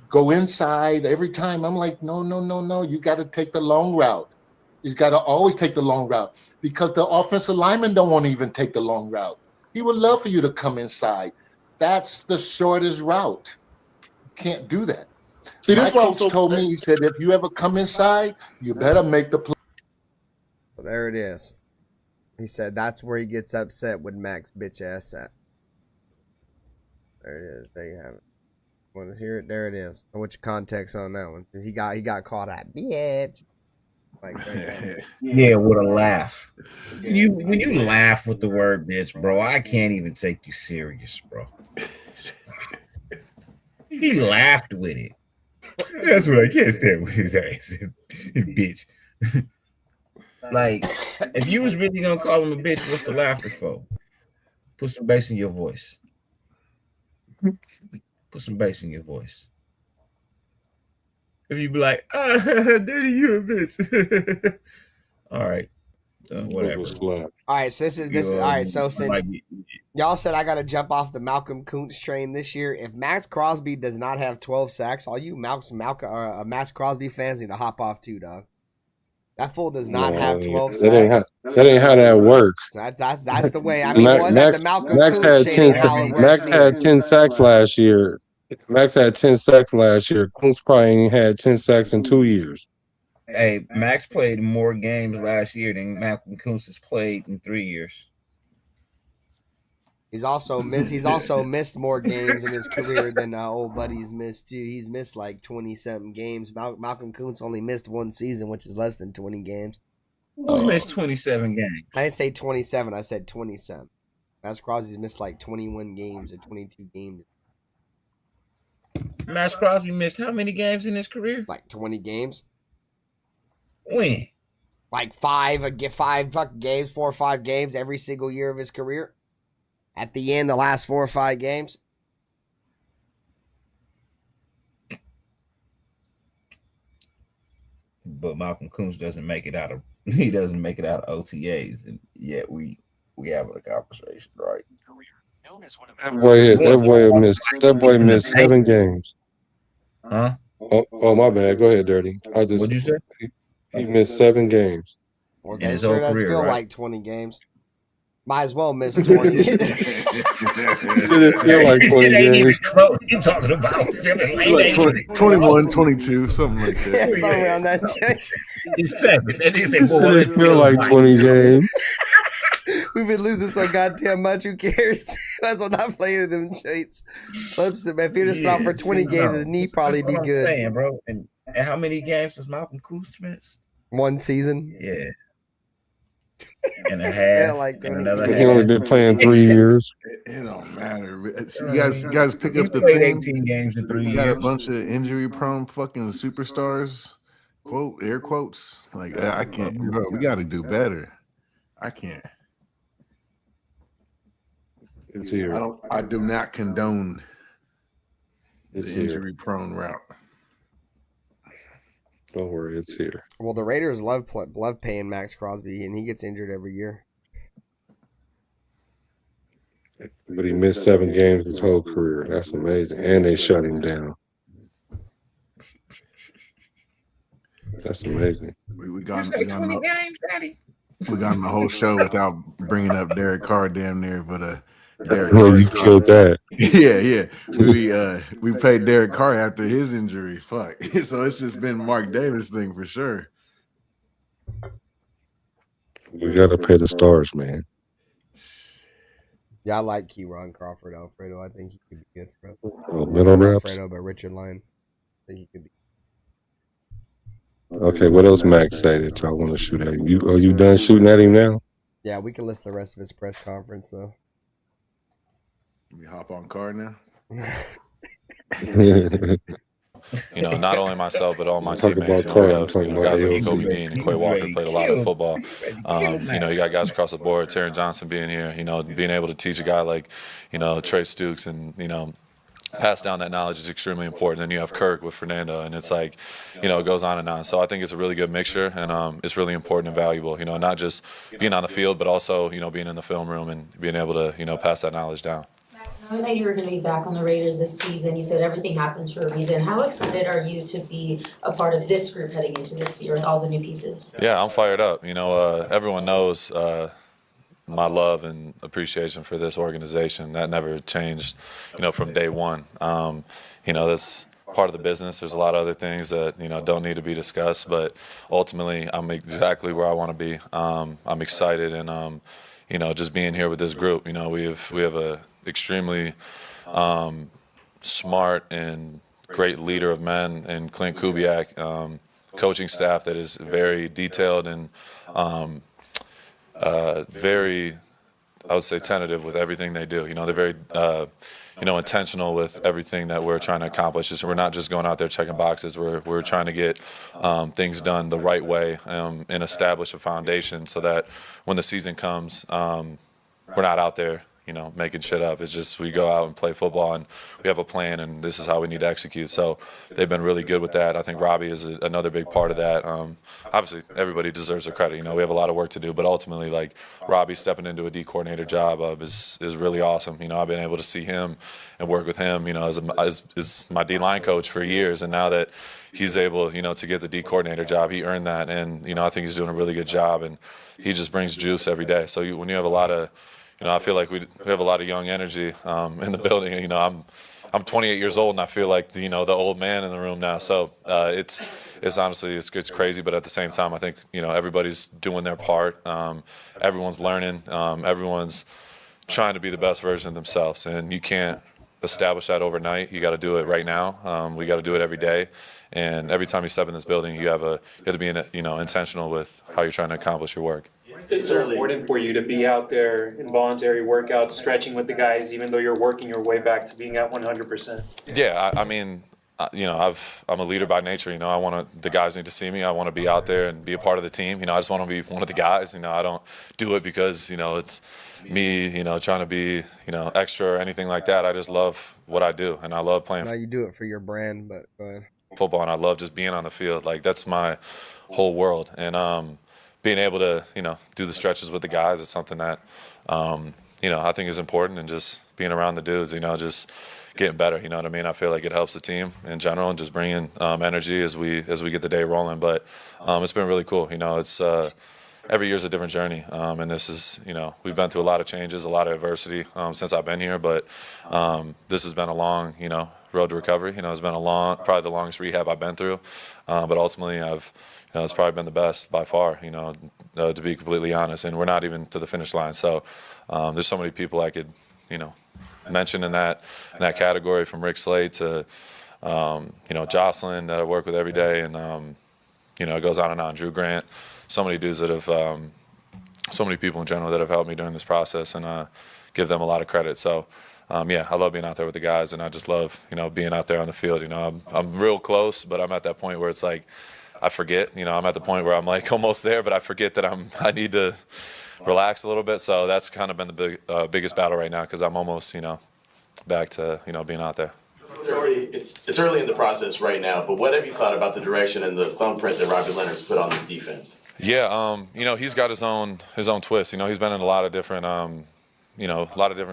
go inside every time. I'm like, no. You got to take the long route. He's got to always take the long route because the offensive linemen don't want to even take the long route. He would love for you to come inside. That's the shortest route. You can't do that. See, My this one coach told me, he said, if you ever come inside, you better make the play. Well, there it is. He said that's where he gets upset with Max bitch ass at. There it is. There you have it. Want to hear it? There it is. I want your context on that one. He got caught at bitch. Like Yeah, with a laugh. When you laugh with the word bitch, bro, I can't even take you serious, bro. He laughed with it. That's what I can't stand with his ass, bitch. Like, if you was really gonna call him a bitch, what's the laughter for? Put some bass in your voice. Put some bass in your voice. If you be like, dirty, you a bitch. All right. Whatever. all right, so this is all right. So since y'all said I got to jump off the Malcolm Koonce train this year, if Maxx Crosby does not have 12 sacks, all you Maxx Crosby fans need to hop off too, dog. That fool does not have 12 sacks. That ain't how that works. That's the way. I mean, wasn't that the Malcolm Koonce shit ain't how it works? Max had 10 sacks last year. Max had 10 sacks last year. Koonce probably ain't had 10 sacks in 2 years. Hey, Max played more games last year than Malcolm Koonce has played in 3 years. He's also missed more games in his career than old buddy's missed too. He's missed like 20-something games. Malcolm Koonce only missed one season, which is less than 20 games. Who missed 27 games? I didn't say 27. I said 27. Maxx Crosby's missed like 21 games or 22 games. Maxx Crosby missed how many games in his career? Like 20 games. When? Like 5 fucking games, 4 or 5 games every single year of his career. At the end, the last 4 or 5 games. but Malcolm Koonce doesn't make it out of OTAs, and yet we having a conversation, right? That boy missed 7 games. Huh? Oh, my bad. Go ahead, Dirty. What'd you say? He missed 7 games. Well, In that his sure whole does career, feel right? like 20 games. Might as well miss 20. Did it feel like 20 games? You're talking about feeling Like 21, 22, something like that. Yeah, somewhere around that chase. He's 7. And he said, He said it feel like 20 games. We've been losing so goddamn much. Who cares? That's what I'm playing with them Chates. Clemson, man. If he'd have stopped for 20 games, his knee probably be good. Saying, bro. And how many games has Malcolm Koonce missed? 1 season. Yeah. And a half. like and another He half. only been playing 3 years. It don't matter. You guys pick up the played thing. 18 games in 3 You got a years. bunch of injury-prone fucking superstars. Quote, air quotes. Like, I can't, bro. We got to do better. I can't. It's here. I do not condone It's the here. injury-prone route. Don't worry, it's here. Well, the Raiders love paying Maxx Crosby, and he gets injured every year. But he missed 7 games his whole career. That's amazing. And they shut him down. That's amazing. We got the whole show without bringing up Derek Carr damn near, but Derek Well, Carr you killed that. Yeah. We paid Derek Carr after his injury. Fuck. So it's just been Mark Davis thing for sure. We got to pay the stars, man. Yeah, I like Keyron Crawford, Alfredo. I think he could be good for us. Middle Not reps. Alfredo, but Richard Lyon. I think he could be. Okay, what else Max say that y'all want to shoot at him? Are you done shooting at him now? Yeah, we can list the rest of his press conference, though. We hop on Carr now. Not only myself, but all my Talk teammates. about Carr, I'm Guys talking like about Kobe AOC. Dean and Quay Walker played a lot of football. You got guys across the board. Taron Johnson being here. Being able to teach a guy like, Trey Stooks and pass down that knowledge is extremely important. Then you have Kirk with Fernando, and it's like, it goes on and on. So I think it's a really good mixture, and it's really important and valuable. Not just being on the field, but also being in the film room and being able to pass that knowledge down. Knowing that you were going to be back on the Raiders this season, you said everything happens for a reason. How excited are you to be a part of this group heading into this year with all the new pieces? Yeah, I'm fired up. Everyone knows my love and appreciation for this organization. That never changed, from day one. That's part of the business. There's a lot of other things that, don't need to be discussed, but ultimately I'm exactly where I want to be. I'm excited and, just being here with this group. We have a extremely smart and great leader of men in Clint Kubiak, coaching staff that is very detailed and very, I would say, tentative with everything they do. They're very, intentional with everything that we're trying to accomplish. We're not just going out there checking boxes. We're trying to get things done the right way and establish a foundation so that when the season comes, we're not out there, making shit up. It's just we go out and play football, and we have a plan, and this is how we need to execute. So they've been really good with that. I think Robbie is another big part of that. Obviously, everybody deserves their credit. We have a lot of work to do, but ultimately, like, Robbie stepping into a D coordinator job is really awesome. I've been able to see him and work with him, as my D-line coach for years, and now that he's able, to get the D coordinator job, he earned that, and, I think he's doing a really good job, and he just brings juice every day. So when you have a lot of I feel like we have a lot of young energy in the building. I'm 28 years old, and I feel like the old man in the room now. So it's honestly it's crazy, but at the same time, I think everybody's doing their part. Everyone's learning. Everyone's trying to be the best version of themselves, and you can't establish that overnight. You got to do it right now. We got to do it every day, and every time you step in this building, you have to be intentional with how you're trying to accomplish your work. It's so important for you to be out there in voluntary workouts, stretching with the guys, even though you're working your way back to being at 100%. Yeah, I mean, I'm a leader by nature. I want the guys need to see me. I want to be out there and be a part of the team. I just want to be one of the guys. I don't do it because it's me. Trying to be extra or anything like that. I just love what I do, and I love playing. Now you do it for your brand, but go ahead. football, and I love just being on the field. Like, that's my whole world. And being able to, do the stretches with the guys is something that, I think is important, and just being around the dudes, just getting better. You know what I mean? I feel like it helps the team in general, and just bringing energy as we get the day rolling. But it's been really cool. It's every year's a different journey, and this is, we've been through a lot of changes, a lot of adversity since I've been here. But this has been a long, road to recovery. It's been probably the longest rehab I've been through. But ultimately, it's probably been the best by far. To be completely honest, and we're not even to the finish line. So there's so many people I could, mention in that category, from Rick Slade to Jocelyn, that I work with every day, and it goes on and on. Drew Grant, so many dudes that have, so many people in general that have helped me during this process, and give them a lot of credit. So I love being out there with the guys, and I just love being out there on the field. I'm real close, but I'm at that point where it's like I forget. I'm at the point where I'm like almost there, but I forget that I need to relax a little bit. So that's kind of been the biggest battle right now, because I'm almost back to being out there. It's early in the process right now, but what have you thought about the direction and the thumbprint that Robbie Leonard's put on this defense? Yeah, he's got his own twist. He's been in a lot of different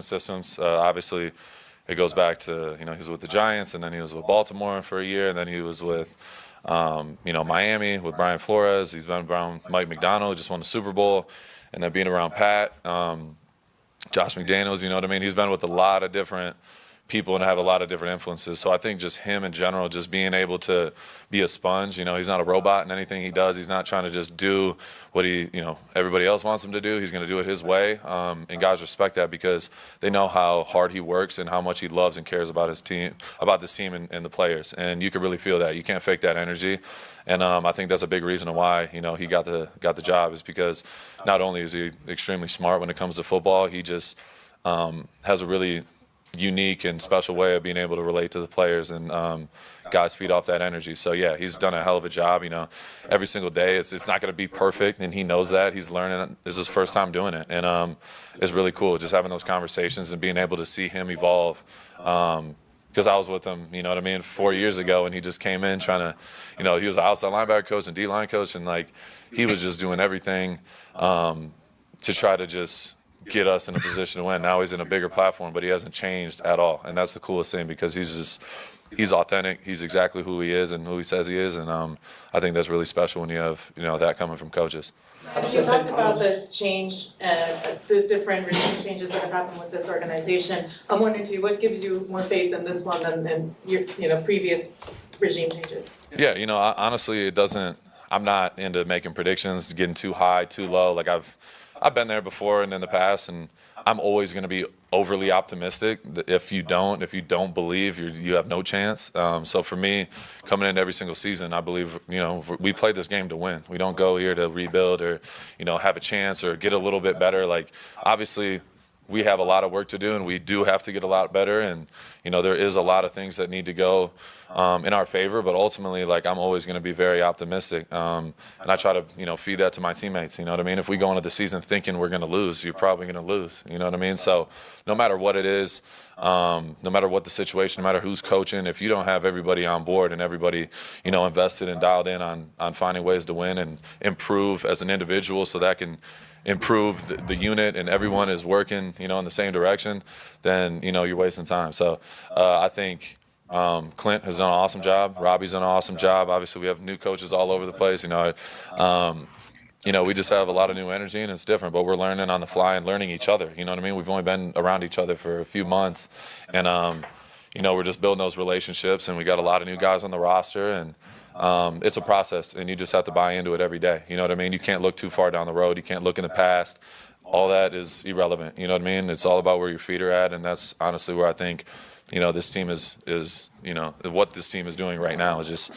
systems. Obviously, it goes back to he was with the Giants, and then he was with Baltimore for a year, and then he was with Miami with Brian Flores. He's been around Mike McDonald, just won the Super Bowl, and then being around Pat, Josh McDaniels. You know what I mean? He's been with a lot of different people and have a lot of different influences. So I think just him in general, just being able to be a sponge. He's not a robot in anything he does. He's not trying to just do what everybody else wants him to do. He's going to do it his way. And guys respect that, because they know how hard he works and how much he loves and cares about his team, about this team and the players. And you can really feel that. You can't fake that energy. And I think that's a big reason why he got the job, is because not only is he extremely smart when it comes to football, he just has a really unique and special way of being able to relate to the players, and guys feed off that energy. So yeah, he's done a hell of a job. Every single day it's not going to be perfect, and he knows that. He's learning. This is his first time doing it, and it's really cool just having those conversations and being able to see him evolve. Because I was with him, 4 years ago, and he just came in trying to, he was an outside linebacker coach and D-line coach, and he was just doing everything to try to just get us in a position to win. Now he's in a bigger platform, but he hasn't changed at all, and that's the coolest thing, because he's authentic. He's exactly who he is and who he says he is, and I think that's really special when you have that coming from coaches. You talked about the change, the different regime changes that have happened with this organization. I'm wondering too, what gives you more faith in this one than your previous regime changes? Yeah, honestly, it doesn't. I'm not into making predictions, getting too high, too low. Like I've been there before and in the past, and I'm always going to be overly optimistic. If you don't believe, you have no chance. So for me, coming into every single season, I believe we play this game to win. We don't go here to rebuild or have a chance or get a little bit better. Like obviously, we have a lot of work to do, and we do have to get a lot better. And there is a lot of things that need to go in our favor. But ultimately, I'm always going to be very optimistic, and I try to feed that to my teammates. You know what I mean? If we go into the season thinking we're going to lose, you're probably going to lose. You know what I mean? So no matter what it is, no matter what the situation, no matter who's coaching, if you don't have everybody on board and everybody invested and dialed in on finding ways to win and improve as an individual, so that can improve the unit and everyone is working, in the same direction, then, you're wasting time. So I think Clint has done an awesome job. Robbie's done an awesome job. Obviously, we have new coaches all over the place. We just have a lot of new energy, and it's different, but we're learning on the fly and learning each other. You know what I mean? We've only been around each other for a few months, and, we're just building those relationships, and we got a lot of new guys on the roster, and it's a process, and you just have to buy into it every day. You know what I mean? You can't look too far down the road. You can't look in the past. All that is irrelevant. You know what I mean? It's all about where your feet are at, and that's honestly where I think, this team is what this team is doing right now is just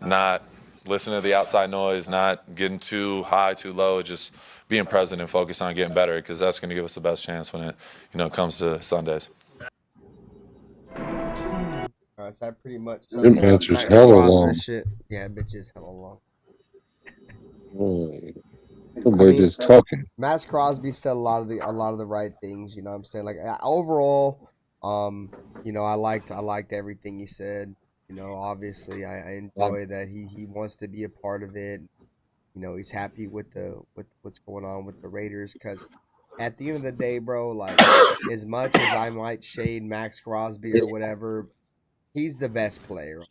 not listening to the outside noise, not getting too high, too low, just being present and focus on getting better, because that's going to give us the best chance when it comes to Sundays. So that pretty much Them answers hella long. shit. Yeah, bitches hella long. Somebody just talking. Maxx Crosby said a lot of the right things. You know what I'm saying? Overall, I liked everything he said. You know, obviously, I enjoy that he wants to be a part of it. You know, he's happy with what's going on with the Raiders because at the end of the day, bro, like as much as I might shade Maxx Crosby or whatever, he's the best player.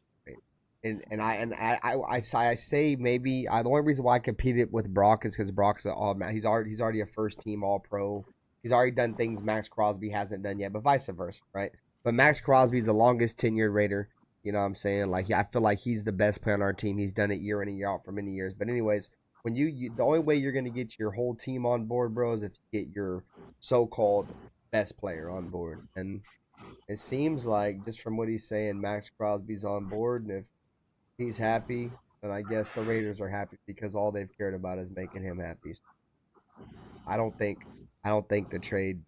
I say maybe the only reason why I competed with Brock is because Brock's he's already a first team All Pro. He's already done things Maxx Crosby hasn't done yet, but vice versa, right? But Maxx Crosby's the longest tenured Raider. You know what I'm saying? Like I feel like he's the best player on our team. He's done it year in and year out for many years. But anyways, when you the only way you're gonna get your whole team on board, bro, is if you get your so-called best player on board. And it seems like just from what he's saying, Maxx Crosby's on board, and if he's happy, then I guess the Raiders are happy because all they've cared about is making him happy. I don't think the trade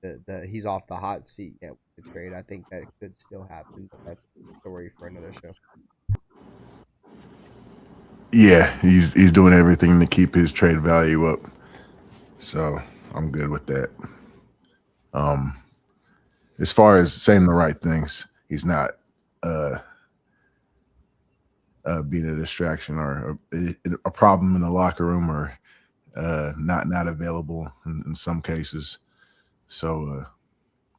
he's off the hot seat yet with the trade. I think that could still happen, but that's a story for another show. Yeah, he's doing everything to keep his trade value up. So I'm good with that. As far as saying the right things, he's not being a distraction or a problem in the locker room or not available in some cases. So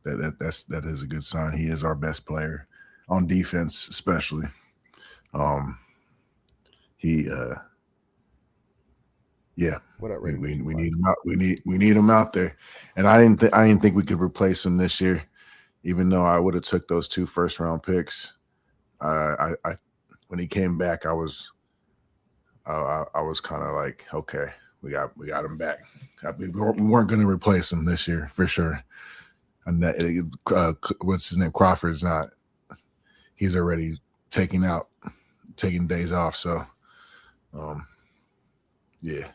that is a good sign. He is our best player on defense, especially. We need him out. We need him out there. And I didn't think we could replace him this year, even though I would have took those 2 first-round picks. When he came back, I was kind of like, okay, we got him back. We weren't going to replace him this year for sure. And that what's his name? Crawford's not. He's already taking days off. So, yeah.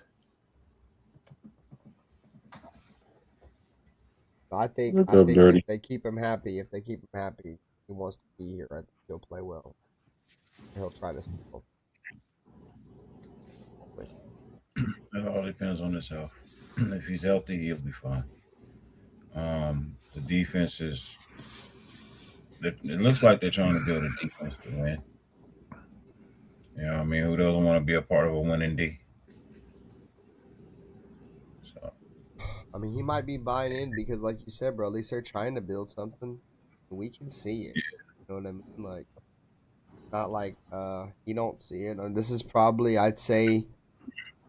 I think if they keep him happy, he wants to be here. I think he'll play well. He'll try to stay focused. It all depends on his health. If he's healthy, he'll be fine. The defense is. It looks like they're trying to build a defense to win. You know what I mean? Who doesn't want to be a part of a winning D? So. I mean, he might be buying in because, like you said, bro, at least they're trying to build something. We can see it. You know what I mean? Like, not like you don't see it. And this is probably, I'd say,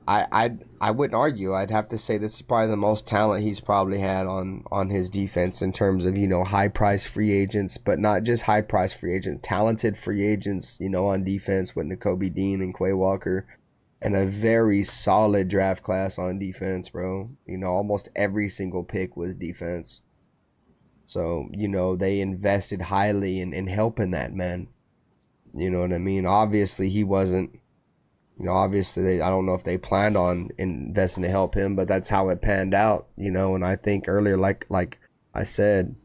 I wouldn't argue. I'd have to say this is probably the most talent he's probably had on his defense in terms of, you know, high price free agents, but not just high price free agents, talented free agents, you know, on defense with Nakobe Dean and Quay Walker, and a very solid draft class on defense, bro. You know, almost every single pick was defense. So, you know, they invested highly in helping that man. You know what I mean? Obviously, he wasn't. You know, obviously, I don't know if they planned on investing to help him, but that's how it panned out, you know. And I think earlier, like I said,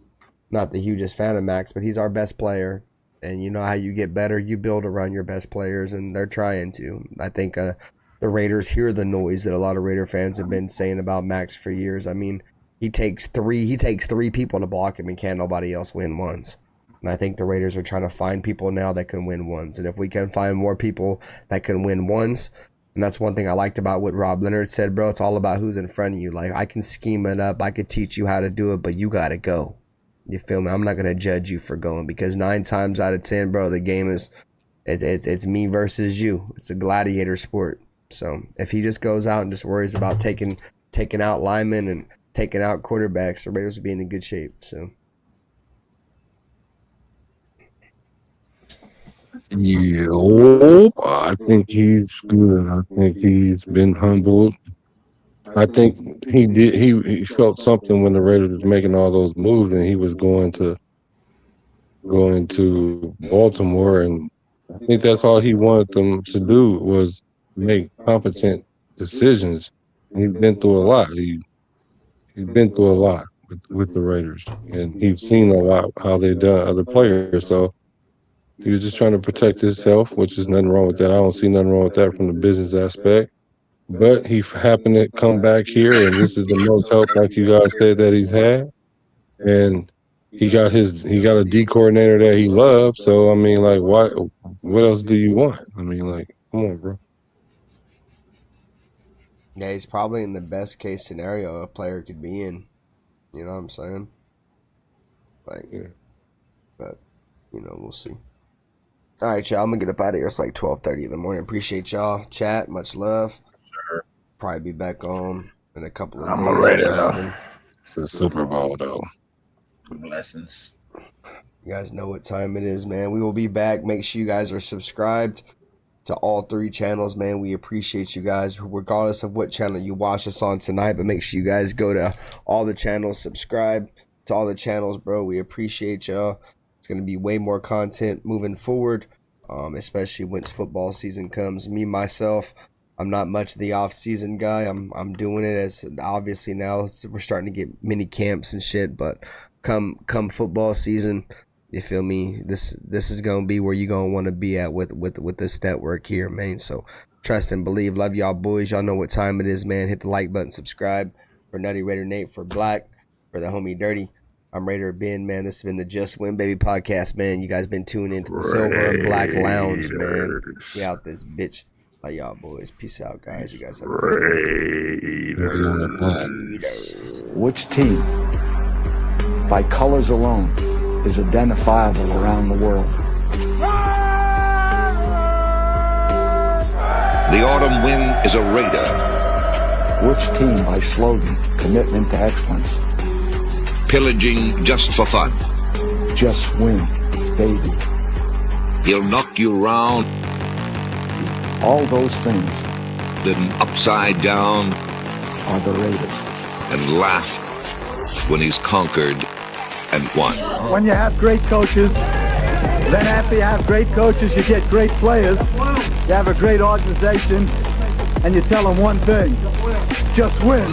not the hugest fan of Max, but he's our best player. And you know how you get better? You build around your best players, and they're trying to. I think the Raiders hear the noise that a lot of Raider fans have been saying about Max for years. I mean, he takes three people to block him, and can't nobody else win ones. And I think the Raiders are trying to find people now that can win ones. And if we can find more people that can win ones, and that's one thing I liked about what Rob Leonard said, bro, it's all about who's in front of you. Like, I can scheme it up, I could teach you how to do it, but you got to go. You feel me? I'm not going to judge you for going, because 9 times out of 10, bro, the game is, it's me versus you. It's a gladiator sport. So if he just goes out and just worries about taking out linemen and taking out quarterbacks, the Raiders will be in good shape. So. Yeah, I think he's good. I think he's been humbled. I think he felt something when the Raiders was making all those moves, and he was going to Baltimore, and I think that's all he wanted them to do was make competent decisions. He's been through a lot. He's been through a lot with the Raiders, and he's seen a lot how they've done other players. So he was just trying to protect himself, which is nothing wrong with that. I don't see nothing wrong with that from the business aspect. But he happened to come back here, and this is the most help, like you guys said, that he's had. And he got a D coordinator that he loves. So I mean, like, what else do you want? I mean, like, come on, bro. Yeah, he's probably in the best case scenario a player could be in. You know what I'm saying? Like, yeah. But we'll see. All right, y'all. I'm gonna get up out of here. It's like 12:30 in the morning. Appreciate y'all. Chat. Much love. Sure. Probably be back on in a couple of I'm days ready or though. something. It's the Super Bowl though. Blessings. You guys know what time it is, man. We will be back. Make sure you guys are subscribed to all 3 channels, man. We appreciate you guys, regardless of what channel you watch us on tonight. But make sure you guys go to all the channels, subscribe to all the channels, bro. We appreciate y'all. It's gonna be way more content moving forward, especially once football season comes. Me myself, I'm not much of the off-season guy. I'm doing it as obviously now we're starting to get mini camps and shit. But come football season, you feel me? This is gonna be where you're gonna want to be at with this network here, man. So trust and believe. Love y'all boys. Y'all know what time it is, man. Hit the like button, subscribe. For Nutty Raider Nate, for Black, for the homie Dirty. I'm Raider Ben, man. This has been the Just Win Baby podcast, man. You guys been tuning into the Silver and Black Lounge, man. We out this bitch. Love y'all boys. Peace out, guys. You guys have a great day. Which team, by colors alone, is identifiable around the world? The autumn wind is a Raider. Which team, by slogan, commitment to excellence? Pillaging just for fun. Just win, baby. He'll knock you round. All those things. Then upside down. Are the Raiders. And laugh when he's conquered and won. When you have great coaches, then after you have great coaches, you get great players. You have a great organization, and you tell them one thing: just win.